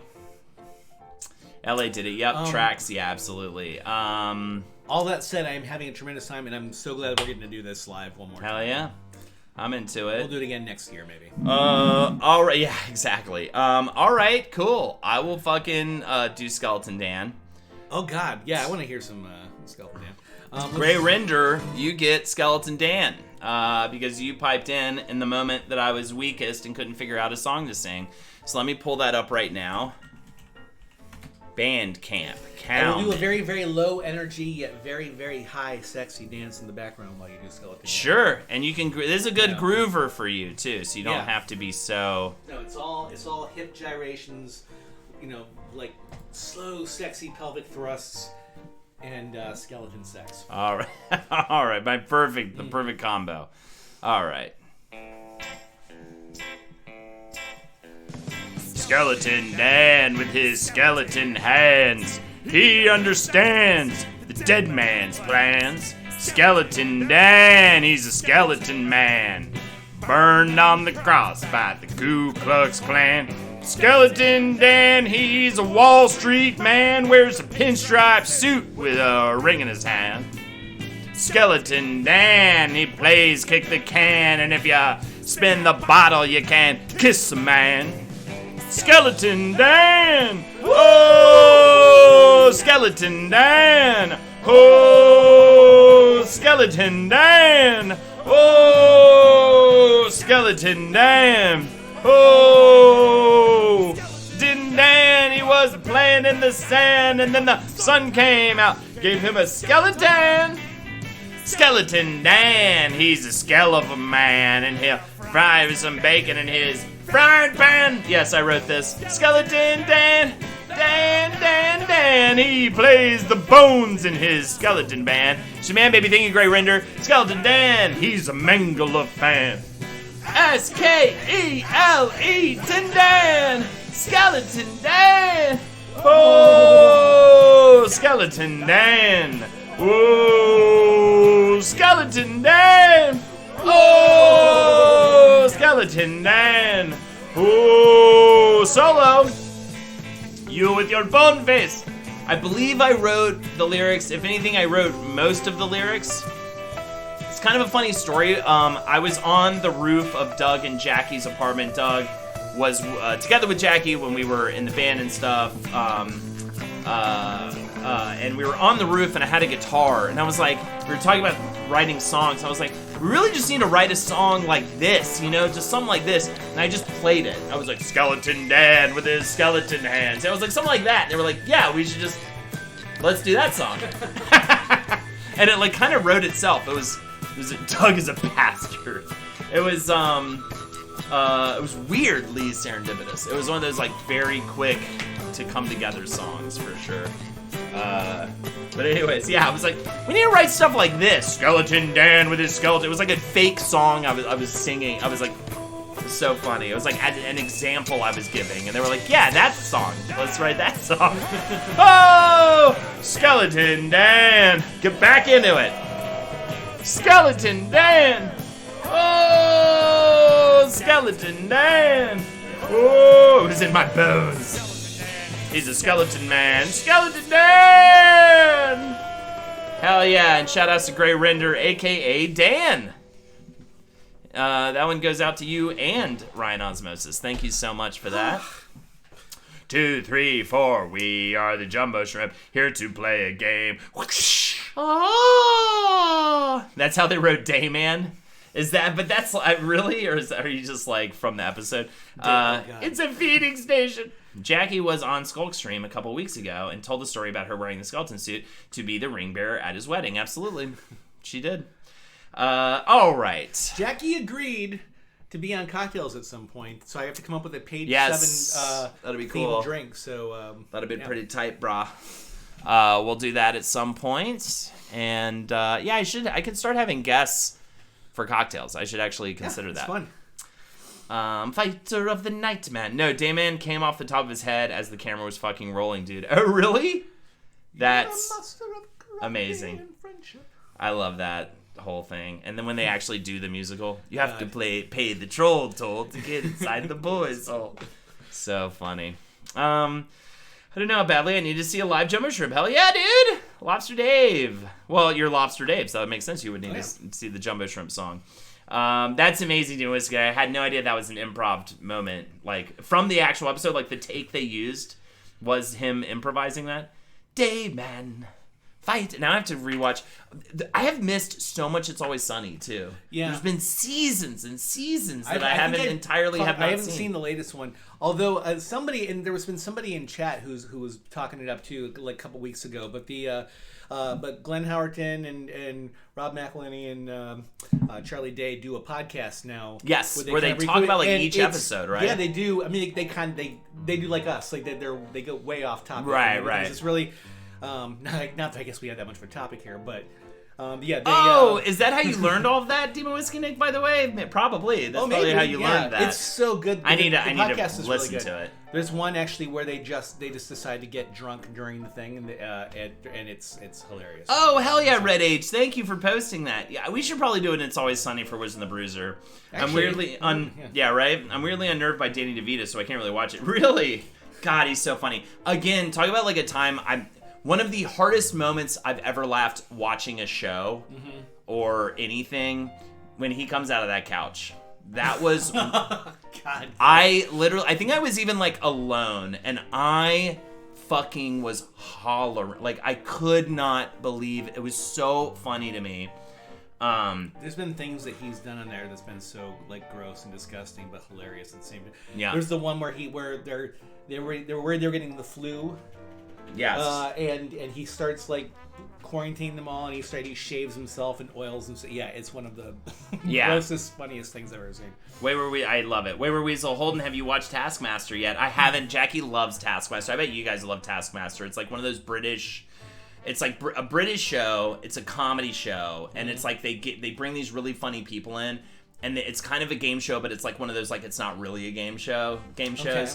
LA did it. Yep, tracks. Yeah, absolutely. All that said, I am having a tremendous time, and I'm so glad we're getting to do this live one more time. Hell yeah. I'm into it. We'll do it again next year, maybe. All right. Yeah, exactly. All right, cool. I will fucking do Skeleton Dan. Oh, God. Yeah, I want to hear some Skeleton Dan. Gray Render, you get Skeleton Dan because you piped in the moment that I was weakest and couldn't figure out a song to sing. So let me pull that up right now. Bandcamp. And we'll do a very, very low energy yet very, very high sexy dance in the background while you do Skeleton. Sure, and you can. This is a good groover for you too, so you don't have to be so. No, it's all hip gyrations, like slow, sexy pelvic thrusts, and skeleton sex. All right, all right, the perfect combo. All right. Skeleton Dan with his skeleton hands. He understands the dead man's plans. Skeleton Dan, he's a skeleton man. Burned on the cross by the Ku Klux Klan. Skeleton Dan, he's a Wall Street man. Wears a pinstripe suit with a ring in his hand. Skeleton Dan, he plays kick the can. And if you spin the bottle, you can kiss a man. Skeleton Dan! Oh, Skeleton Dan! Oh, Skeleton Dan! Oh, Skeleton Dan! Oh, didn't Dan, he was playing in the sand, and then the sun came out, gave him a skeleton. Skeleton Dan, he's a skell of a man, and he'll fry some bacon in his frying pan. Yes, I wrote this. Skeleton Dan, Dan, he plays the bones in his skeleton band. Shaman baby, thank you, Gray Render. Skeleton Dan, he's a Mangala fan. S-K-E-L-E, Dan, Skeleton Dan. Oh, Skeleton Dan. Oh, Skeleton Dan. Oh, Skeleton Dan. Oh, Solo. You with your bone face. I believe I wrote the lyrics. If anything, I wrote most of the lyrics. It's kind of a funny story. I was on the roof of Doug and Jackie's apartment. Doug was together with Jackie when we were in the band and stuff. And we were on the roof, and I had a guitar, and I was like, we were talking about writing songs. I was like, we really just need to write a song like this, just something like this. And I just played it. I was like, Skeleton Dan with his skeleton hands. And I was like, something like that. And they were like, yeah, we should just, let's do that song. And it kind of wrote itself. It was Doug is a bastard. It was weirdly serendipitous. It was one of those very quick to come together songs for sure. But anyways, yeah, I was like, we need to write stuff like this. Skeleton Dan with his skeleton. It was like a fake song I was singing. I was like, it was so funny. It was like an example I was giving. And they were like, yeah, that's the song. Let's write that song. Oh, Skeleton Dan. Get back into it. Skeleton Dan. Oh, Skeleton Dan. Oh, it was in my bones. He's a skeleton man. Skeleton Dan! Hell yeah, and shout outs to Gray Render, a.k.a. Dan. That one goes out to you and Ryan Osmosis. Thank you so much for that. 2, 3, 4, we are the Jumbo Shrimp, here to play a game. Oh! That's how they wrote Dayman. Is that? But that's really, or are you just like from the episode? It's a feeding station. Jackie was on Skulkstream a couple weeks ago and told the story about her wearing the skeleton suit to be the ring bearer at his wedding. Absolutely, she did. All right. Jackie agreed to be on CockTails at some point, so I have to come up with a page 7 that'd be themed cool. drink. So That'd be pretty tight, brah. We'll do that at some point, and I could start having guests for CockTails. I should actually consider it's that. Fun. Fighter of the Night Man. No, Dayman came off the top of his head as the camera was fucking rolling, dude. Oh, really? That's amazing. I love that whole thing. And then when they actually do the musical, you have to pay the troll toll to get inside the boys' hole. So funny. I don't know how badly I need to see a live Jumbo Shrimp. Hell yeah, dude! Lobster Dave. Well, you're Lobster Dave, so that makes sense. You would need to see the Jumbo Shrimp song. That's amazing to Whiskey. I had no idea that was an improv moment. Like, from the actual episode, like, the take they used was him improvising that. Dayman, fight. Now I have to rewatch. I have missed so much It's Always Sunny, too. Yeah. There's been seasons and seasons that I haven't seen the latest one. Although, there was somebody in chat who was talking it up, too, like a couple weeks ago. But but Glenn Howerton and Rob McElhenney and Charlie Day do a podcast now. Yes, where they talk about like each episode, right? Yeah, they do. I mean, they do like us, like they go way off topic. Right. It's really not that I guess we have that much of a topic here, but. Is that how you learned all of that, Demo Whiskey Nick? By the way, probably. That's probably how you learned that. It's so good. I need to listen really to it. There's one actually where they just decide to get drunk during the thing, and it's hilarious. Oh hell yeah, Red H! Thank you for posting that. Yeah, we should probably do it. It's Always Sunny for Wiz and the Bruiser. Actually, I'm weirdly I'm weirdly unnerved by Danny DeVito, so I can't really watch it. Really, God, he's so funny. Again, talk about like a time one of the hardest moments I've ever laughed watching a show or anything when he comes out of that couch. That was God. I think I was even like alone and I fucking was hollering. Like I could not believe it was so funny to me. There's been things that he's done on there that's been so like gross and disgusting but hilarious at the same time. Yeah. There's the one where they're worried they're getting the flu. Yes. And he starts like quarantining them all, and he shaves himself and oils himself. Yeah, it's one of the grossest, funniest things I've ever seen. I love it. Wayward Weasel. Holden, have you watched Taskmaster yet? I haven't. Jackie loves Taskmaster. I bet you guys love Taskmaster. It's like one of those British. It's like a British show. It's a comedy show, and it's like they bring these really funny people in, and it's kind of a game show, but it's like one of those like it's not really a game shows. Okay.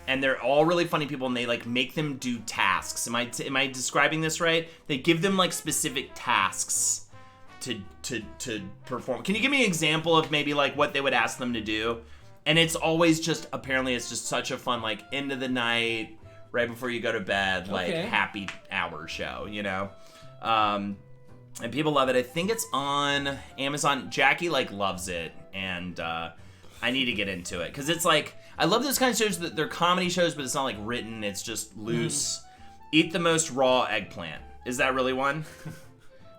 And they're all really funny people, and they like make them do tasks. Am I describing this right? They give them like specific tasks to perform. Can you give me an example of maybe like what they would ask them to do? And it's always just apparently it's just such a fun like end of the night, right before you go to bed, like happy hour show, you know? And people love it. I think it's on Amazon. Jackie like loves it, and I need to get into it because it's like. I love those kind of shows that they're comedy shows, but it's not like written. It's just loose. Eat the most raw eggplant. Is that really one?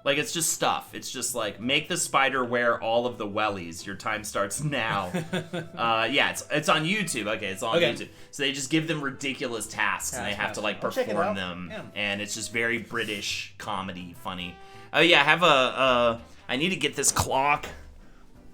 Like it's just stuff. It's just like make the spider wear all of the wellies. Your time starts now. It's on YouTube. Okay, it's on YouTube. So they just give them ridiculous tasks and they have to like perform them. Yeah. And it's just very British comedy, funny. Oh yeah, I need to get this clock.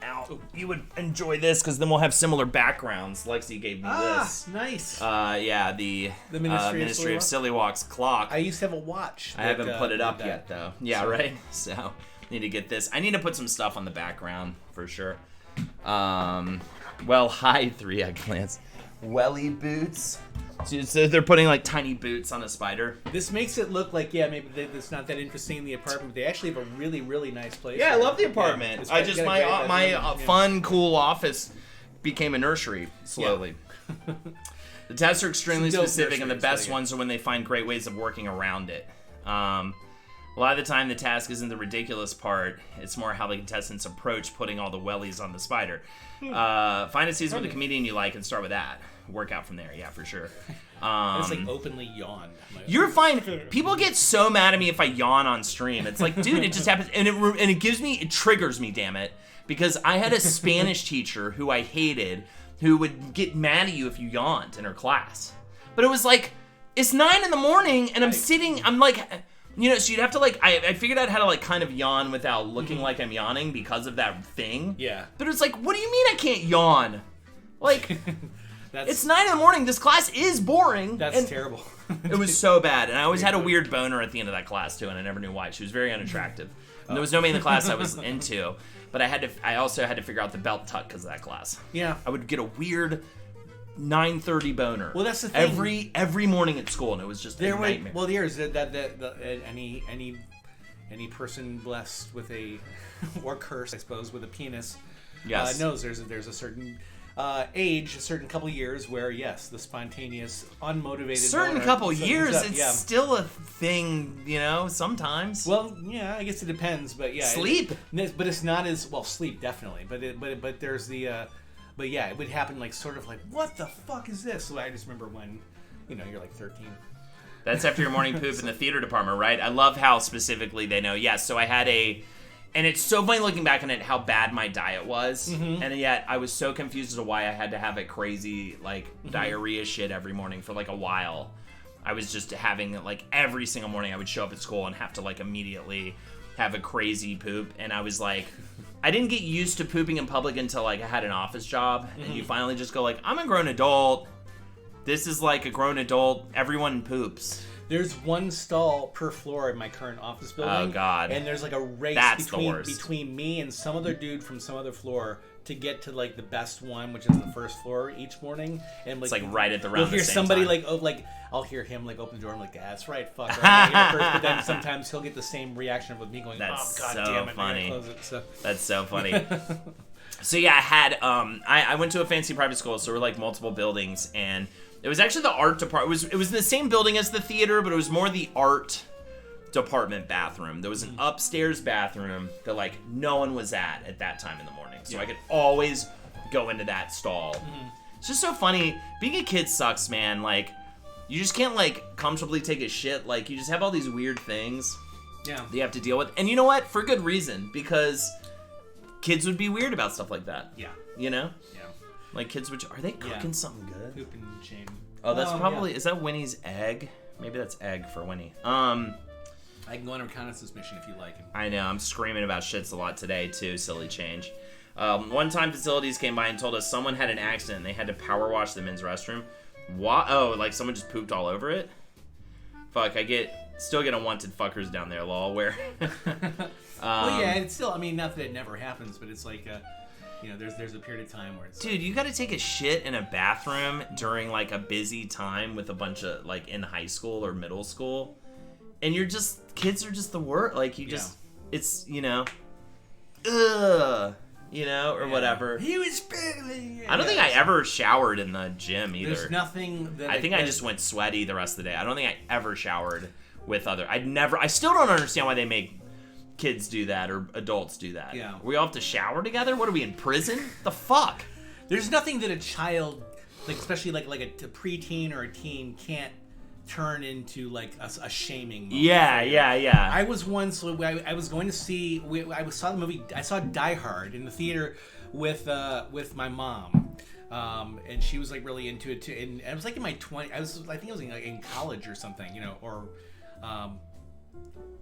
Out. You would enjoy this because then we'll have similar backgrounds. Lexi gave me this. Nice. The Ministry of Silly Walks clock. I used to have a watch. I haven't put it up yet though. Yeah, right. So need to get this. I need to put some stuff on the background for sure. Hi, 3 eggplants. Welly boots. So they're putting like tiny boots on a spider. This makes it look like maybe it's not that interesting in the apartment. They actually have a really really nice place. Yeah, I love the apartment. Yeah, my fun cool office became a nursery slowly. Yeah. The tests are extremely specific, and the best ones are when they find great ways of working around it. A lot of the time, the task isn't the ridiculous part. It's more how the contestants approach putting all the wellies on the spider. Find a season with a comedian you like and start with that. Work out from there, yeah, for sure. It's like openly yawn. You're fine. People get so mad at me if I yawn on stream. It's like, dude, it just happens, and it triggers me, damn it, because I had a Spanish teacher who I hated, who would get mad at you if you yawned in her class. But it was like, it's 9 a.m. and I'm sitting, I'm like, you know, so you'd have to like, I figured out how to like kind of yawn without looking like I'm yawning because of that thing. Yeah. But it was like, what do you mean I can't yawn? Like, it's 9 a.m. This class is boring. That's terrible. It was so bad. And I always had a weird boner at the end of that class too, and I never knew why. She was very unattractive. And there was nobody in the class I was into. But I also had to figure out the belt tuck because of that class. Yeah. I would get a weird 9:30 boner. Well, that's the thing. Every morning at school, and it was just a nightmare. Well, there's any person blessed with a or cursed, I suppose, with a penis, Yes. knows there's a certain age, a certain couple years where yes, the spontaneous, unmotivated. Certain boner couple sets years, up, it's still a thing, you know. Sometimes. Well, yeah, I guess it depends, but yeah, Sleep. but it's not as well. Sleep definitely, but there's the. But yeah, it would happen like sort of like, what the fuck is this? So I just remember when, you know, you're like 13. That's after your morning poop in the theater department, right? I love how specifically they know. Yes, so I had and it's so funny looking back on it, how bad my diet was. Mm-hmm. And yet I was so confused as to why I had to have a crazy, like, diarrhea shit every morning for, like, a while. I was just having, like, every single morning I would show up at school and have to, like, immediately have a crazy poop. And I was like, I didn't get used to pooping in public until, like, I had an office job. And you finally just go, like, I'm a grown adult. This is like a grown adult. Everyone poops. There's one stall per floor in my current office building. Oh, God. And there's like a race between me and some other dude from some other floor to get to like the best one, which is the first floor each morning. And like, It's like right at the we'll round. hear somebody like I'll hear him like open the door. I'm like, that's right, fuck. I'm here first. But then sometimes he'll get the same reaction with me going, That's oh god so damn it, funny. I gotta close it. So. That's so funny. So yeah, I had I went to a fancy private school, so we're like multiple buildings, and it was actually the art department. It was in the same building as the theater, but it was more the art department bathroom. There was an upstairs bathroom that like no one was at that time in the morning, so I could always go into that stall. It's just so funny. Being a kid sucks, man. Like, you just can't like comfortably take a shit. Like, you just have all these weird things that you have to deal with, and you know what? For good reason, because kids would be weird about stuff like that. Yeah, you know. Yeah. Like kids would. Are they cooking something good? Pooping shame. Oh, that's probably. Is that Winnie's egg? Maybe that's egg for Winnie. I can go on a reconnaissance mission if you like. I know. I'm screaming about shits a lot today too. Silly change. One time, facilities came by and told us someone had an accident and they had to power wash the men's restroom. What? Oh, like someone just pooped all over it? Fuck, still get unwanted fuckers down there, lol. Where? Well, yeah, it's still. I mean, not that it never happens, but it's like, you know, there's a period of time where it's. Dude, you got to take a shit in a bathroom during like a busy time with a bunch of like in high school or middle school, and kids are just the worst. Like you just, it's you know, you know, or whatever. He was spitting. I don't think I ever showered in the gym either. There's nothing that I think I just went sweaty the rest of the day. I don't think I ever showered with other. I still don't understand why they make kids do that or adults do that. Yeah. We all have to shower together? What are we in prison? The fuck? There's nothing that a child, like especially like a preteen or a teen, can't turn into like a shaming moment. Yeah. I was once. I was going to see. I saw the movie. I saw Die Hard in the theater with my mom, and she was like really into it too. And I was like in my 20s. I think I was in college or something, you know, or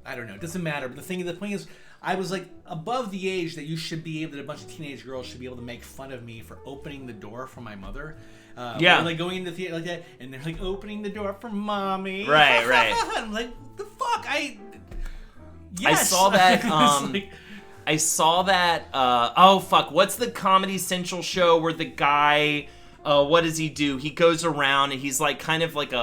I don't know. It doesn't matter. But the point is, I was like above the age that you should be able. That a bunch of teenage girls should be able to make fun of me for opening the door for my mother. Like going into the theater like that, and they're like opening the door for mommy. Right. I'm like, the fuck, I saw that. I saw that. Oh fuck! What's the Comedy Central show where the guy? What does he do? He goes around and he's like kind of like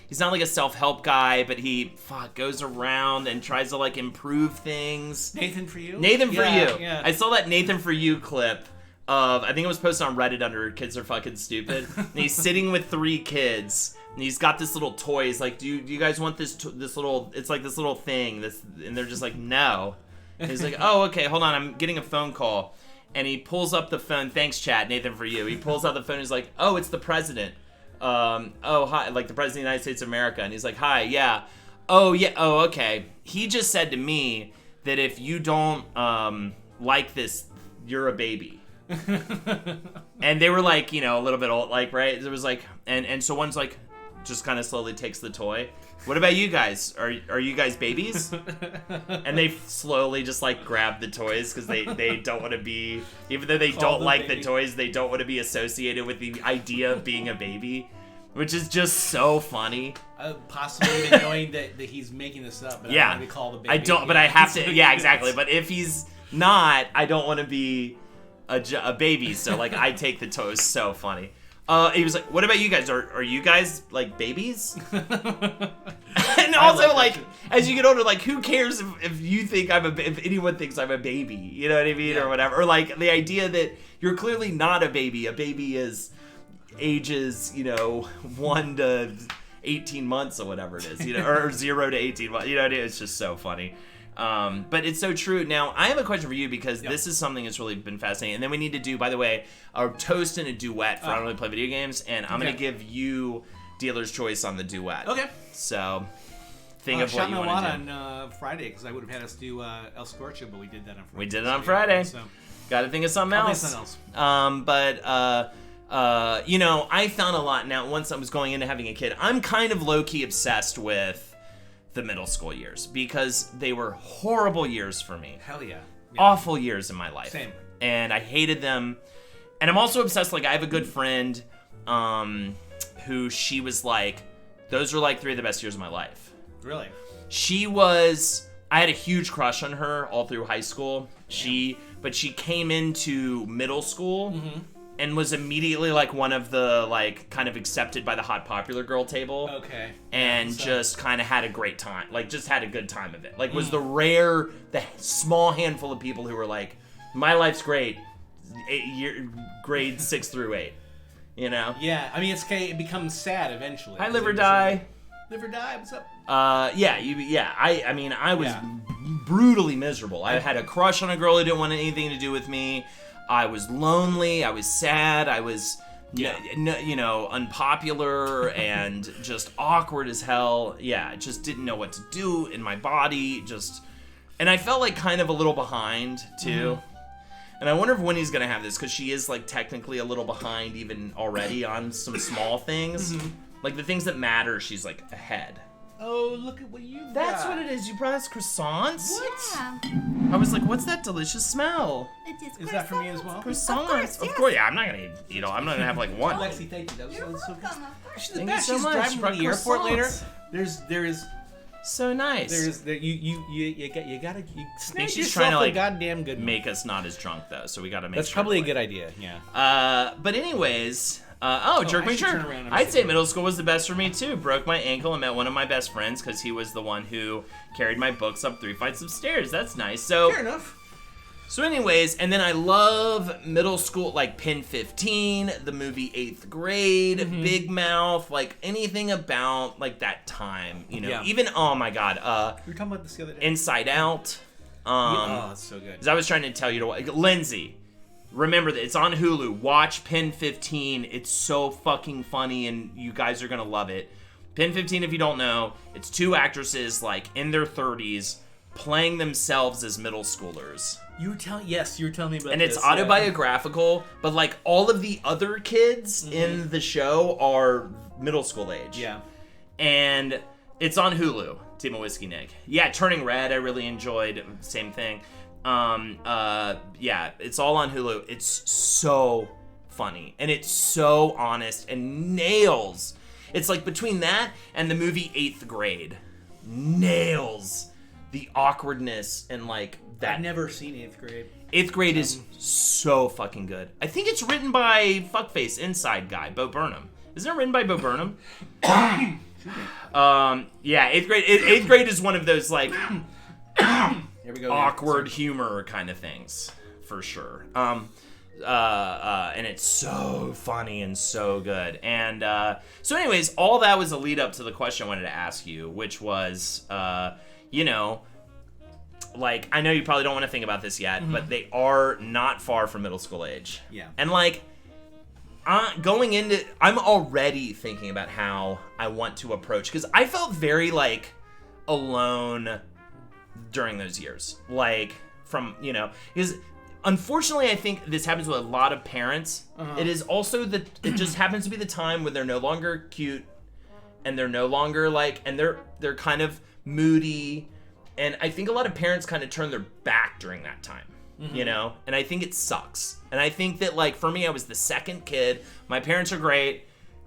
he's not like a self-help guy, but he goes around and tries to like improve things. Nathan for You. Yeah. I saw that Nathan for You clip of, I think it was posted on Reddit under Kids Are Fucking Stupid. And he's sitting with 3 kids and he's got this little toy. He's like, do you guys want this little? It's like this little thing. And they're just like, no. And he's like, oh okay, hold on, I'm getting a phone call. And he pulls up the phone. Thanks, chat. Nathan for You. He pulls out the phone. He's like, "Oh, it's the president. Oh, hi, like the president of the United States of America." And he's like, "Hi, yeah. Oh, yeah. Oh, okay. He just said to me that if you don't like this you're a baby. And they were like, you know, a little bit old, like, right? It was like, and so one's like, just kind of slowly takes the toy. What about you guys? Are you guys babies? And they slowly just like grab the toys because they don't want to be, even though they don't like the toys, they don't want to be associated with the idea of being a baby, which is just so funny. Possibly even knowing that he's making this up, but Yeah, I don't want to be called a baby. I don't, but I have to. Yeah, exactly. But if he's not, I don't want to be a baby. So like, I take the toys. So funny. He was like, "What about you guys? Are you guys like babies?" And also, like, as you get older, like, who cares if you think if anyone thinks I'm a baby? You know what I mean, or whatever. Or like the idea that you're clearly not a baby. A baby is ages, you know, 1 to 18 months or whatever it is, you know, or 0 to 18 months. You know, it's just so funny. But it's so true. Now, I have a question for you because this is something that's really been fascinating. And then we need to do, by the way, a toast and a duet for I Don't Really Play Video Games. And I'm going to give you dealer's choice on the duet. Okay. So, think of what you want to do. I shot my wad on Friday because I would have had us do El Scorcho, but we did that on Friday. We did it on Friday. So. Got to think of something else. You know, I found a lot now once I was going into having a kid. I'm kind of low-key obsessed with the middle school years because they were horrible years for me. Hell yeah. Awful years in my life. Same. And I hated them. And I'm also obsessed, like, I have a good friend who she was like, those were like 3 of the best years of my life. Really? I had a huge crush on her all through high school. But she came into middle school and was immediately like one of the like kind of accepted by the hot popular girl table. Okay. And just kind of had a great time. Like just had a good time of it. Like was the small handful of people who were like, my life's great. Grade 6 through 8. You know? Yeah. I mean, it becomes sad eventually. Hi, Live or Die. Live or Die, what's up? I mean, I was brutally miserable. I had a crush on a girl who didn't want anything to do with me. I was lonely. I was sad. I was, you know, unpopular and just awkward as hell. Yeah, I just didn't know what to do in my body. And I felt like kind of a little behind too. And I wonder if Winnie's gonna have this because she is like technically a little behind even already on some small things, like the things that matter. She's like ahead. Oh, look at what you got. That's what it is. You brought us croissants? What? Yeah. I was like, what's that delicious smell? Is that for me as well? Croissants. Of course, yeah. I'm not gonna eat, I'm not gonna have like one. Lexi, thank you. That was so good. She's the Thank best. you so She's much. driving to the airport later. There is so nice. You gotta snag she's yourself trying to, like, a goddamn good one. Make us not as drunk though, so we gotta make. That's sure probably a like, good idea. Yeah. But anyways. Jerk me turn sure. around and I'd say see. middle school was the best for me too. Broke my ankle and met one of my best friends because he was the one who carried my books up 3 flights of stairs. That's nice. So fair enough. So anyways, and then I love middle school, like Pen 15, the movie 8th Grade, Big Mouth, like anything about like that time, you know. Even oh my god, we were talking about this the other day. Inside Out. Oh, that's so good. Because I was trying to tell you to watch Lindsay. Remember that it's on Hulu. Watch Pen 15. It's so fucking funny, and you guys are gonna love it. Pen 15, if you don't know, it's 2 actresses like in their 30s playing themselves as middle schoolers. You were telling me about this. And it's autobiographical, but like all of the other kids in the show are middle school age. Yeah. And it's on Hulu. Team of Whiskey Nick. Yeah, Turning Red, I really enjoyed. Same thing. Yeah, it's all on Hulu. It's so funny and it's so honest and nails. It's like between that and the movie 8th Grade, nails the awkwardness and like that. I've never seen 8th Grade. 8th Grade is so fucking good. I think it's written by Fuckface Inside guy, Bo Burnham. Isn't it written by Bo Burnham? Yeah, 8th Grade. 8th Grade is one of those like Here we go. awkward humor kind of things, for sure. And it's so funny and so good. And so anyways, all that was a lead up to the question I wanted to ask you, which was, you know, like, I know you probably don't want to think about this yet, but they are not far from middle school age. Yeah. And like, going into, I'm already thinking about how I want to approach, because I felt very like alone during those years. Like, from, you know, because unfortunately, I think this happens with a lot of parents. It is also it just happens to be the time when they're no longer cute, and they're no longer and they're kind of moody, and I think a lot of parents kind of turn their back during that time. You know, and I think it sucks. And I think that for me, I was the second kid. My parents are great,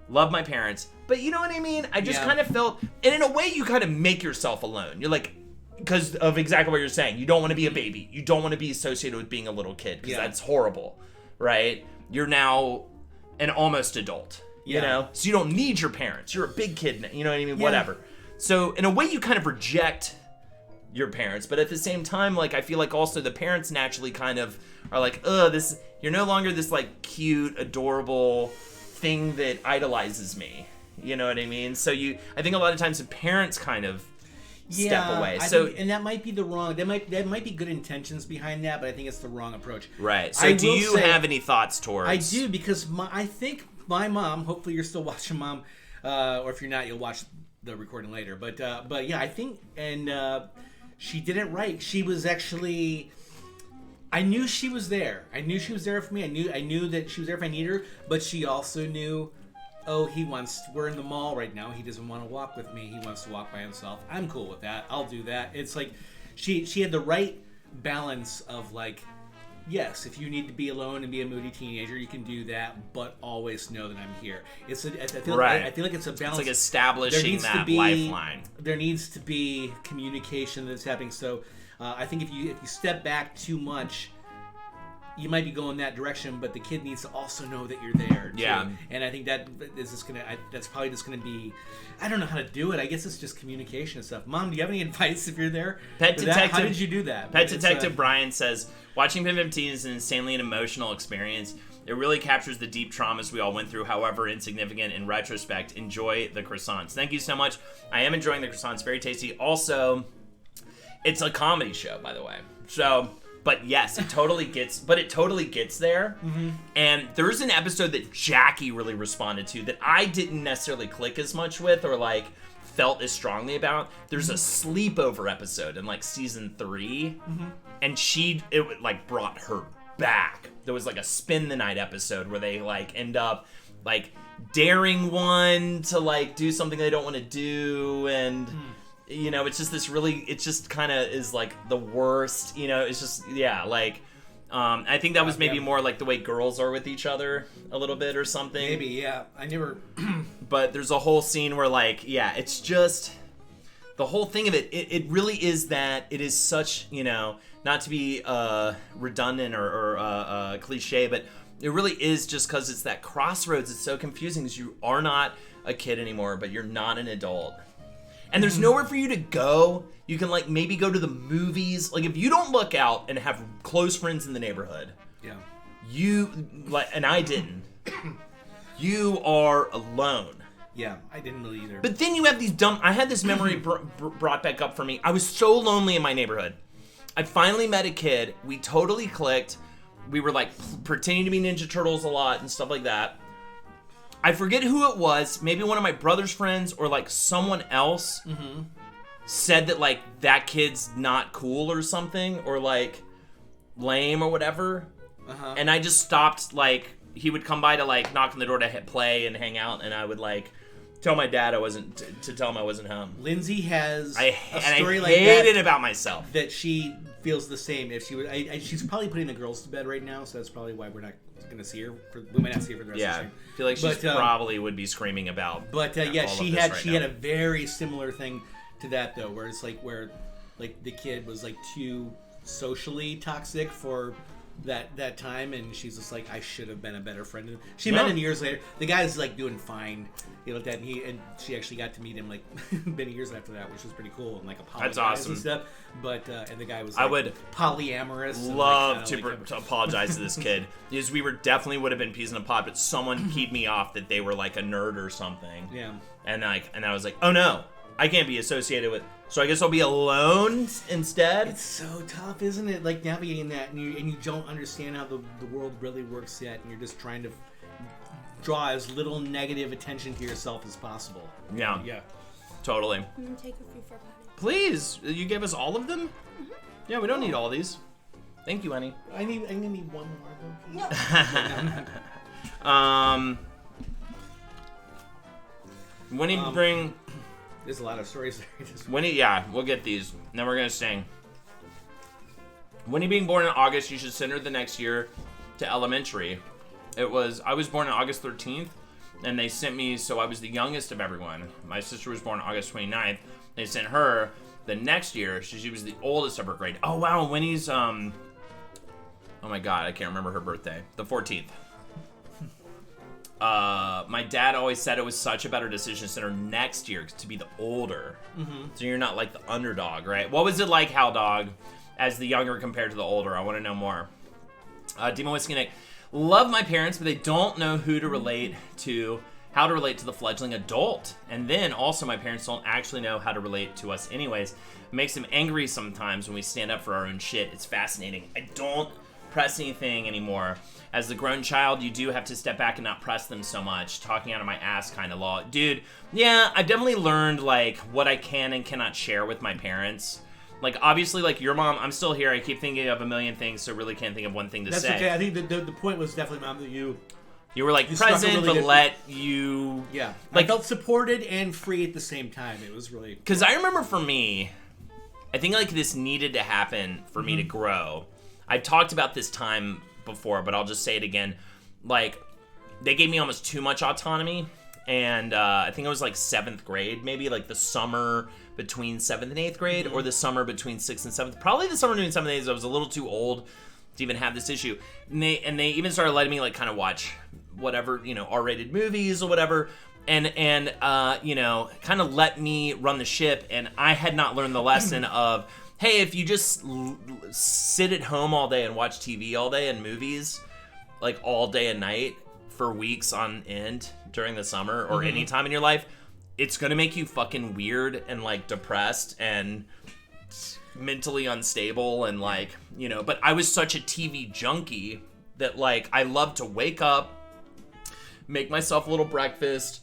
love my parents, but you know what I mean? I just kind of felt, and in a way, you kind of make yourself alone. You're because of exactly what you're saying. You don't want to be a baby. You don't want to be associated with being a little kid because that's horrible, right? You're now an almost adult, you know? So you don't need your parents. You're a big kid, you know what I mean? Whatever. So in a way, you kind of reject your parents, but at the same time, I feel also the parents naturally kind of are you're no longer this cute, adorable thing that idolizes me. You know what I mean? So I think a lot of times the parents kind of step away. And that might be the wrong. That might be good intentions behind that, but I think it's the wrong approach. Right. So do you have any thoughts towards? I do, because I think my mom. Hopefully, you're still watching, Mom, or if you're not, you'll watch the recording later. But yeah, I think she did it right. She was actually. I knew she was there. I knew she was there for me. I knew that she was there if I needed her. But she also knew, we're in the mall right now. He doesn't want to walk with me. He wants to walk by himself. I'm cool with that. I'll do that. It's she had the right balance of yes, if you need to be alone and be a moody teenager, you can do that, but always know that I'm here. I feel like it's a balance. It's establishing that lifeline. There needs to be communication that's happening. So I think if you step back too much, you might be going that direction, but the kid needs to also know that you're there too. Yeah. And I think that's probably just gonna be, I don't know how to do it. I guess it's just communication and stuff. Mom, do you have any advice if you're there? How did you do that? Pet Detective Brian says, watching Pin 15 is an insanely emotional experience. It really captures the deep traumas we all went through, however insignificant in retrospect. Enjoy the croissants. Thank you so much. I am enjoying the croissants. Very tasty. Also, it's a comedy show, by the way. So, but yes, it totally gets there. Mm-hmm. And there's an episode that Jackie really responded to that I didn't necessarily click as much with or felt as strongly about. There's a sleepover episode in season 3, and it brought her back. There was a spin the night episode where they end up daring one to do something they don't want to do, and you know, it's just this really, it just kind of is the worst, you know, it's just, yeah, I think that was maybe more the way girls are with each other a little bit or something. Maybe, yeah. I never... But there's a whole scene where it's just, the whole thing of it really is that it is such, you know, not to be redundant or cliche, but it really is just because it's that crossroads. It's so confusing because you are not a kid anymore, but you're not an adult. And there's nowhere for you to go. You can maybe go to the movies. If you don't look out and have close friends in the neighborhood, and I didn't, you are alone. Yeah, I didn't really either. But then you have these I had this memory brought back up for me. I was so lonely in my neighborhood. I finally met a kid. We totally clicked. We were pretending to be Ninja Turtles a lot and stuff like that. I forget who it was. Maybe one of my brother's friends or someone else said that that kid's not cool or something or lame or whatever. And I just stopped. He would come by to knock on the door to play and hang out, and I would tell my dad I wasn't to tell him I wasn't home. Lindsay has a story I hated about myself that she feels the same. If she would, she's probably putting the girls to bed right now, so that's probably why we're not going to see her. We might not see her for the rest of the stream. I feel like she probably would be screaming about. But she had a very similar thing to that though, where it's where the kid was too socially toxic for that time, and she's just I should have been a better friend. She met him years later. The guy's doing fine. He looked at him, and she actually got to meet him many years after that, which was pretty cool, and apologized. That's awesome. And stuff. But and the guy was I would polyamorous. Love to apologize to this kid because we definitely would have been peas in a pod, but someone keyed me off that they were a nerd or something. Yeah. And I was oh no, I can't be associated with. So I guess I'll be alone instead. It's so tough, isn't it? Navigating that, and you don't understand how the world really works yet, and you're just trying to draw as little negative attention to yourself as possible. Yeah. Yeah. Totally. I'm gonna take a few for Bonnie. Please, you gave us all of them? Mm-hmm. Yeah, we don't need all these. Thank you, Annie. I'm gonna need one more. No. When you bring... There's a lot of stories there. We'll get these. Then we're going to sing. Winnie being born in August, you should send her the next year to elementary. I was born on August 13th, and they sent me, so I was the youngest of everyone. My sister was born on August 29th. They sent her the next year, so she was the oldest of her grade. Oh, wow, Winnie's, oh my God, I can't remember her birthday. The 14th. My dad always said it was such a better decision to send her next year to be the older. Mm-hmm. So you're not like the underdog, right? What was it like, Hal Dog, as the younger compared to the older? I want to know more. Demon Whiskey Nick. Love my parents, but they don't know how to relate to the fledgling adult. And then also my parents don't actually know how to relate to us anyways. It makes them angry sometimes when we stand up for our own shit. It's fascinating. I don't press anything anymore. As the grown child, you do have to step back and not press them so much. Talking out of my ass kind of law. Dude, yeah, I've definitely learned, like, what I can and cannot share with my parents. Like, obviously, like, your mom, I'm still here. I keep thinking of a million things, so really can't think of one thing to say. That's okay. I think the point was definitely, Mom, that you were, like, present, really but you... Yeah. Like, I felt supported and free at the same time. It was really... Because I remember for me, I think, like, this needed to happen for me to grow. I've talked about this time before, but I'll just say it again. Like, they gave me almost too much autonomy, and I think it was, like, 7th grade, maybe, like, the summer between 7th and 8th grade, or the summer between 6th and 7th. Probably the summer between 7th and 8th, I was a little too old to even have this issue. And they even started letting me, like, kind of watch whatever, you know, R-rated movies or whatever, and you know, kind of let me run the ship, and I had not learned the lesson of, hey, if you just sit at home all day and watch TV all day and movies, like, all day and night for weeks on end during the summer or any time in your life, it's gonna make you fucking weird and, like, depressed and mentally unstable and, like, you know, but I was such a TV junkie that, like, I loved to wake up, make myself a little breakfast,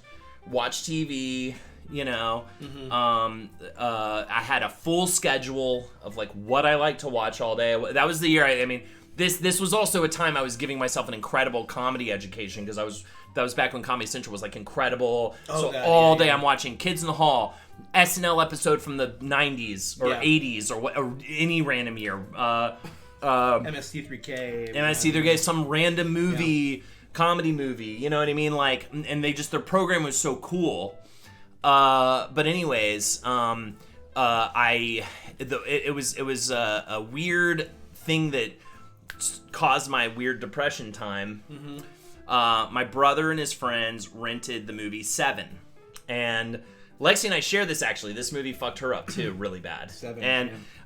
watch TV, you know. I had a full schedule of, like, what I like to watch all day. That was the year, I mean, this was also a time I was giving myself an incredible comedy education, because that was back when Comedy Central was, like, incredible. All day I'm watching Kids in the Hall, SNL episode from the 90s or 80s or any random year. MST3K. Some random movie, comedy movie, you know what I mean? Like, and their program was so cool. But anyways, it was a weird thing that caused my weird depression time. My brother and his friends rented the movie Seven, and Lexi and I share this, actually. This movie fucked her up too, really bad.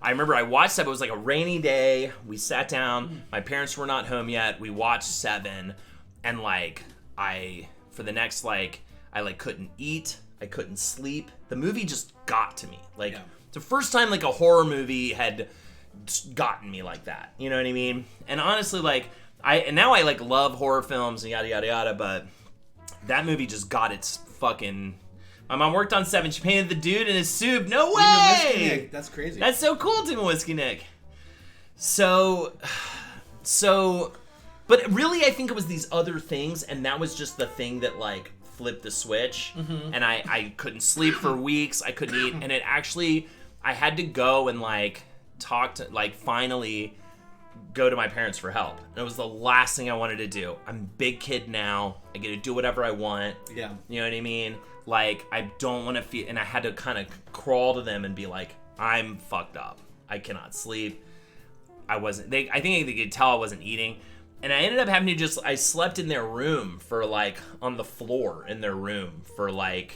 I remember I watched Seven. It was like a rainy day. We sat down. My parents were not home yet. We watched Seven, and, like, for the next, like, I, like, couldn't eat. I couldn't sleep. The movie just got to me. Like, it's the first time, like, a horror movie had gotten me like that. You know what I mean? And honestly, like, now I, like, love horror films and yada, yada, yada, but that movie just got its fucking... My mom worked on Seven. She painted the dude in his soup. No way! That's crazy. That's so cool, Demon Whiskey Nick. So, but really, I think it was these other things, and that was just the thing that, like, flipped the switch. And I couldn't sleep for weeks. I couldn't eat, and it actually, I had to go and, like, talk to, like, finally go to my parents for help. And it was the last thing I wanted to do. I'm a big kid now. I get to do whatever I want. Yeah. You know what I mean? Like, I don't want to feel, and I had to kind of crawl to them and be like, I'm fucked up. I cannot sleep. I think they could tell I wasn't eating. And I ended up having to I slept in their room for, like, on the floor in their room for, like,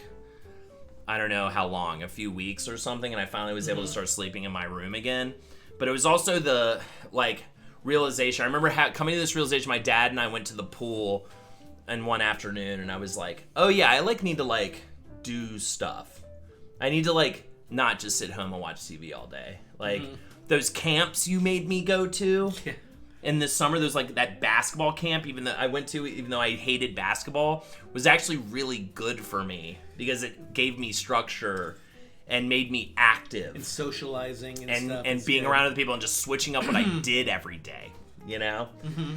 I don't know how long, a few weeks or something. And I finally was able to start sleeping in my room again. But it was also the, like, realization. I remember coming to this realization. My dad and I went to the pool and one afternoon, and I was like, oh yeah, I, like, need to, like, do stuff. I need to, like, not just sit home and watch TV all day. Like, those camps you made me go to in the summer, there's, like, that basketball camp even that I went to, even though I hated basketball, was actually really good for me because it gave me structure and made me active. And socializing and stuff. And being around other people and just switching up what I did every day, you know? Mm-hmm.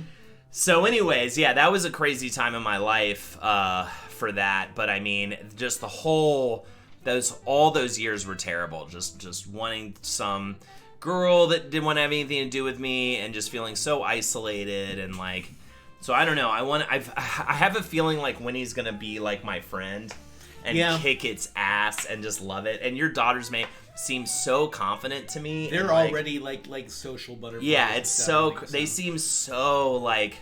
So anyways, yeah, that was a crazy time in my life for that. But I mean, just the whole, all those years were terrible. Just wanting some girl that didn't want to have anything to do with me and just feeling so isolated and like, so I don't know. I have a feeling like Winnie's going to be like my friend and kick its ass and just love it. And your daughters may seem so confident to me. They're like, already like social butterflies. Yeah, it's so like, they seem so like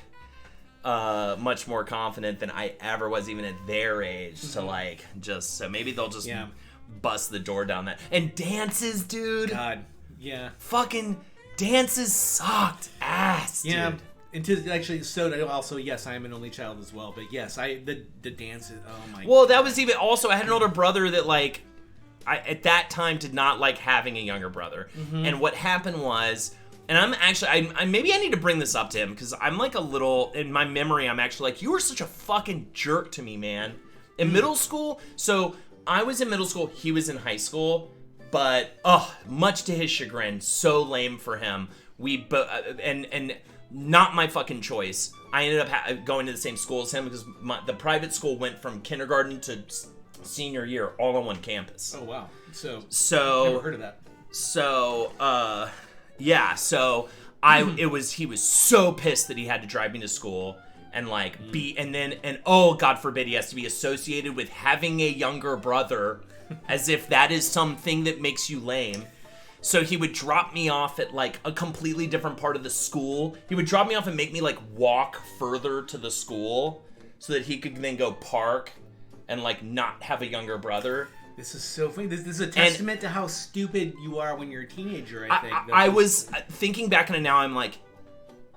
much more confident than I ever was even at their age to like just so maybe they'll just bust the door down that. And dances, dude. God. Yeah. Fucking dances sucked ass, dude. And to actually, so also, yes, I am an only child as well. But yes, the dances. Oh my. Well, God. that was even also. I had an older brother that like, I at that time did not like having a younger brother. Mm-hmm. And what happened was, and I'm actually, I maybe I need to bring this up to him because I'm like a little in my memory. I'm actually like, you were such a fucking jerk to me, man. In middle school, so I was in middle school. He was in high school. But much to his chagrin, so lame for him. We and not my fucking choice. I ended up going to the same school as him because the private school went from kindergarten to senior year all on one campus. Oh wow! So never heard of that. So yeah. So he was so pissed that he had to drive me to school and like and oh God forbid he has to be associated with having a younger brother. As if that is something that makes you lame. So he would drop me off at like a completely different part of the school. He would drop me off and make me like walk further to the school so that he could then go park and like not have a younger brother. This is so funny. This is a testament to how stupid you are when you're a teenager, I think. I was thinking back on it now, I'm like,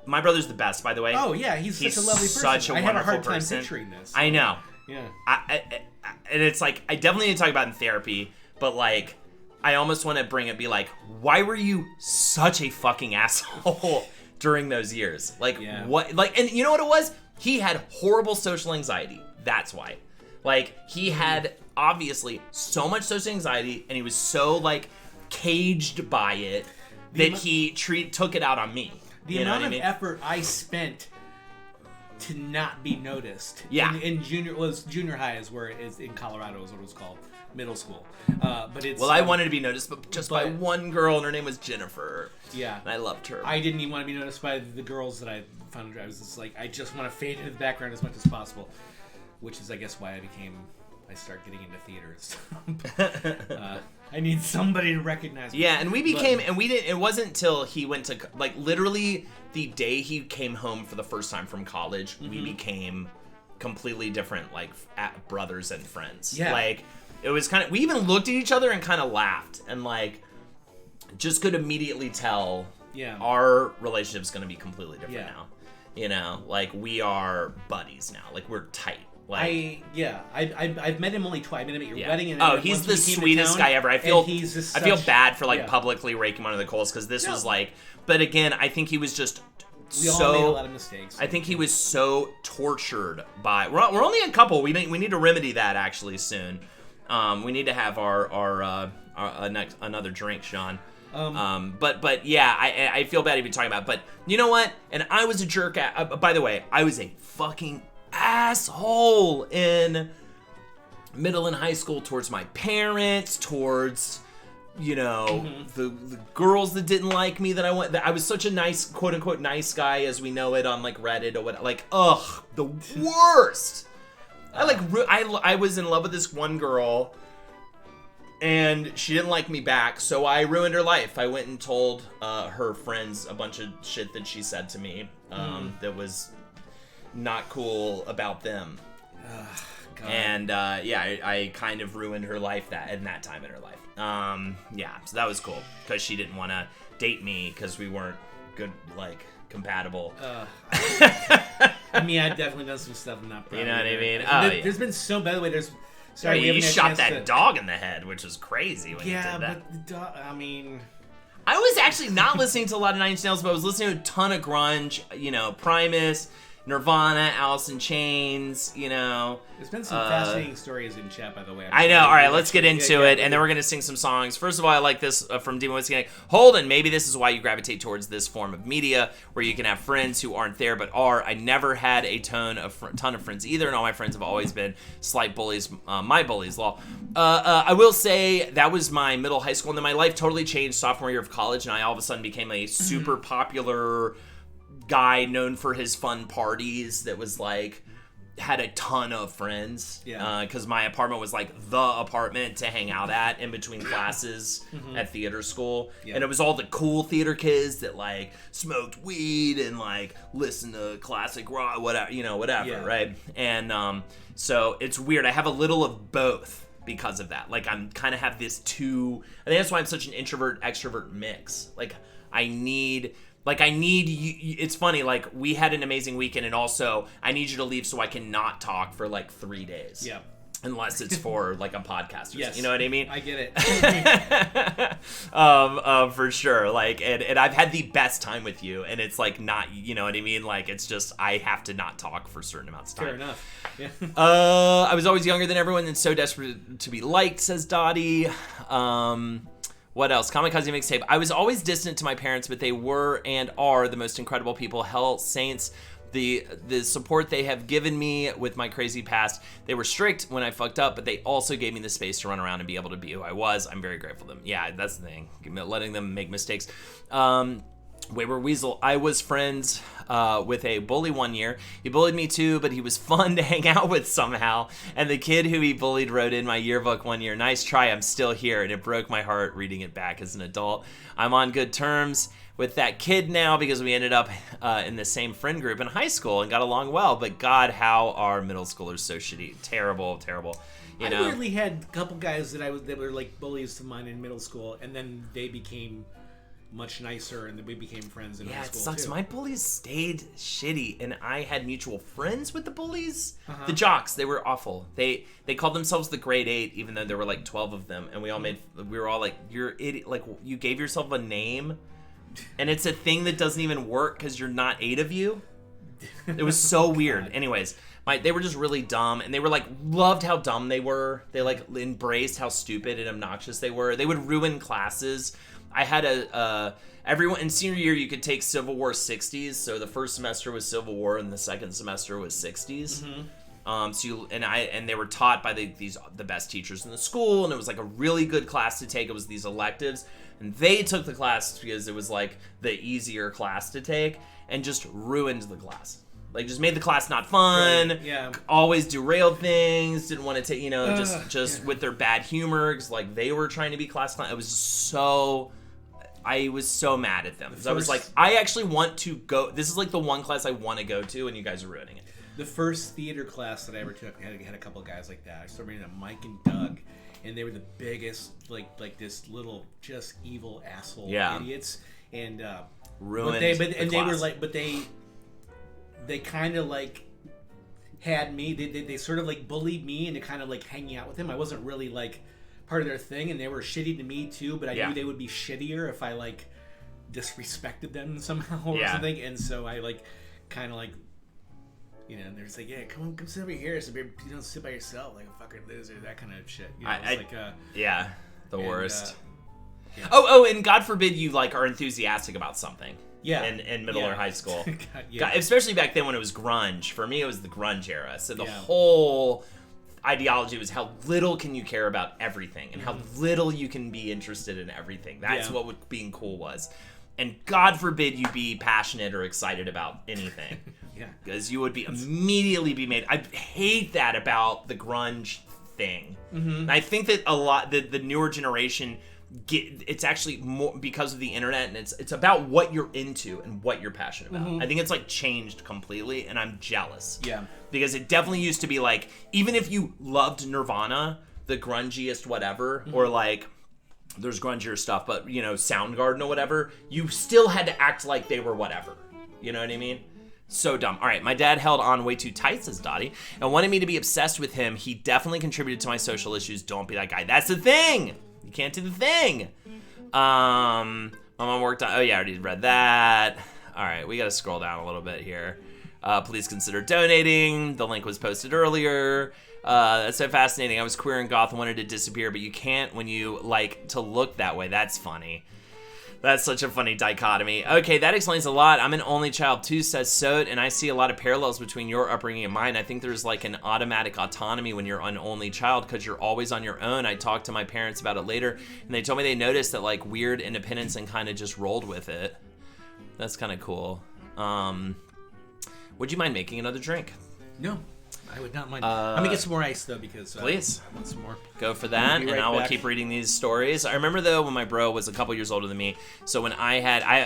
my brother's the best, by the way. Oh yeah, he's such a lovely person. Such a I wonderful have a hard time person. picturing this. I know. Yeah. And it's like, I definitely need to talk about it in therapy, but like, I almost want to bring it, be like, why were you such a fucking asshole during those years? Like, what? Like, and you know what it was? He had horrible social anxiety. That's why. Like, he had obviously so much social anxiety, and he was so like caged by it that he took it out on me. The amount of effort I spent to not be noticed. Yeah. In junior high is where it is in Colorado is what it was called. Middle school. But it's I wanted to be noticed but just by one girl and her name was Jennifer. Yeah. And I loved her. I didn't even want to be noticed by the girls that I found. I was just like, I just want to fade into the background as much as possible. Which is I guess why I started getting into theater. I need somebody to recognize me. Yeah, and we became, and we didn't, it wasn't until he went to, like, literally the day he came home for the first time from college, we became completely different, like, brothers and friends. Yeah. Like, it was kind of, we even looked at each other and kind of laughed, and, like, just could immediately tell our relationship's going to be completely different now. You know, like, we are buddies now. Like, we're tight. Like, I've met him only twice. I met him at your wedding. And he's the sweetest guy ever. I feel bad for like publicly raking him under the coals because this was like. But again, I think he was just we all made a lot of mistakes. I think he was so tortured by. We're only a couple. We need to remedy that actually soon. We need to have our another drink, Sean. But yeah, I feel bad even talking about it. But you know what? And I was a jerk. By the way, I was a fucking asshole in middle and high school towards my parents, towards the girls that didn't like me that I was such a nice quote unquote nice guy as we know it on like Reddit or what, like the worst. I was in love with this one girl and she didn't like me back, so I ruined her life. I went and told her friends a bunch of shit that she said to me that was not cool about them. And I kind of ruined her life in that time in her life. So that was cool because she didn't want to date me because we weren't good, like, compatible. I mean, I've definitely done some stuff I'm not proud of. You know what I mean? There's been so, by the way, you shot that dog in the head, which was crazy when you did that. But the dog, I mean, I was actually not listening to a lot of Nine Inch Nails, but I was listening to a ton of grunge, Primus, Nirvana, Alice in Chains, you know. There's been some fascinating stories in chat, by the way. I know. All right, let's get into it, and then we're going to sing some songs. First of all, I like this from Demon Whiskey. Holden, maybe this is why you gravitate towards this form of media, where you can have friends who aren't there but are. I never had a ton of friends either, and all my friends have always been slight bullies. My bullies, lol. I will say that was my middle high school, and then my life totally changed sophomore year of college, and I all of a sudden became a super popular guy known for his fun parties that was like had a ton of friends because my apartment was like the apartment to hang out at in between classes at theater school, and it was all the cool theater kids that like smoked weed and like listened to classic rock, whatever, right? And so it's weird. I have a little of both because of that. Like I'm kind of have this two. I think that's why I'm such an introvert extrovert mix. Like I need you. It's funny, like we had an amazing weekend, and also I need you to leave so I can not talk for like 3 days. Yeah. Unless it's for like a podcast or something. You know what I mean? I get it. For sure. Like, and I've had the best time with you, and it's like not, you know what I mean? Like, it's just, I have to not talk for certain amounts of time. Fair enough. Yeah. I was always younger than everyone and so desperate to be liked, says Dottie. What else? Kamikaze mixtape. I was always distant to my parents, but they were and are the most incredible people. Hell, saints. The support they have given me with my crazy past. They were strict when I fucked up, but they also gave me the space to run around and be able to be who I was. I'm very grateful to them. Yeah, that's the thing. Letting them make mistakes. Wayward Weasel. I was friends with a bully one year. He bullied me too, but he was fun to hang out with somehow. And the kid who he bullied wrote in my yearbook one year, "Nice try, I'm still here." And it broke my heart reading it back as an adult. I'm on good terms with that kid now because we ended up in the same friend group in high school and got along well. But God, how are middle schoolers so shitty? Terrible. You know? I weirdly had a couple guys that were like bullies of mine in middle school, and then they became much nicer, and then we became friends in high school. Yeah, it sucks. Too. My bullies stayed shitty, and I had mutual friends with the bullies. The jocks, they were awful. They called themselves the grade 8, even though there were like 12 of them, and we were all like, "You're idiot!" Like you gave yourself a name, and it's a thing that doesn't even work because you're not 8 of you. It was so weird. Anyways. They were just really dumb, and they were like loved how dumb they were. They like embraced how stupid and obnoxious they were. They would ruin classes. I had everyone in senior year you could take Civil War 60s. So the first semester was Civil War, and the second semester was 60s. And they were taught by the best teachers in the school, and it was like a really good class to take. It was these electives, and they took the class because it was like the easier class to take, and just ruined the class. Like, just made the class not fun. Right, yeah. Always derailed things. Didn't want to take, just with their bad humor. Cause, like, they were trying to be class clown. I was so mad at them. I was like, I actually want to go. This is like the one class I want to go to, and you guys are ruining it. The first theater class that I ever took had a couple guys like that. I started reading Mike and Doug, and they were the biggest, like this little just evil asshole idiots. And ruined they were like, they kind of like had me. They sort of like bullied me into kind of like hanging out with him. I wasn't really like part of their thing, and they were shitty to me too. But I knew they would be shittier if I like disrespected them somehow or something. And so I like kind of like, they're just like, yeah, come sit over here. So you don't sit by yourself like a fucking loser. That kind of shit. The worst. And God forbid you like are enthusiastic about something. Yeah, in middle or high school. God, especially back then when it was grunge. For me, it was the grunge era. So the whole ideology was how little can you care about everything and how little you can be interested in everything. That's what being cool was. And God forbid you be passionate or excited about anything. Because you would be immediately be made. I hate that about the grunge thing. And I think that a lot the newer generation it's actually more because of the internet, and it's about what you're into and what you're passionate about. I think it's like changed completely, and I'm jealous. Because it definitely used to be like, even if you loved Nirvana, the grungiest whatever, or like there's grungier stuff, but Soundgarden or whatever, you still had to act like they were whatever. You know what I mean? So dumb. All right, my dad held on way too tight, says Dottie, and wanted me to be obsessed with him. He definitely contributed to my social issues. Don't be that guy. That's the thing. You can't do the thing. My mom worked on... Oh, yeah, I already read that. All right, we got to scroll down a little bit here. Please consider donating. The link was posted earlier. That's so fascinating. I was queer and goth and wanted to disappear, but you can't when you like to look that way. That's funny. That's such a funny dichotomy. Okay, that explains a lot. I'm an only child too, says Sot, and I see a lot of parallels between your upbringing and mine. I think there's like an automatic autonomy when you're an only child because you're always on your own. I talked to my parents about it later, and they told me they noticed that like weird independence and kind of just rolled with it. That's kind of cool. Would you mind making another drink? No, I would not mind. I'm gonna get some more ice though because please I want some more. Go for that, and I will keep reading these stories. I remember though when my bro was a couple years older than me. So when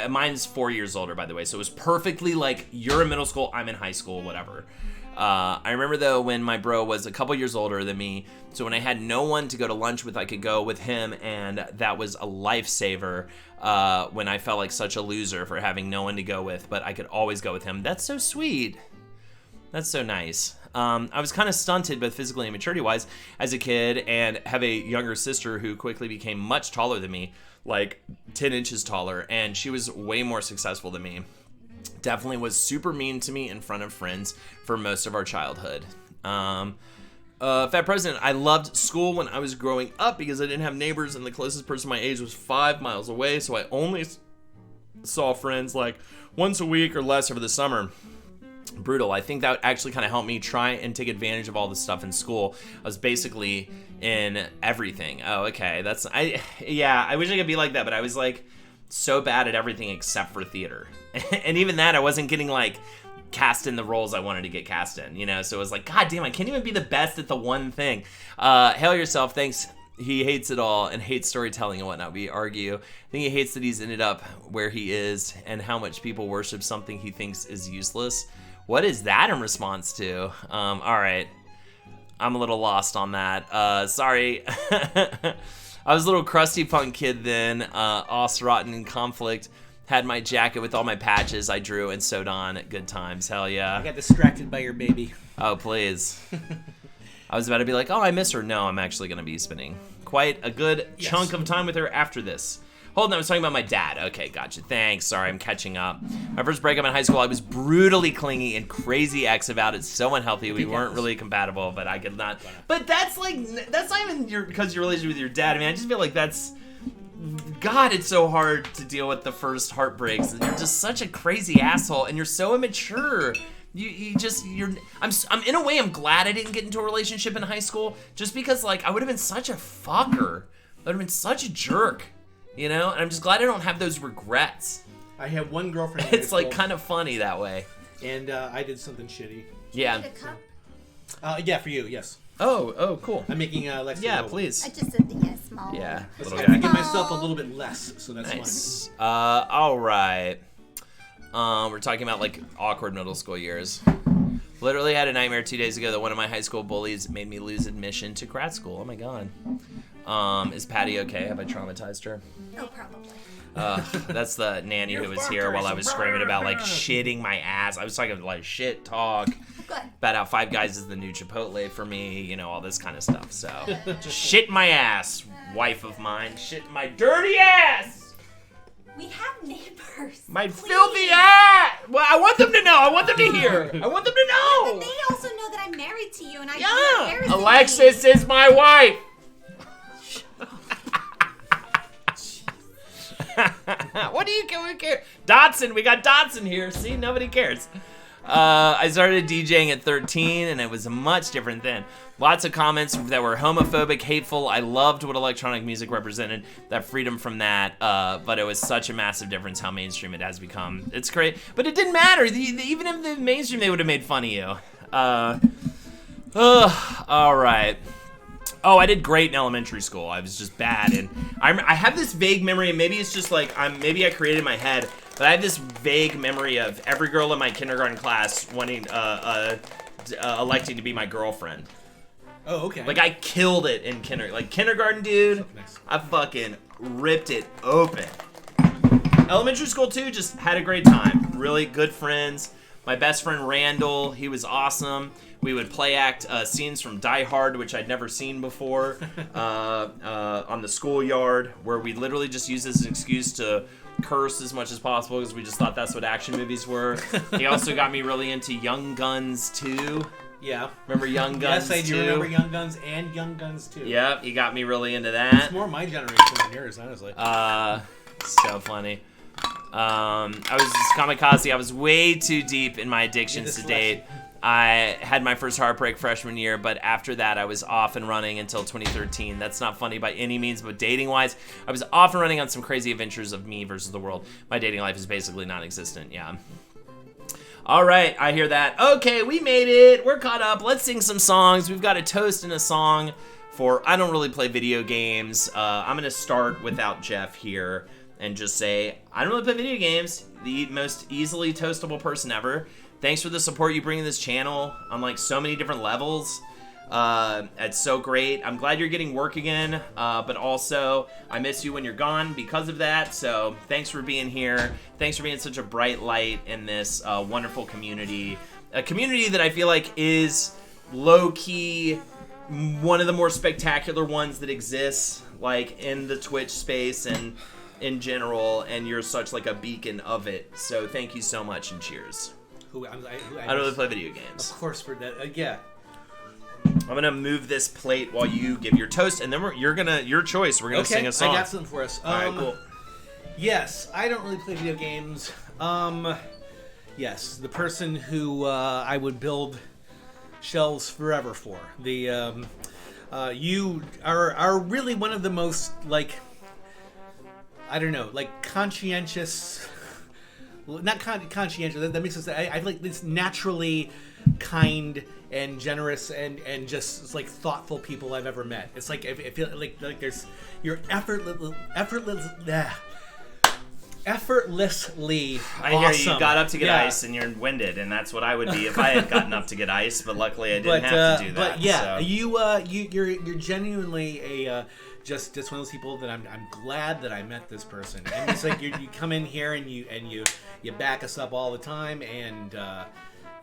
mine's 4 years older, by the way. So it was perfectly like you're in middle school, I'm in high school, whatever. I remember though when my bro was a couple years older than me. So when I had no one to go to lunch with, I could go with him, and that was a lifesaver. When I felt like such a loser for having no one to go with, but I could always go with him. That's so sweet. That's so nice. I was kind of stunted, both physically and maturity-wise, as a kid, and have a younger sister who quickly became much taller than me, like 10 inches taller, and she was way more successful than me. Definitely was super mean to me in front of friends for most of our childhood. Fat President, I loved school when I was growing up because I didn't have neighbors, and the closest person my age was 5 miles away, so I only saw friends like once a week or less over the summer. Brutal. I think that actually kind of helped me try and take advantage of all the stuff in school. I was basically in everything. Oh, okay. I wish I could be like that, but I was like so bad at everything except for theater. And even that, I wasn't getting like cast in the roles I wanted to get cast in, you know? So it was like, God damn, I can't even be the best at the one thing. Hail yourself. Thanks. He hates it all and hates storytelling and whatnot. We argue. I think he hates that he's ended up where he is and how much people worship something he thinks is useless. What is that in response to? All right. I'm a little lost on that. Sorry. I was a little crusty punk kid then. Os rotten in conflict. Had my jacket with all my patches I drew and sewed on at good times. Hell yeah. I got distracted by your baby. Oh, please. I was about to be like, oh, I miss her. No, I'm actually going to be spending quite a good chunk of time with her after this. Hold on, I was talking about my dad. Okay, gotcha. Thanks. Sorry, I'm catching up. My first breakup in high school, I was brutally clingy and crazy ex about it. So unhealthy. We weren't really compatible, but I could not. But that's not even because your relationship with your dad. I mean, I just feel like that's. God, it's so hard to deal with the first heartbreaks. You're just such a crazy asshole, and you're so immature. I'm in a way, I'm glad I didn't get into a relationship in high school, just because like I would have been such a fucker. I would have been such a jerk. You know, and I'm just glad I don't have those regrets. I had one girlfriend. It's like kind of funny that way. And I did something shitty. Yeah. Need a cup? Yeah, for you, yes. Oh, cool. I'm making Lexi. Yeah, please. I just said the yes, small. Yeah, little I give guy. myself a little bit less, so that's Nice. All right. We're talking about like awkward middle school years. Literally had a nightmare 2 days ago that one of my high school bullies made me lose admission to grad school. Oh my god. Is Patty okay? Have I traumatized her? Oh, probably. That's the nanny who was here while I was screaming about like shitting my ass. I was talking like shit talk. Good. About how Five Guys is the new Chipotle for me, you know, all this kind of stuff. So, just shit my ass, wife of mine. Shit my dirty ass! We have neighbors. My Please. filthy ass! Well, I want them to know. I want them to hear. I want them to know. But they also know that I'm married to you and I Yeah. Alexis is my wife. What do you care? Dotson, we got Dotson here. See, nobody cares. I started DJing at 13, and it was much different then. Lots of comments that were homophobic, hateful. I loved what electronic music represented, that freedom from that, but it was such a massive difference how mainstream it has become. It's great, but it didn't matter. Even if the mainstream, they would have made fun of you. All right. Oh, I did great in elementary school. I was just bad, and I have this vague memory, and maybe it's just like maybe I created in my head, but I have this vague memory of every girl in my kindergarten class wanting electing to be my girlfriend. Oh, okay. Like I killed it in kindergarten, dude. I fucking ripped it open. Elementary school too, just had a great time. Really good friends. My best friend Randall, he was awesome. We would play act scenes from Die Hard, which I'd never seen before, on the schoolyard, where we literally just used this as an excuse to curse as much as possible because we just thought that's what action movies were. He also got me really into Young Guns 2. Yeah. Remember Young Guns 2? Yes, I do remember Young Guns and Young Guns 2. Yep, he got me really into that. It's more my generation than yours, honestly. So funny. I was just kamikaze. I was way too deep in my addictions to date. I had my first heartbreak freshman year, but after that, I was off and running until 2013. That's not funny by any means, but dating-wise, I was off and running on some crazy adventures of me versus the world. My dating life is basically non-existent, yeah. All right, I hear that. Okay, we made it. We're caught up. Let's sing some songs. We've got a toast and a song for I don't really play video games. I'm going to start without Jeff here and just say, I don't really play video games. The most easily toastable person ever. Thanks for the support you bring to this channel on like so many different levels. It's so great. I'm glad you're getting work again, but also I miss you when you're gone because of that. So thanks for being here. Thanks for being such a bright light in this wonderful community. A community that I feel like is low-key one of the more spectacular ones that exists, like in the Twitch space and in general, and you're such like a beacon of it. So thank you so much and cheers. I don't really play video games. Of course, for that. Yeah. I'm gonna move this plate while you give your toast, and then your choice. We're gonna sing a song. I got something for us. All right, cool. Yes, I don't really play video games. Yes, the person who I would build shelves forever for. The you are really one of the most like, I don't know, like conscientious. Not conscientious. That makes sense. I feel like this naturally kind and generous and just like thoughtful people I've ever met. It's like I feel like there's you're effortlessly I hear you got up to get ice and you're winded, and that's what I would be if I had gotten up to get ice. But luckily I didn't have to do that. But yeah, so. you're genuinely a. Just one of those people that I'm glad that I met this person. And it's like you come in here and you back us up all the time, and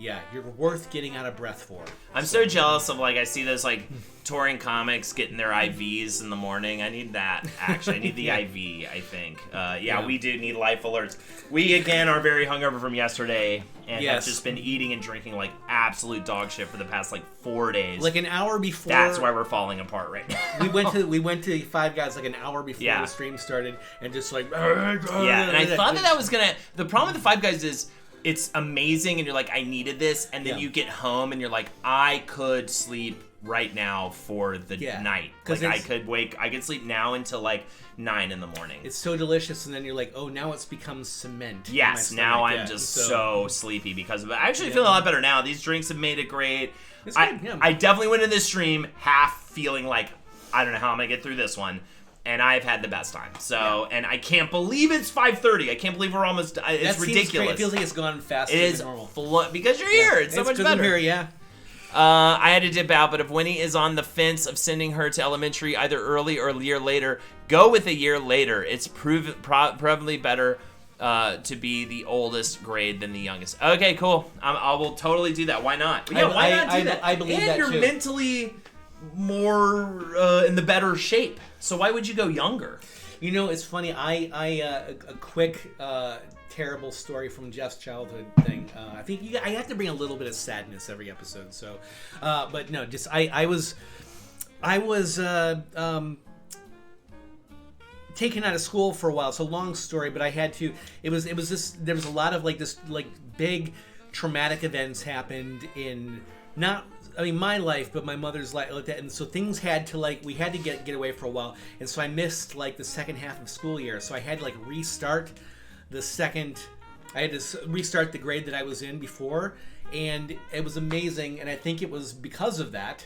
yeah, you're worth getting out of breath for. I'm so jealous of, like, I see those like touring comics getting their IVs in the morning. I need that, actually. I need the IV, I think. Yeah, we do need life alerts. We again are very hungover from yesterday and have just been eating and drinking like absolute dog shit for the past like 4 days. Like an hour before. That's why we're falling apart right now. we went to Five Guys like an hour before the stream started, and just like and I thought that was gonna. The problem with the Five Guys is it's amazing, and you're like, I needed this, and then you get home and you're like, I could sleep right now for the night. Like I could sleep now until like 9 in the morning. It's so delicious, and then you're like, oh, now it's become cement. Yes, now I'm just so sleepy because of it. I actually feel a lot better now. These drinks have made it great. I definitely went into this stream half feeling like, I don't know how I'm going to get through this one. And I've had the best time. So, and I can't believe it's 5:30. I can't believe we're almost. It's ridiculous. It feels like it's gone faster than normal. Because you're here. It's so much better. Here, yeah. I had to dip out, but if Winnie is on the fence of sending her to elementary either early or a year later, go with a year later. It's probably better to be the oldest grade than the youngest. Okay, cool. I will totally do that. Why not? Yeah, why not do that? I believe and that you're too. Mentally more in the better shape. So why would you go younger? You know, it's funny. A quick terrible story from Jeff's childhood thing. I think I have to bring a little bit of sadness every episode. So, but no, just I was taken out of school for a while. It's a long story, but I had to. It was this. There was a lot of like this like big traumatic events happened in my life, but my mother's life, like that, and so things had to we had to get away for a while, and so I missed like the second half of school year, so I had to like restart the grade that I was in before, and it was amazing, and I think it was because of that,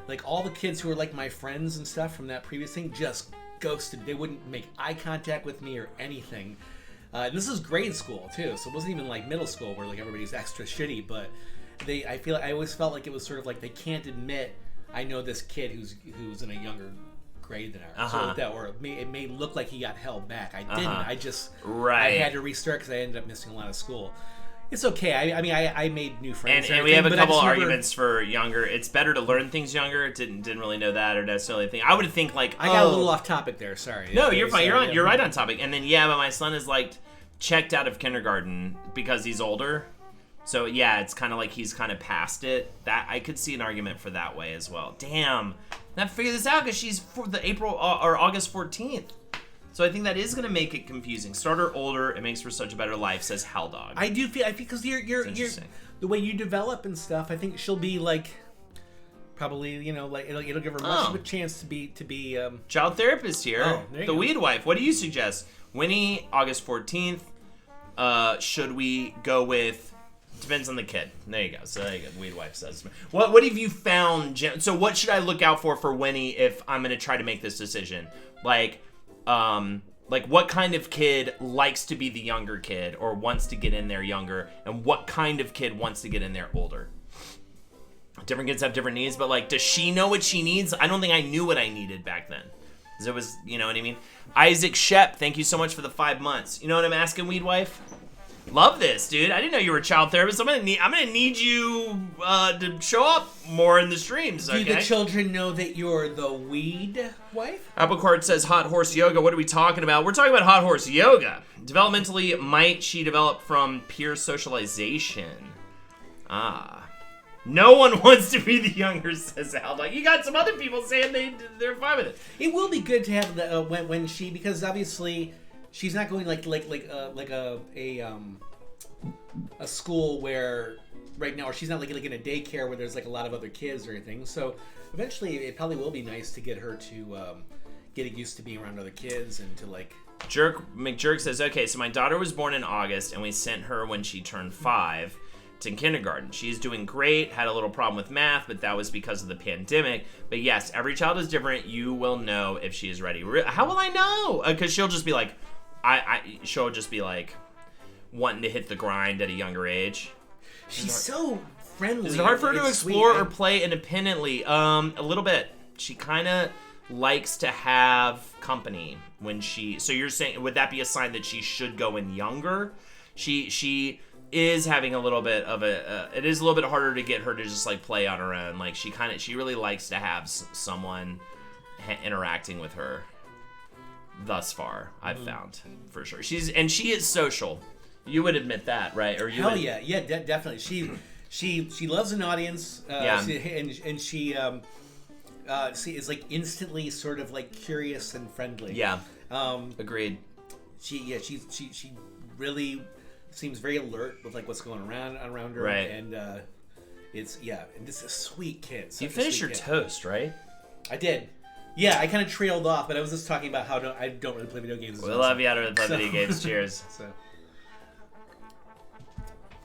like all the kids who were like my friends and stuff from that previous thing just ghosted. They wouldn't make eye contact with me or anything. This is grade school too, so it wasn't even like middle school where like everybody's extra shitty, but I always felt like it was sort of like they can't admit I know this kid who's in a younger grade than ours. Or it may look like he got held back. I didn't. I just I had to restart because I ended up missing a lot of school. It's okay. I mean, I made new friends. And we have a couple but I just arguments for younger. It's better to learn things younger. Didn't really know that or necessarily think. I would think like I got a little off topic there. Sorry. No, you're fine. You're right on topic. And then but my son is like checked out of kindergarten because he's older. So yeah, it's kind of like he's kind of past it. That I could see an argument for that way as well. Damn, I have to figure this out because she's for the April or August 14th. So I think that is gonna make it confusing. Start her older, it makes for such a better life, says Haldog. I do feel because you're the way you develop and stuff. I think she'll be like probably like it'll give her much of a chance to be child therapist here. Oh, there you the go. Weed Wife. What do you suggest? Winnie, August 14th. Should we go with? Depends on the kid. There you go. So there you go. Weed Wife says. What have you found? So what should I look out for Winnie if I'm gonna try to make this decision? Like what kind of kid likes to be the younger kid or wants to get in there younger, and what kind of kid wants to get in there older? Different kids have different needs, but like, does she know what she needs? I don't think I knew what I needed back then. Because it was, you know what I mean? Isaac Shep, thank you so much for the 5 months. You know what I'm asking, Weed Wife? Love this, dude. I didn't know you were a child therapist. I'm gonna need you to show up more in the streams. Okay? Do the children know that you're the Weed Wife? Applecart says hot horse yoga. What are we talking about? We're talking about hot horse yoga. Developmentally, might she develop from peer socialization? No one wants to be the younger, says Haldog. You got some other people saying they're fine with it. It will be good to have the when she, because obviously she's not going like a school where right now, or she's not like in a daycare where there's like a lot of other kids or anything. So eventually, it probably will be nice to get her to get used to being around other kids and to like. McJerk says, okay, so my daughter was born in August, and we sent her when she turned 5 to kindergarten. She's doing great, had a little problem with math, but that was because of the pandemic. But yes, every child is different. You will know if she is ready. How will I know? Because she'll just be like, she'll just be like wanting to hit the grind at a younger age. She's so friendly. Is it hard for her to explore sweet, or play independently? A little bit. She kind of likes to have company when she. So you're saying, would that be a sign that she should go in younger? She is having a little bit of it is a little bit harder to get her to just like play on her own. Like she really likes to have someone interacting with her. Thus far, I've found for sure. She is social. You would admit that, right? Or you Hell would... yeah, definitely. She loves an audience. And she is like instantly sort of like curious and friendly. Yeah. Agreed. She really seems very alert with like what's going around her. Right. And and this is a sweet kid. You finished your toast, right? I did. Yeah, I kind of trailed off, but I was just talking about how I don't really play video games. We love you out of play video games. Cheers. So,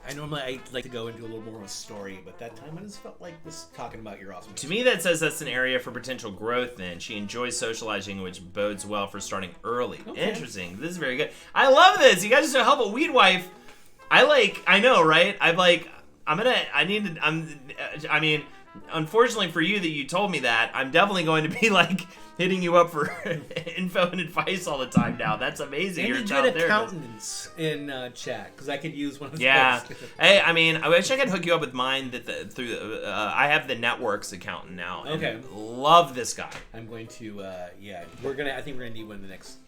I like to go into a little more of a story, but that time I just felt like just talking about your awesome. To me, that says that's an area for potential growth. Then she enjoys socializing, which bodes well for starting early. Okay. Interesting. This is very good. I love this. You guys are so helpful. Weed Wife. I know, right? Unfortunately for you that you told me that, I'm definitely going to be like hitting you up for info and advice all the time now. That's amazing. Any good accountants in chat? Because I could use one of those. Yeah. Hey, I wish I could hook you up with mine I have the networks accountant now. Okay. Love this guy. I'm going to. I think we're gonna need one in the next.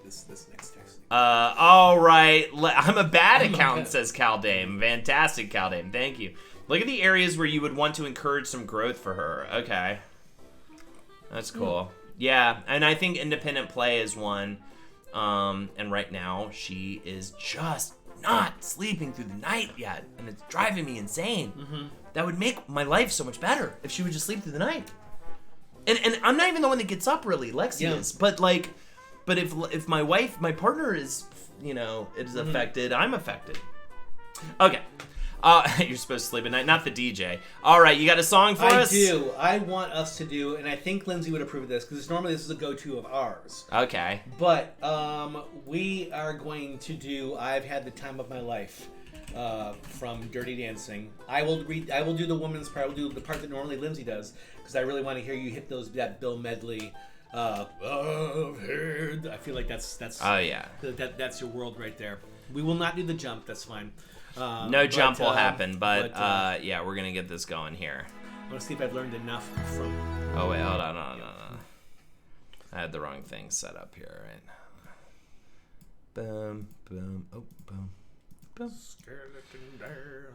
This next text. All right. I'm a bad accountant, says Caldame. Fantastic, Caldame. Thank you. Look at the areas where you would want to encourage some growth for her. Okay. That's cool. Yeah, and I think independent play is one. And right now, she is just not sleeping through the night yet. And it's driving me insane. Mm-hmm. That would make my life so much better if she would just sleep through the night. And I'm not even the one that gets up, really. Lexi is. But if my partner is, is affected, I'm affected. Okay. You're supposed to sleep at night, not the DJ. All right, you got a song for us? I do. I want us to do, and I think Lindsay would approve of this, because normally this is a go-to of ours. Okay. But we are going to do I've Had the Time of My Life from Dirty Dancing. I will do the woman's part. I will do the part that normally Lindsay does, because I really want to hear you hit that Bill Medley. I feel like that's oh yeah, that's your world right there. We will not do the jump. That's fine. No jump will happen, but yeah, we're gonna get this going here. I want to see if I've learned enough from. Oh wait, hold on, no. I had the wrong thing set up here, right? Boom, boom, oh, boom, boom. Skeleton there.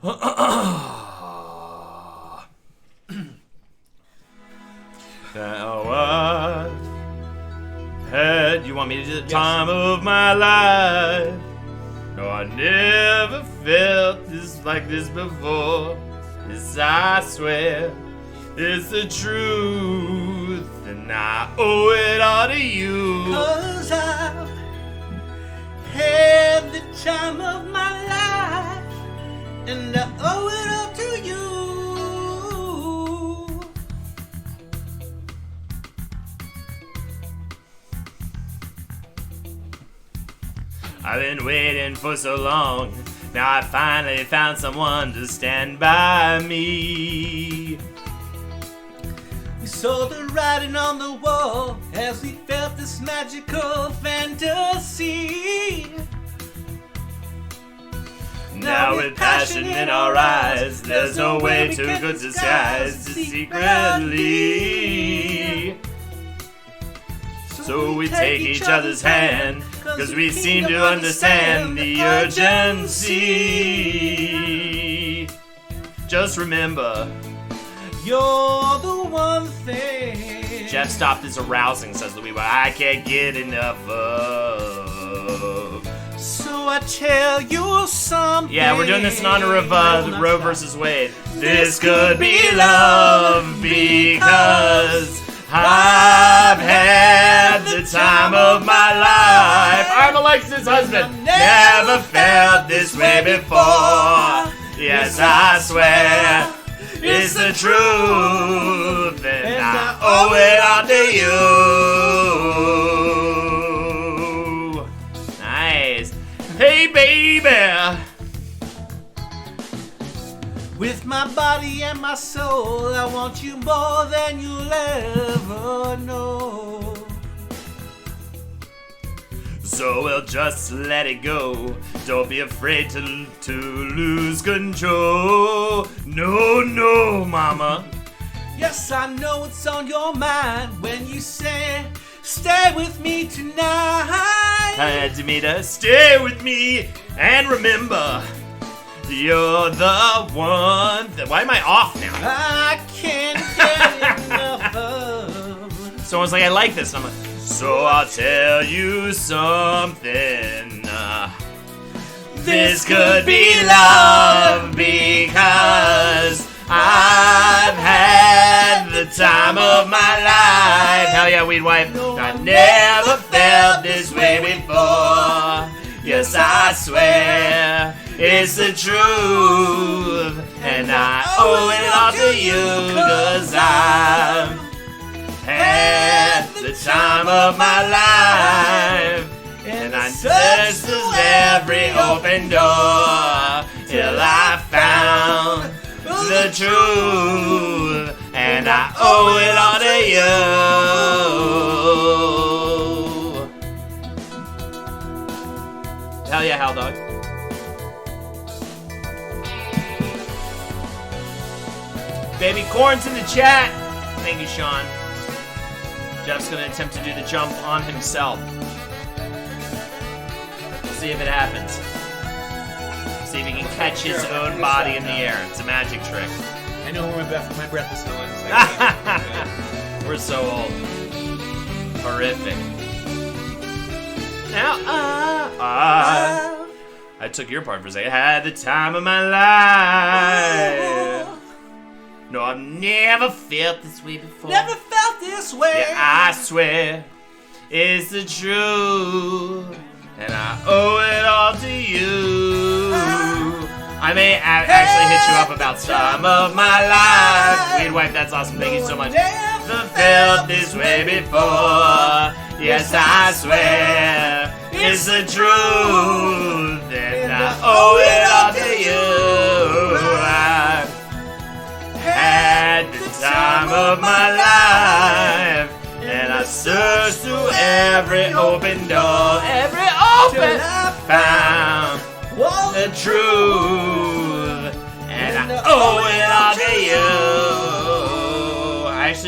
You want me to do the time of my life? No, I never felt this like this before. This I swear is the truth, and I owe it all to you. 'Cause I've had the time of my life, and I owe it all to you. I've been waiting for so long. Now I finally found someone to stand by me. We saw the writing on the wall as we felt this magical fantasy. Now with passion in our eyes, there's no way too good disguise to secretly. So we take each other's hand, 'cause we seem to understand the urgency. Just remember, you're the one thing. Jeff stopped his arousing, says Louis, but I can't get enough of. So I tell you something. Yeah, we're doing this in honor of Roe versus Wade. This could be love because I've had the time of my life. I'm Alexis' husband. Never felt this way before. Yes, I swear it's the truth, and I owe it all to you. Nice. Hey, baby. With my body and my soul, I want you more than you'll ever know. So we'll just let it go. Don't be afraid to lose control. No, mama. Yes, I know it's on your mind when you say, stay with me tonight. Had to me to stay with me and remember. You're the one. Why am I off now? I can't get enough of. Someone's like, I like this. And I'm like, so I'll tell you something. This could be love because I've had the time of my life. Hell yeah, weed wife. I never felt this way before. Yes, I swear it's the truth, and I owe it all to you, 'cause I've had the time of my life, and I searched through every open door till I found the truth, and I owe it all to you. Hell yeah, Hal Dog. Baby Corn's in the chat. Thank you, Sean. Jeff's gonna attempt to do the jump on himself. We'll see if it happens. See if he can catch his own body in the air. It's a magic trick. I know where my breath is going. We're so old. Horrific. Now, I took your part for a second. I had the time of my life. No, I've never felt this way before. Never felt this way. Yeah, I swear it's the truth, and I owe it all to you. I may actually hit you up about time of my life. Weed wife, that's awesome. Thank you so much. Never felt this way before. Yes, I swear it's the truth, and I owe it all to you. I've had the time of my life, and I searched through every open door, found the truth.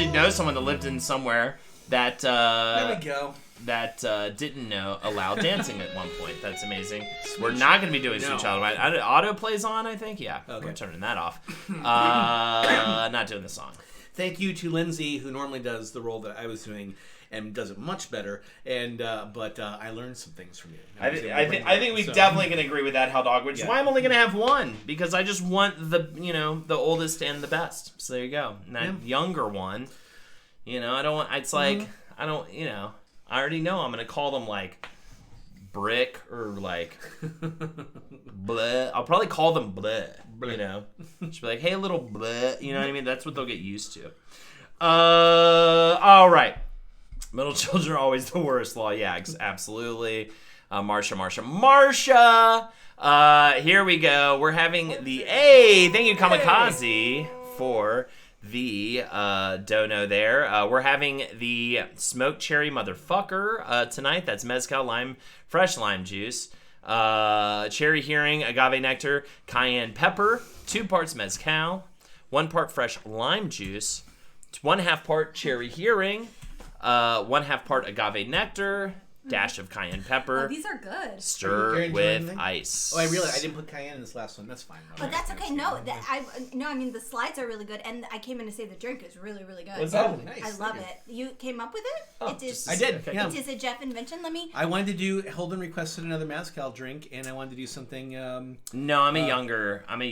actually know someone that lived in somewhere that There we go. that didn't know allow dancing at one point. That's amazing. We're not going to be doing Sweet Child of Mine. Auto plays on, I think. Yeah, Okay. we're turning that off. Not doing the song. Thank you to Lindsay, who normally does the role that I was doing and does it much better. And but I learned some things from you. I think we definitely can agree with that, Hell Dog, which is why I'm only going to have one, because I just want the oldest and the best. So there you go. And that younger one, I don't want, it's like, I don't, I already know I'm going to call them like Brick or like Bleh. I'll probably call them Bleh, Just be like, hey, little Bleh, you know what I mean? That's what they'll get used to. All right. Middle children are always the worst. Law, yeah, absolutely. Marsha. Here we go. We're having the thank you, Kamikaze, for the dono there. We're having the smoked cherry motherfucker tonight. That's mezcal, lime, fresh lime juice, cherry hearing, agave nectar, cayenne pepper, 2 parts mezcal, 1 part fresh lime juice, 1/2 part cherry hearing, 1/2 part agave nectar, dash of cayenne pepper. Oh, these are good. Stir with ice. Oh, I realized I didn't put cayenne in this last one. That's fine. But that's okay. No, I mean the slides are really good, and I came in to say the drink is really, really good. What's that? Oh, nice. I love it. You came up with it? Oh, It is. I did. Okay. Yeah. It is a Jeff invention. Let me. I wanted to do. Holden requested another mezcal drink, and I wanted to do something. No, I'm a younger. I'm the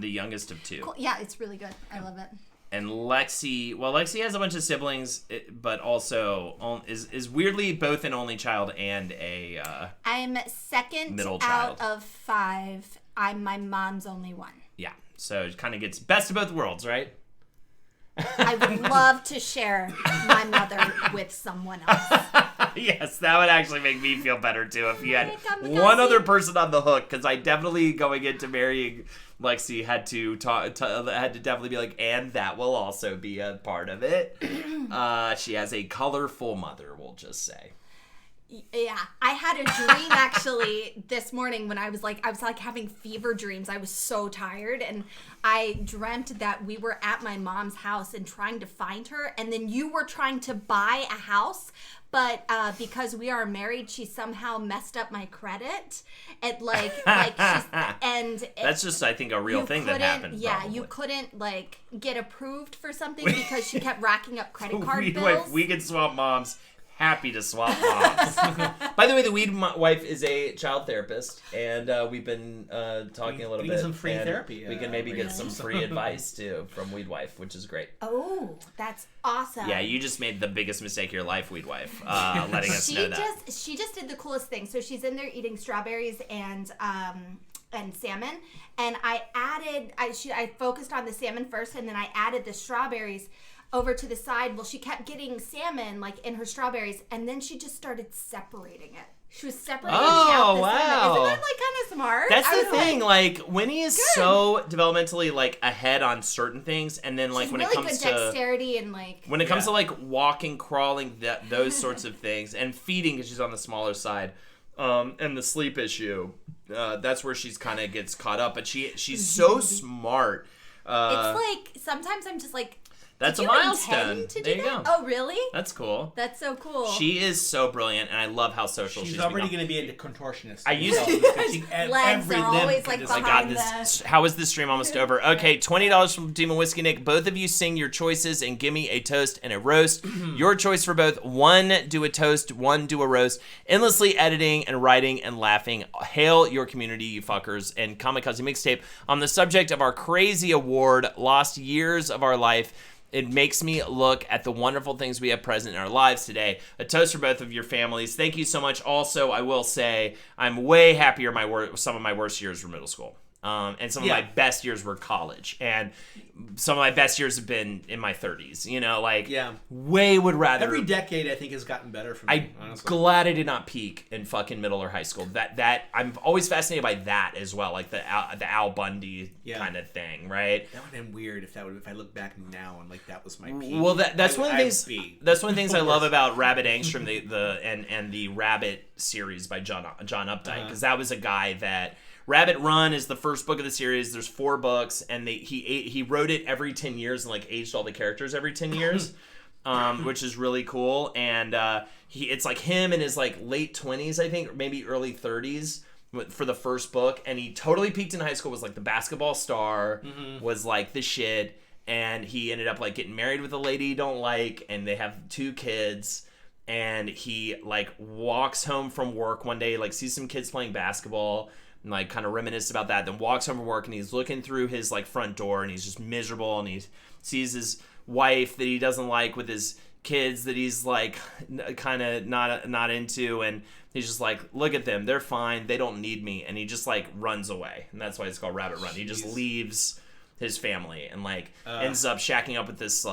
youngest of 2. Cool. Yeah, it's really good. I love it. And Lexi has a bunch of siblings, but also is weirdly both an only child and a I'm second middle out child. of 5. I'm my mom's only one. yeah. So it kind of gets best of both worlds, right? I would love to share my mother with someone else. Yes, that would actually make me feel better too if you had Here comes the one Kelsey. other person on the hook, because I definitely, going into marrying Lexi, had to definitely be like, and that will also be a part of it. She has a colorful mother, we'll just say. Yeah, I had a dream actually this morning when I was like having fever dreams. I was so tired, and I dreamt that we were at my mom's house and trying to find her, and then you were trying to buy a house, but because we are married, she somehow messed up my credit, and That's just, I think, a real thing that happened. Yeah, probably. you couldn't get approved for something because she kept racking up credit card bills. We could swap moms. Happy to swap moms. By the way, the Weed Wife is a child therapist, and we've been talking a little bit. Some free and therapy. We can maybe get some free advice too from Weed Wife, which is great. Oh, that's awesome. Yeah, you just made the biggest mistake of your life, Weed Wife, letting us know that. She just did the coolest thing. So she's in there eating strawberries and salmon, and I focused on the salmon first, and then I added the strawberries over to the side. Well, she kept getting salmon in her strawberries, and then she just started separating it. She was separating out the salmon. Isn't that kind of smart? That's the thing. Winnie is so developmentally ahead on certain things, and then she's when really it comes good to dexterity and when it comes to walking, crawling, those sorts of things, and feeding because she's on the smaller side, and the sleep issue, that's where she's kind of gets caught up. But she's so smart. It's sometimes I'm just that's did a you milestone. intend to do There you that? go. Oh, really? That's cool. That's so cool. She is so brilliant, and I love how social she's already become. going to be a contortionist. I used to. Legs are always behind How is this stream almost over? Okay, $20 from Demon Whiskey Nick. Both of you sing your choices and give me a toast and a roast. Your choice for both. 1, do a toast. 1, do a roast. Endlessly editing and writing and laughing. Hail your community, you fuckers. And Kamikaze Mixtape on the subject of our crazy award, Lost Years of Our Life. It makes me look at the wonderful things we have present in our lives today. A toast for both of your families. Thank you so much. Also, I will say I'm way happier some of my worst years were middle school. And some of my best years were college. And some of my best years have been in my 30s. Way would rather. Every decade, I think, has gotten better for me, honestly. Glad I did not peak in fucking middle or high school. That I'm always fascinated by that as well, the Al Bundy kind of thing, right? That would have been weird if I look back now and that was my peak. Well, that's one of the things. That's one of the things I love about Rabbit Angstrom, the Rabbit series by John Updike, because that was a guy that. Rabbit Run is the first book of the series. There's 4 books, and he wrote it every 10 years and like aged all the characters every 10 years, which is really cool. And it's like him in his like late 20s, I think, or maybe early 30s for the first book, and he totally peaked in high school. Was like the basketball star, was like the shit, and he ended up like getting married with a lady he don't like, and they have 2 kids. And he like walks home from work one day, like sees some kids playing basketball, and like kind of reminisce about that. Then walks home from work, and he's looking through his like front door, and he's just miserable. And he sees his wife that he doesn't like with his kids that he's like kind of not into, and he's just like, look at them, they're fine, they don't need me. And he just like runs away, and that's why it's called Rabbit Run. He just leaves his family and like ends up shacking up with this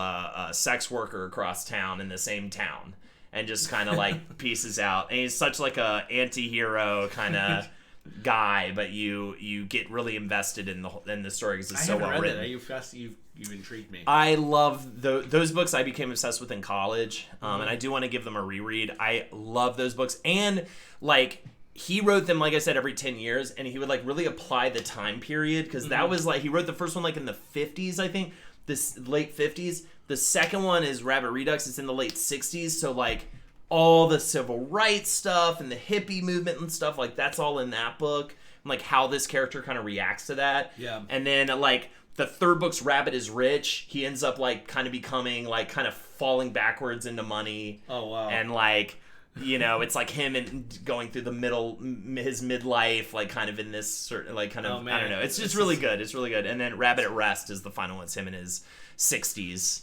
sex worker across town in the same town. And just kind of like pieces out, and he's such like a anti-hero kind of guy, but you get really invested in the story because it's so well written. You've intrigued me. I love those books. I became obsessed with in college, and I do want to give them a reread. I love those books, and like he wrote them, like I said, every 10 years, and he would like really apply the time period because that was like he wrote the first one like in the 50s, I think, this late 50s. The second one is Rabbit Redux. It's in the late 60s. So, like, all the civil rights stuff and the hippie movement and stuff, like, that's all in that book. And, like, how this character kind of reacts to that. Yeah. And then, like, the third book's Rabbit is Rich. He ends up, like, kind of becoming, like, kind of falling backwards into money. Oh, wow. And, like, you know, it's like him and going through his midlife, like, kind of in this certain, like, kind of, I don't know. It's just really good. It's really good. And then Rabbit at Rest is the final one. It's him in his 60s.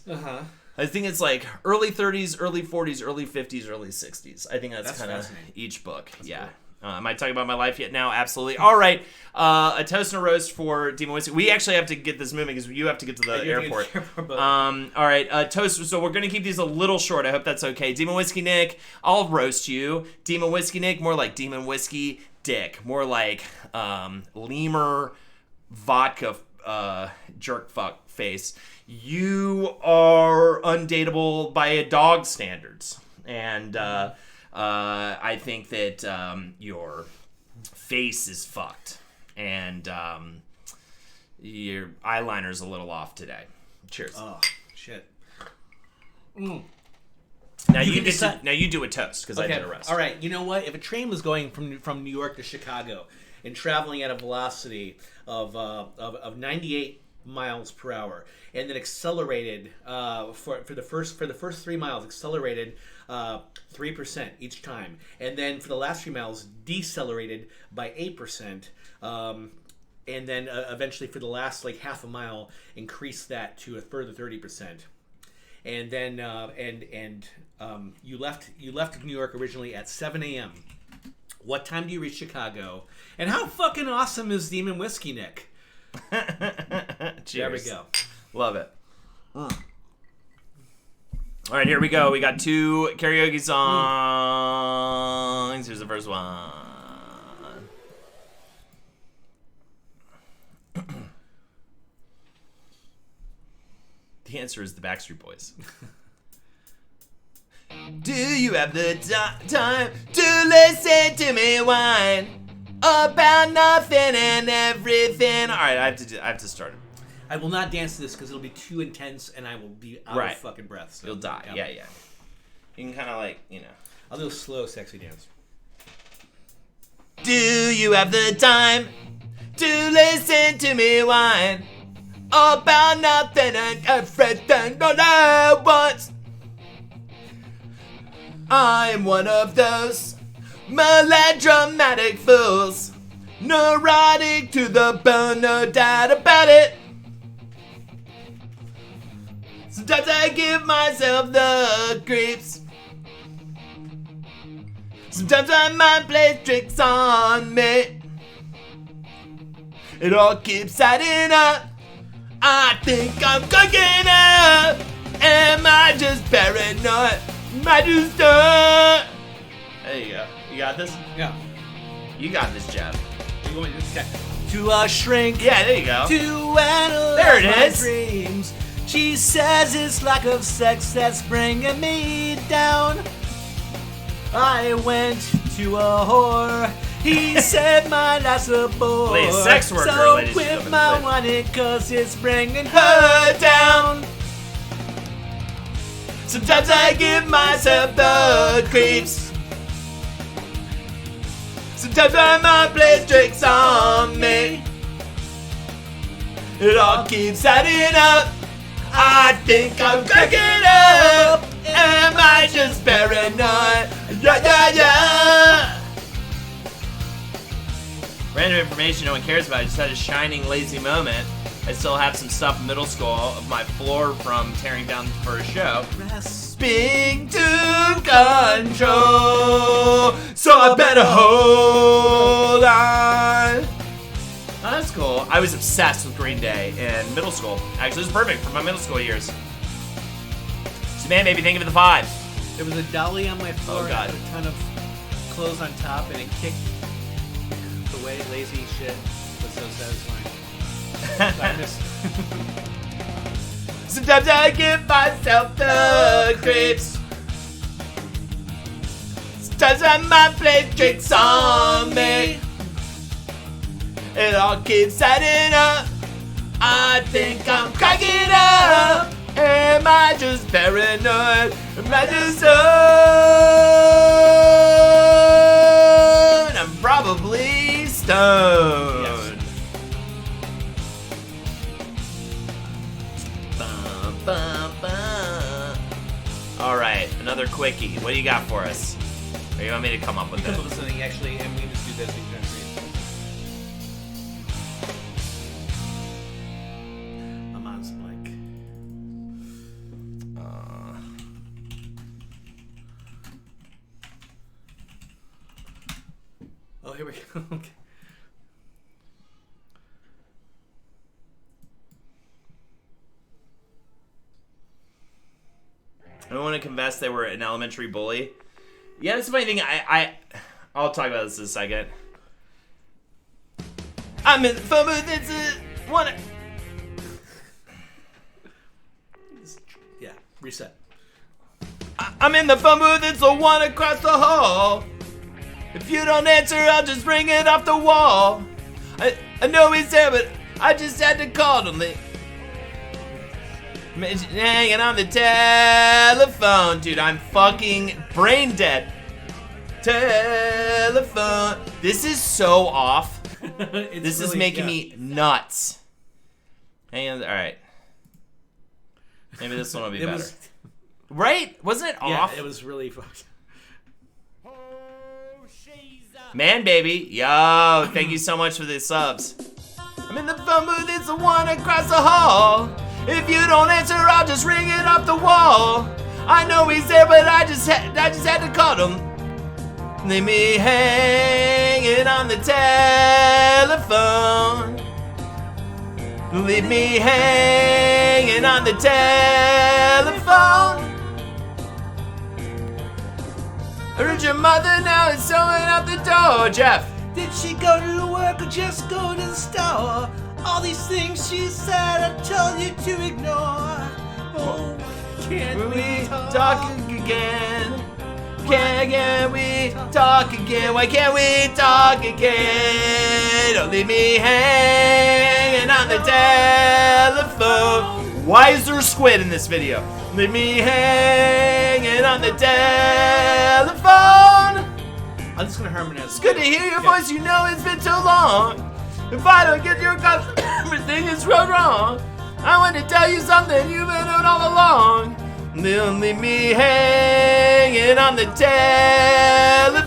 I think it's like early 30s, early 40s, early 50s, early 60s. I think that's kind of each book. That's cool. Am I talking about my life yet now? Absolutely. All right. A toast and a roast for Demon Whiskey. We actually have to get this moving because you have to get to the airport. All right. Toast. So we're going to keep these a little short. I hope that's okay. Demon Whiskey Nick, I'll roast you. Demon Whiskey Nick, more like Demon Whiskey Dick. More like lemur vodka jerk fuck face. You are undateable by a dog's standards. And I think that your face is fucked. And your eyeliner's a little off today. Cheers. Oh, shit. Now you do a toast, because I did a roast. All right. You know what? If a train was going from New York to Chicago and traveling at a velocity of 98 miles per hour, and then accelerated for the first 3 miles, accelerated 3% each time, and then for the last 3 miles decelerated by 8%, and then eventually for the last like half a mile increased that to a further 30%, and then you left New York originally at 7 a.m. What time do you reach Chicago? And how fucking awesome is Demon Whiskey Nick? Cheers. There we go. Love it. All right, here we go. We got 2 karaoke songs. Here's the first one. The answer is the Backstreet Boys. Do you have the time to listen to me whine about nothing and everything? All right, I have to start it. I will not dance to this because it'll be too intense and I will be out of fucking breath. So, you'll die. Yeah. You can kind of like, you know. I'll do a slow, sexy dance. Do you have the time to listen to me whine about nothing and everything all at once? I'm one of those melodramatic fools, neurotic to the bone, no doubt about it. Sometimes I give myself the creeps. Sometimes my mind plays tricks on me. It all keeps adding up. I think I'm cooking up. Am I just paranoid? Am I just There you go. You got this? Yeah. You got this, Jeff. You want me to check? To a shrink. Yeah, there you go. To analyze there it my is. Dreams. She says it's lack of sex that's bringing me down. I went to a whore He said my life's a bore. Play a sex worker, so ladies and quit gentlemen, my quit. whining cause it's bringing her down. Sometimes I give myself the creeps. Sometimes I might play tricks on me. It all keeps adding up. I think I'm cracking up. Am I just paranoid? Yeah. Random information no one cares about. I just had a shining lazy moment. I still have some stuff in middle school of my floor from tearing down for a show. Grasping to control, so I better hold on. Oh, that's cool. I was obsessed with Green Day in middle school. Actually, it was perfect for my middle school years. So man, maybe think of the 5. There was a dolly on my floor. Oh, God. And a ton of clothes on top, and it kicked away. Lazy shit was so satisfying. I miss. Sometimes I give myself the creeps. Sometimes I might play tricks on me. It all keeps adding up. I think I'm cracking up. Am I just paranoid? Am I just stoned? I'm probably stoned. Yes. Bum, bum, bum. All right, another quickie. What do you got for us? Or you want me to come up with Come it? up with something actually, and we can just do this. We can just read. My mom's blank. Oh, here we go. Okay. I want to confess they were an elementary bully. Yeah, that's the funny thing. I'll talk about this in a second. I'm in the phone booth. It's a one. Yeah, reset. I'm in the phone booth. It's the one across the hall. If you don't answer, I'll just bring it off the wall. I know he's there, but I just had to call him. Hanging on the telephone. Dude, I'm fucking brain dead. Telephone. This is so off. This is making me nuts. Hang on. All right. Maybe this one will be better. Right? Wasn't it off? Yeah, it was really fucked. Man, baby. Yo, thank you so much for the subs. I'm in the phone booth. It's the one across the hall. If you don't answer, I'll just ring it off the wall. I know he's there, but I just had to call him. Leave me hanging on the telephone. Leave me hanging on the telephone. I heard your mother now is sewing out the door, Jeff. Did she go to work or just go to the store? All these things she said I told you to ignore. Oh, can't we talk again? Can we talk again? Why can't we talk again? Don't leave me hanging on the telephone. Why is there a squid in this video? Leave me hanging on the telephone. I'm just gonna harmonize. It's good to hear your voice. You know it's been too long. If I don't get your call, everything is real wrong. I want to tell you something you've been doing all along. They'll leave me hanging on the telephone.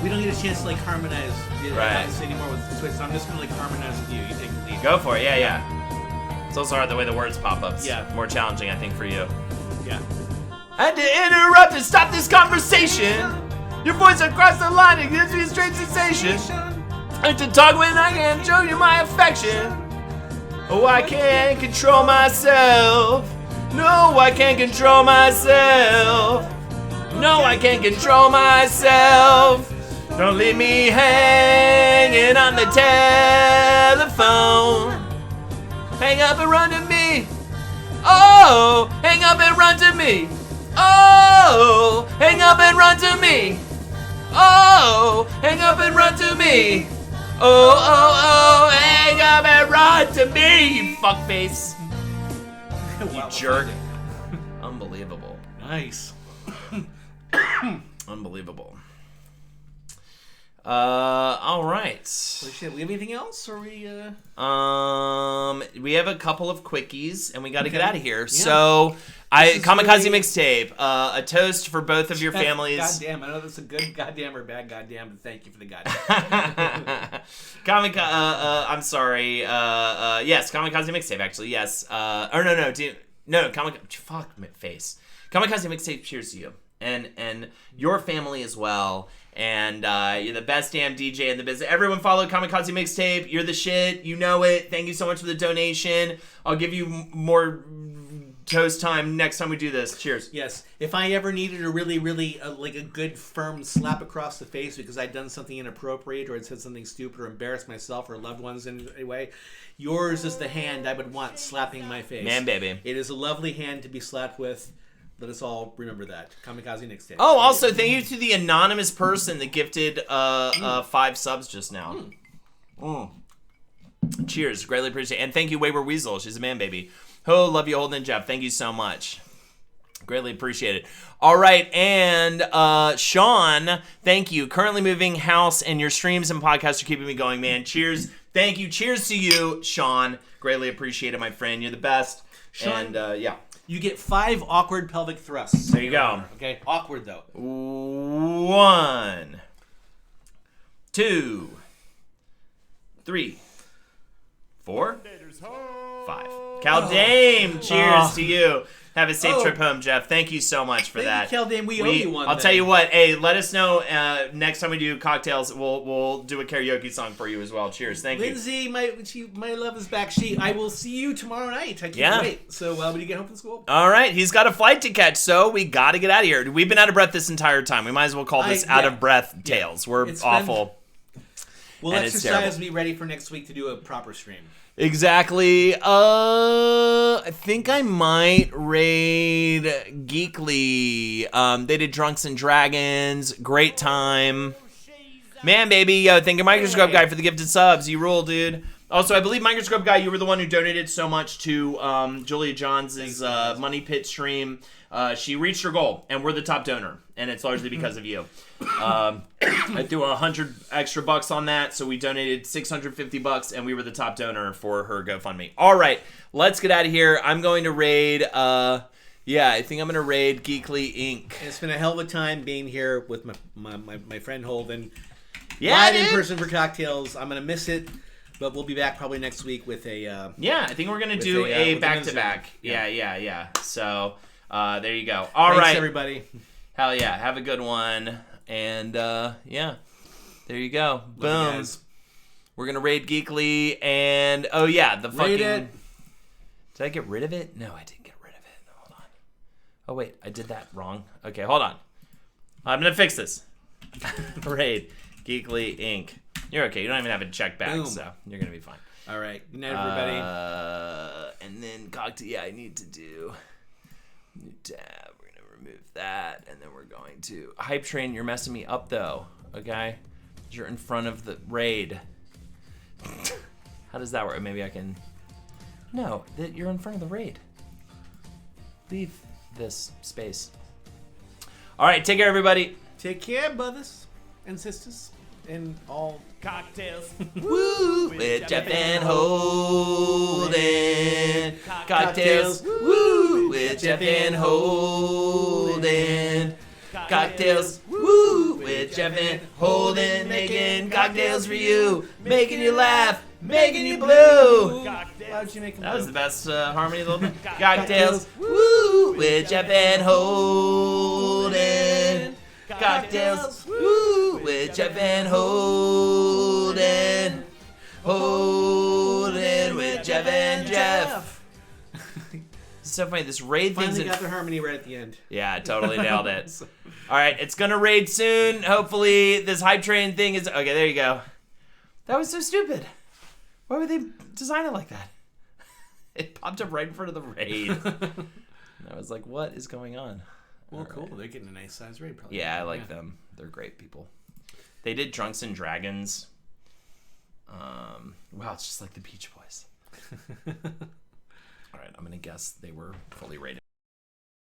We don't get a chance to like harmonize Right. anymore with the Switch, so I'm just gonna like harmonize with you. You take the lead. Go for it. Yeah. It's also hard the way the words pop up. It's Yeah. more challenging, I think, for you. Yeah. I had to interrupt and stop this conversation. Your voice across the line, it gives me a strange sensation. I like to talk when I can show you my affection. Oh, I can't control myself. No, I can't control myself. No, I can't control myself. Don't leave me hanging on the telephone. Hang up and run to me. Oh, hang up and run to me. Oh. up and run to me. Oh, hang up and run to me. Oh, hang up and run to me, you fuckface. You jerk. Unbelievable. Nice. Unbelievable. All right. Well, shit, we have anything else, or we? We have a couple of quickies, and we got to get Okay. out of here. Yeah. So, This is Kamikaze really- Mixtape. A toast for both of your families. Goddamn, I know that's a good goddamn or bad goddamn, but thank you for the goddamn. I'm sorry. Yes, Kamikaze Mixtape. Actually, yes. Or no, Kamikaze. Fuck face. Kamikaze Mixtape. Cheers to you and your family as well. And you're the best damn DJ in the business. Everyone follow Kamikaze Mixtape. You're the shit. You know it. Thank you so much for the donation. I'll give you more toast time next time we do this. Cheers. Yes, if I ever needed a really, really like a good firm slap across the face because I'd done something inappropriate or had said something stupid or embarrassed myself or loved ones in any way, yours is the hand I would want slapping my face. Man, baby. It is a lovely hand to be slapped with. Let us all remember that. Kamikaze Mixtape. Oh, also, thank you to the anonymous person that gifted 5 subs just now. Cheers. Greatly appreciate it. And thank you, Wayward Weasel. She's a man, baby. Oh, love you, Holden and Jeff. Thank you so much. Greatly appreciate it. All right, and Sean, thank you. Currently moving house, and your streams and podcasts are keeping me going, man. Cheers. Thank you. Cheers to you, Sean. Greatly appreciate it, my friend. You're the best. Sean, And, yeah. You get 5 awkward pelvic thrusts. There you go. Okay, awkward though. 1, 2, 3, 4, 5. Kaldame, cheers to you. Have a safe trip home, Jeff. Thank you so much for that. Thank you, Kaldame. We owe you one. I'll tell you what. Hey, let us know next time we do cocktails. We'll do a karaoke song for you as well. Cheers. Thank you. Lindsay, my love is back. I will see you tomorrow night. I can't wait. So when you get home from school. All right, he's got a flight to catch, so we got to get out of here. We've been out of breath this entire time. We might as well call this out of breath tales. We're awful. We'll and exercise. Be ready for next week to do a proper stream. Exactly. I think I might raid Geekly. They did Drunks and Dragons. Great time. Man, baby. Yo, thank you, Microscope Guy, for the gifted subs. You rule, dude. Also, I believe Microscope Guy, you were the one who donated so much to Julia Johns' Money Pit stream. She reached her goal, and we're the top donor, and it's largely because of you. I threw $100 extra on that, so we donated $650, and we were the top donor for her GoFundMe. All right, let's get out of here. I'm going to raid. I think I'm going to raid Geekly Inc. It's been a hell of a time being here with my friend Holden. Yeah, live dude. in person for cocktails. I'm gonna miss it, but we'll be back probably next week with a. I think we're gonna do a back-to-back. Yeah. So there you go. All right, Thanks, everybody. Hell yeah, have a good one. And there you go. Love you Boom. guys. We're gonna raid Geekly, and the fucking. Raid it. Did I get rid of it? No, I didn't get rid of it. Hold on. Oh wait, I did that wrong. Okay, hold on. I'm gonna fix this. Raid Geekly Inc. You're okay. You don't even have a check back, Boom. so you're gonna be fine. All right. Good night, everybody. And then cocktail. I need to do new tab. We're gonna remove that, and then we're going to hype train. You're messing me up though. Okay, you're in front of the raid. How does that work? Maybe I can. No, you're in front of the raid. Leave this space. All right, take care, everybody. Take care, brothers and sisters, and all. Cocktails. Woo! With Jeff and Holden. Cocktails. Woo! With Jeff and Holden. Cocktails. Woo! With Jeff and Holden. Making cocktails for you. Making you laugh. Making you blue. Why'd you make them That was the best harmony of the little bit. Cocktails. Woo! With Jeff and Holden. Cocktails. Woo! With Jeff and Holden. Holden with Jeff and Jeff. It's so funny. This raid thing's Finally got the harmony right at the end. Yeah, totally nailed it. All right, it's gonna raid soon. Hopefully, this hype train thing is okay. There you go. That was so stupid. Why would they design it like that? It popped up right in front of the raid. And I was like, "What is going on?" Well, cool. They're getting a nice size raid, probably. Yeah, I like them. They're great people. They did Drunks and Dragons. Wow, it's just like the Beach Boys. All right, I'm gonna guess they were fully rated.